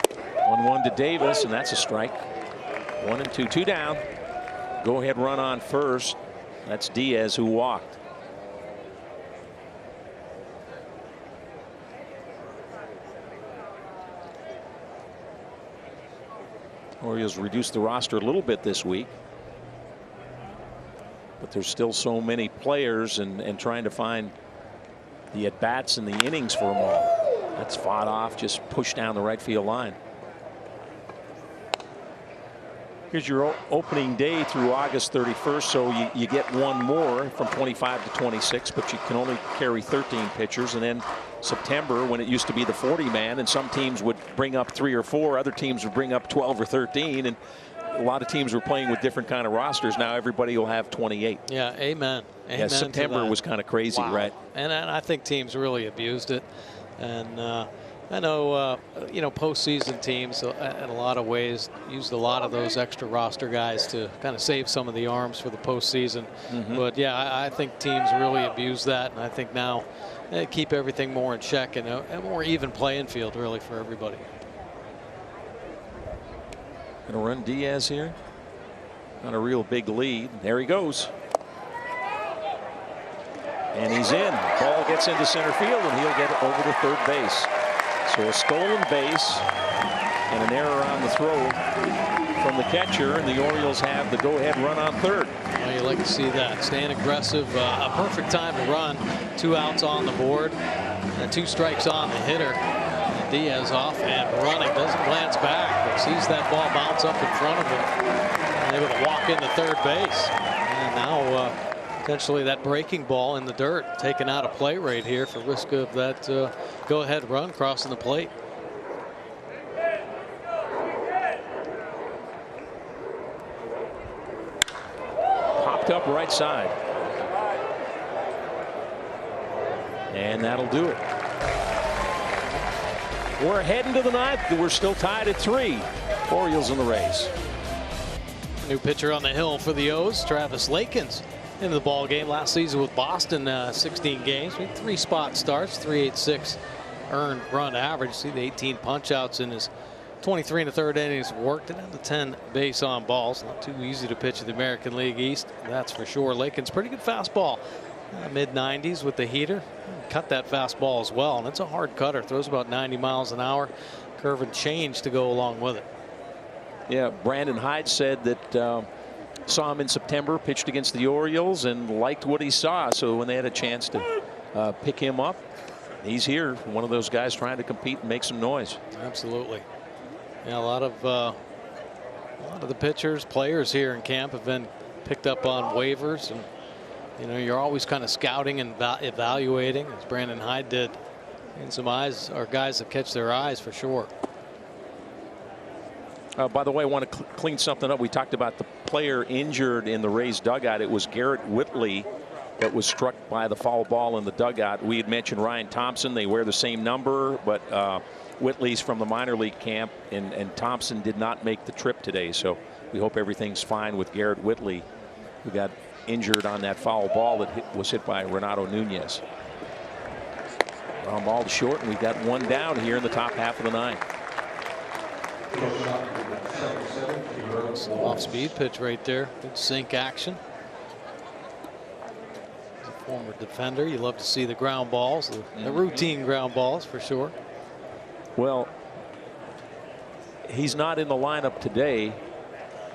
S1: 1-1 to Davis, and that's a strike. 1-2, 2 down. Go ahead run on first. That's Diaz who walked. Orioles reduced the roster a little bit this week, but there's still so many players and trying to find the at-bats and the innings for them all. That's fought off, just pushed down the right field line. Here's your opening day through August 31st, so you get one more from 25 to 26, but you can only carry 13 pitchers. And then September, when it used to be the 40-man, and some teams would bring up 3 or 4, other teams would bring up 12 or 13, and a lot of teams were playing with different kind of rosters. Now everybody will have 28.
S2: Yeah, amen.
S1: Yeah, September was kind of crazy, right?
S2: And I think teams really abused it. And I know, you know, postseason teams in a lot of ways used a lot of those extra roster guys to kind of save some of the arms for the postseason. But yeah, I think teams really abuse that, and I think now keep everything more in check and a more even playing field really for everybody.
S1: Gonna run Diaz here. Not a real big lead. There he goes. And he's in. Ball gets into center field, and he'll get over to third base. So a stolen base and an error on the throw from the catcher, and the Orioles have the go-ahead run on third.
S2: Well, you like to see that. Staying aggressive. A perfect time to run. 2 outs on the board. 2 strikes on the hitter. And Diaz off and running. Doesn't glance back, but sees that ball bounce up in front of him. And able to walk into third base. And now potentially that breaking ball in the dirt taken out of play right here for risk of that go-ahead run crossing the plate.
S1: Popped up right side. And that'll do it. We're heading to the 9th. We're still tied at 3. Orioles and the Rays.
S2: New pitcher on the hill for the O's, Travis Lakins. Into the ball game last season with Boston, 16 games, 3 spot starts, 3.86 earned run average. See the 18 punch outs in his 23 1/3 innings. Worked it into 10 base on balls. Not too easy to pitch in the American League East, that's for sure. Lakins pretty good fastball, mid 90s with the heater. Cut that fastball as well, and it's a hard cutter. Throws about 90 miles an hour. Curve and change to go along with it.
S1: Yeah, Brandon Hyde said that. Saw him in September, pitched against the Orioles, and liked what he saw. So when they had a chance to pick him up, he's here. One of those guys trying to compete and make some noise.
S2: Absolutely. Yeah, a lot of the pitchers, players here in camp have been picked up on waivers, and you know you're always kind of scouting and evaluating, as Brandon Hyde did. And some eyes are guys that catch their eyes for sure.
S1: By the way, I want to clean something up. We talked about the player injured in the Rays dugout. It was Garrett Whitley that was struck by the foul ball in the dugout. We had mentioned Ryan Thompson. They wear the same number, but Whitley's from the minor league camp, and Thompson did not make the trip today. So we hope everything's fine with Garrett Whitley who got injured on that foul ball that was hit by Renato Nunez. Ground ball to short, and we've got one down here in the top half of the ninth.
S2: Off-speed pitch right there. Good sink action. As a former defender, you love to see the ground balls, the routine ground balls for sure.
S1: Well, he's not in the lineup today,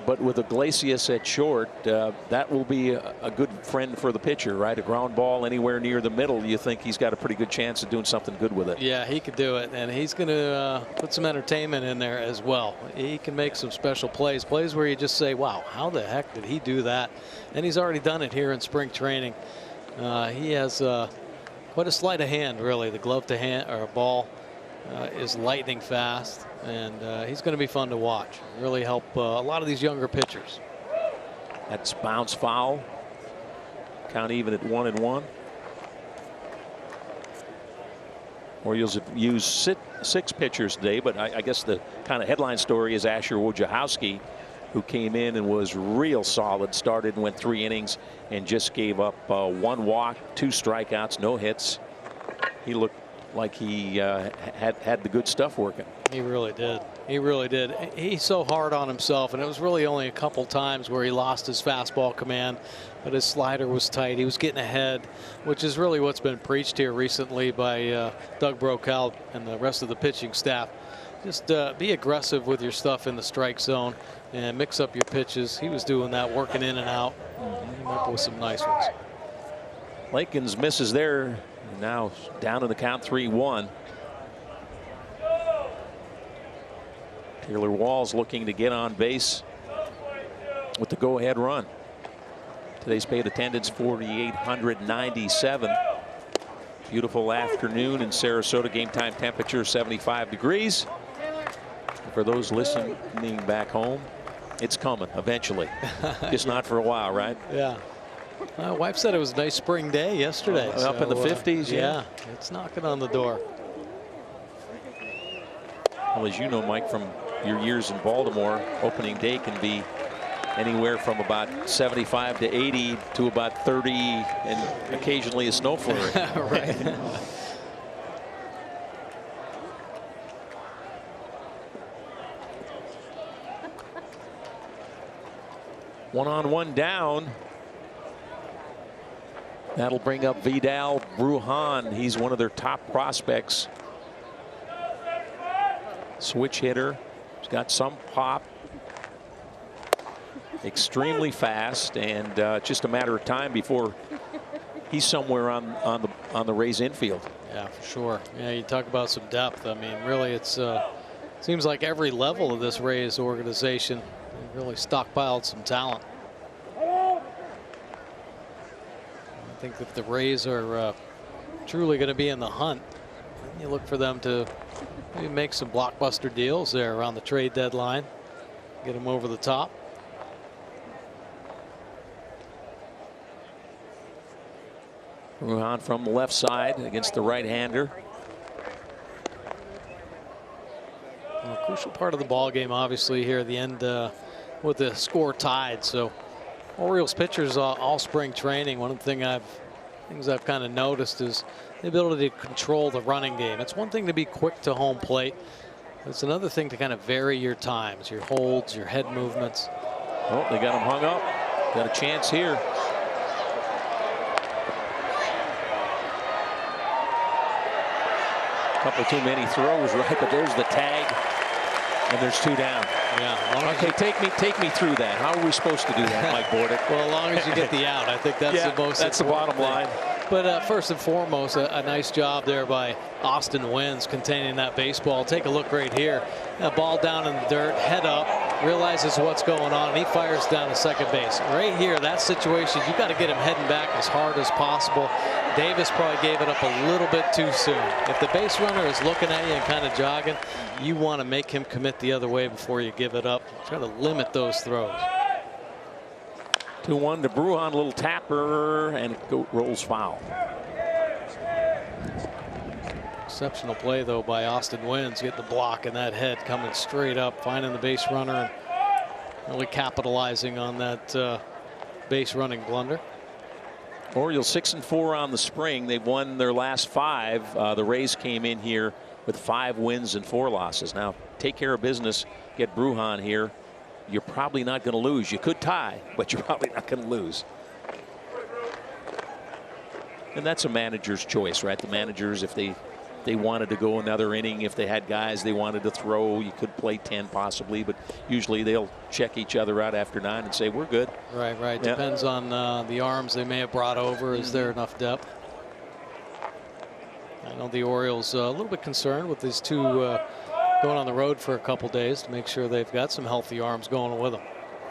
S1: but with Iglesias at short, that will be a good friend for the pitcher, right? A ground ball anywhere near the middle, you think he's got a pretty good chance of doing something good with it.
S2: Yeah, he could do it, and he's going to put some entertainment in there as well. He can make some special plays where you just say, wow, how the heck did he do that? And he's already done it here in spring training. He has quite a sleight of hand, really. The glove to hand or ball is lightning fast, and he's going to be fun to watch. Really help a lot of these younger pitchers.
S1: That's bounce foul. Count even at 1-1. Orioles have used six pitchers today, but I guess the kind of headline story is Asher Wojciechowski, who came in and was real solid. Started and went 3 innings and just gave up 1 walk, 2 strikeouts, no hits. He looked like he had the good stuff working.
S2: He really did. He really did. He's so hard on himself, and it was really only a couple times where he lost his fastball command, but his slider was tight. He was getting ahead, which is really what's been preached here recently by Doug Brokaw and the rest of the pitching staff. Just be aggressive with your stuff in the strike zone and mix up your pitches. He was doing that, working in and out. He came up with some nice ones.
S1: Lakins misses there. Now down in the count, 3-1. Taylor Walls looking to get on base with the go-ahead run. Today's paid attendance 4,897. Beautiful afternoon in Sarasota. Game time temperature 75 degrees. For those listening back home, it's coming eventually. Just not for a while, right?
S2: Yeah. My wife said it was a nice spring day yesterday.
S1: Up in the 50s,
S2: yeah. It's knocking on the door.
S1: Well, as you know, Mike, from your years in Baltimore, opening day can be anywhere from about 75 to 80 to about 30 and occasionally a snow flurry.
S2: Right.
S1: One down. That'll bring up Vidal Brujan. He's one of their top prospects. Switch hitter. He's got some pop. Extremely fast, and just a matter of time before he's somewhere on the Rays infield.
S2: Yeah, for sure. Yeah, you talk about some depth. I mean, really, it's seems like every level of this Rays organization really stockpiled some talent. I think if the Rays are truly going to be in the hunt, you look for them to maybe make some blockbuster deals there around the trade deadline, get them over the top.
S1: Brujan from the left side against the right-hander.
S2: A crucial part of the ball game, obviously, here at the end with the score tied. So Orioles pitchers all spring training. One of the things I've kind of noticed is the ability to control the running game. It's one thing to be quick to home plate. It's another thing to kind of vary your times, your holds, your head movements.
S1: Oh, they got him hung up. Got a chance here. Couple too many throws, right? But there's the tag, and there's 2 down.
S2: Yeah.
S1: Okay, take me through that. How are we supposed to do that, Mike Bordick?
S2: Well, as long as you get the out, I think that's the most.
S1: That's the bottom line.
S2: But first and foremost, a nice job there by Austin Wynns containing that baseball. Take a look right here. A ball down in the dirt, head up, realizes what's going on, and he fires down to second base. Right here, that situation, you got to get him heading back as hard as possible. Davis probably gave it up a little bit too soon. If the base runner is looking at you and kind of jogging, you want to make him commit the other way before you give it up. Try to limit those throws.
S1: 2-1 to Brujan, little tapper, and it rolls foul.
S2: Exceptional play, though, by Austin Wynns, getting the block and that head coming straight up, finding the base runner, and really capitalizing on that base running blunder.
S1: Orioles 6-4 on the spring. They've won their last 5. The Rays came in here with 5 wins and 4 losses. Now take care of business. Get Brujan here. You're probably not going to lose. You could tie, but you're probably not going to lose. And that's a manager's choice, right? The managers, if they wanted to go another inning, if they had guys they wanted to throw, you could play 10 possibly, but usually they'll check each other out after 9 and say, we're good.
S2: Right.
S1: Yeah.
S2: Depends on the arms they may have brought over. Is there enough depth? I know the Orioles a little bit concerned with these 2 going on the road for a couple days to make sure they've got some healthy arms going with them.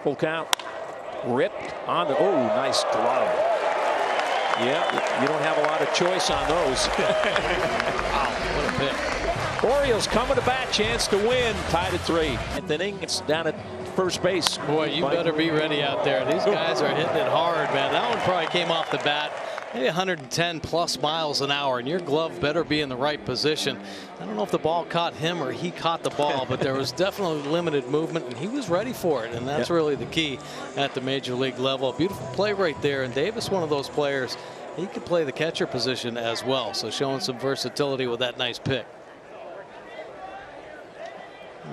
S1: Full count. Ripped on the, oh, nice glove. Yeah, you don't have a lot of choice on those.
S2: Wow, what a pick.
S1: Orioles coming to bat, chance to win, tied at 3. 9th inning, it's down at first base.
S2: Boy, you better be ready out there. These guys are hitting it hard, man. That one probably came off the bat maybe 110 plus miles an hour, and your glove better be in the right position. I don't know if the ball caught him or he caught the ball, but there was definitely limited movement, and he was ready for it, and that's really the key at the major league level. Beautiful play right there, and Davis, one of those players, he could play the catcher position as well, so showing some versatility with that nice pick.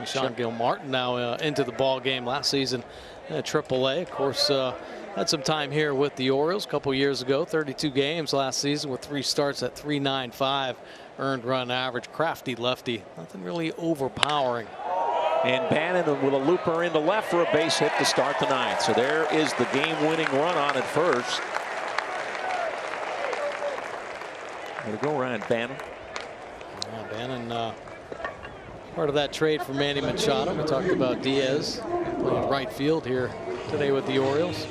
S2: Sean Gilmartin now into the ball game last season at AAA. Of course, had some time here with the Orioles a couple years ago. 32 games last season with 3 starts at .395 earned run average. Crafty lefty, nothing really overpowering.
S1: And Bannon with a looper into left for a base hit to start the 9th. So there is the game-winning run on at first. Way to go, Ryan Bannon.
S2: Yeah, Bannon, part of that trade for Manny Machado. We talked about Diaz playing right field here today with the Orioles.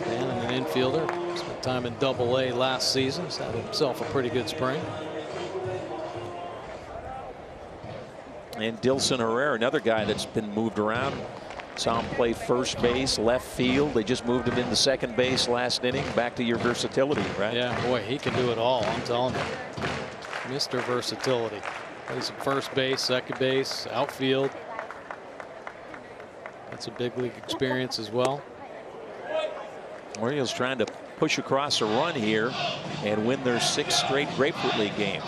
S2: Bannon, an infielder, spent time in AA last season. He's had himself a pretty good spring.
S1: And Dilson Herrera, another guy that's been moved around. Saw him play first base, left field. They just moved him into second base last inning. Back to your versatility, right?
S2: Yeah, boy, he can do it all. I'm telling you. Mr. Versatility. Plays some first base, second base, outfield. That's a big league experience as well.
S1: Orioles trying to push across a run here and win their 6th straight Grapefruit League game.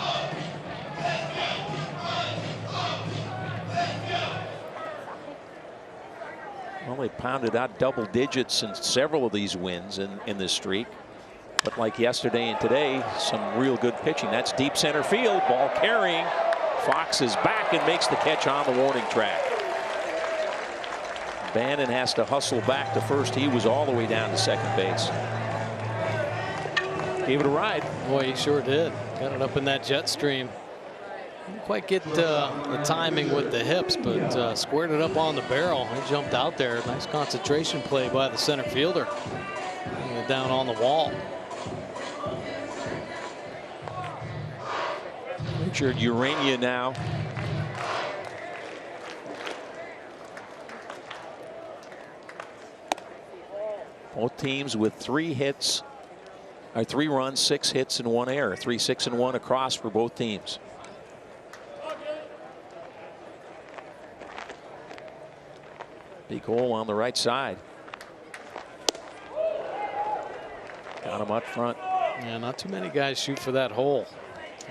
S1: Well, they pounded out double digits in several of these wins in this streak. But like yesterday and today, some real good pitching. That's deep center field, ball carrying. Fox is back and makes the catch on the warning track. Bannon has to hustle back to first. He was all the way down to second base. Gave it a ride.
S2: Boy, he sure did. Got it up in that jet stream. Didn't quite get the timing with the hips, but squared it up on the barrel. He jumped out there. Nice concentration play by the center fielder. Down on the wall.
S1: Richard Urania now. Both teams with 3 hits, or 3 runs, 6 hits, and 1 error. 3, 6, and 1 across for both teams. Big hole on the right side. Got him up front.
S2: Yeah, not too many guys shoot for that hole.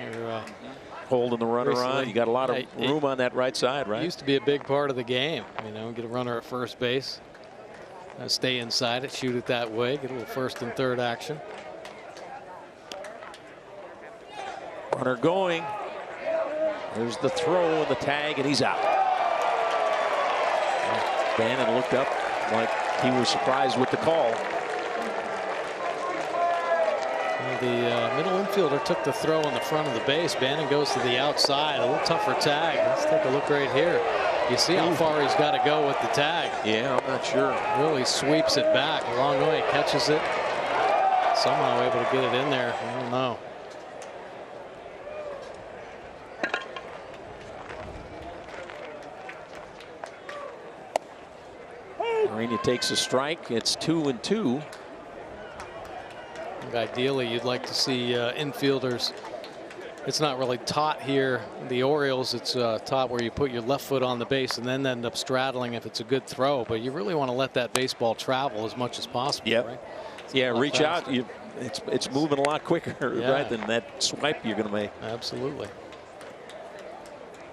S2: You're,
S1: holding the runner on. You got a lot of room on that right side, right?
S2: It used to be a big part of the game. You know, get a runner at first base. Stay inside it, shoot it that way, get a little first and third action.
S1: Runner going. There's the throw and the tag, and he's out. Bannon looked up like he was surprised with the call.
S2: The middle infielder took the throw in the front of the base. Bannon goes to the outside. A little tougher tag. Let's take a look right here. You see how far he's got to go with the tag.
S1: Yeah, I'm not sure.
S2: Really sweeps it back a long way. Catches it. Somehow able to get it in there. I don't know.
S1: Urania takes a strike. It's 2-2.
S2: Ideally, you'd like to see infielders It's not really taught here. The Orioles, it's taught where you put your left foot on the base and then end up straddling if it's a good throw. But you really want to let that baseball travel as much as possible.
S1: Yep.
S2: Right?
S1: Yeah, reach out. It's moving a lot quicker, right, than that swipe you're going to make.
S2: Absolutely.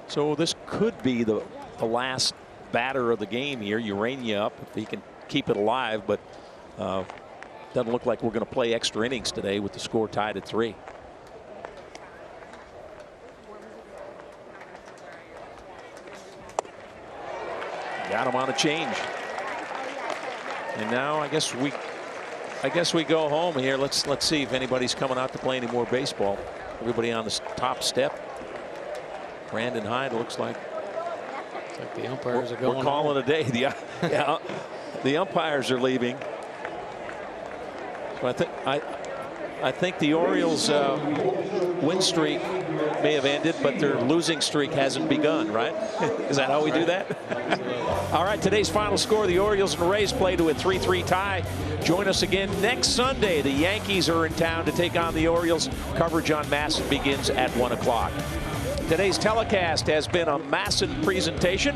S1: So this could be the last batter of the game here. Urania up if he can keep it alive, but doesn't look like we're going to play extra innings today with the score tied at 3. Got him on a change. And now I guess we go home here. Let's see if anybody's coming out to play any more baseball. Everybody on the top step. Brandon Hyde looks like.
S2: It's like the umpires are going.
S1: We're calling it a day. The umpires are leaving. So I think the Orioles' win streak may have ended, but their losing streak hasn't begun, right? Is that how we do that? All right, today's final score, the Orioles and Rays play to a 3-3 tie. Join us again next Sunday. The Yankees are in town to take on the Orioles. Coverage on MASN begins at 1 o'clock. Today's telecast has been a MASN presentation.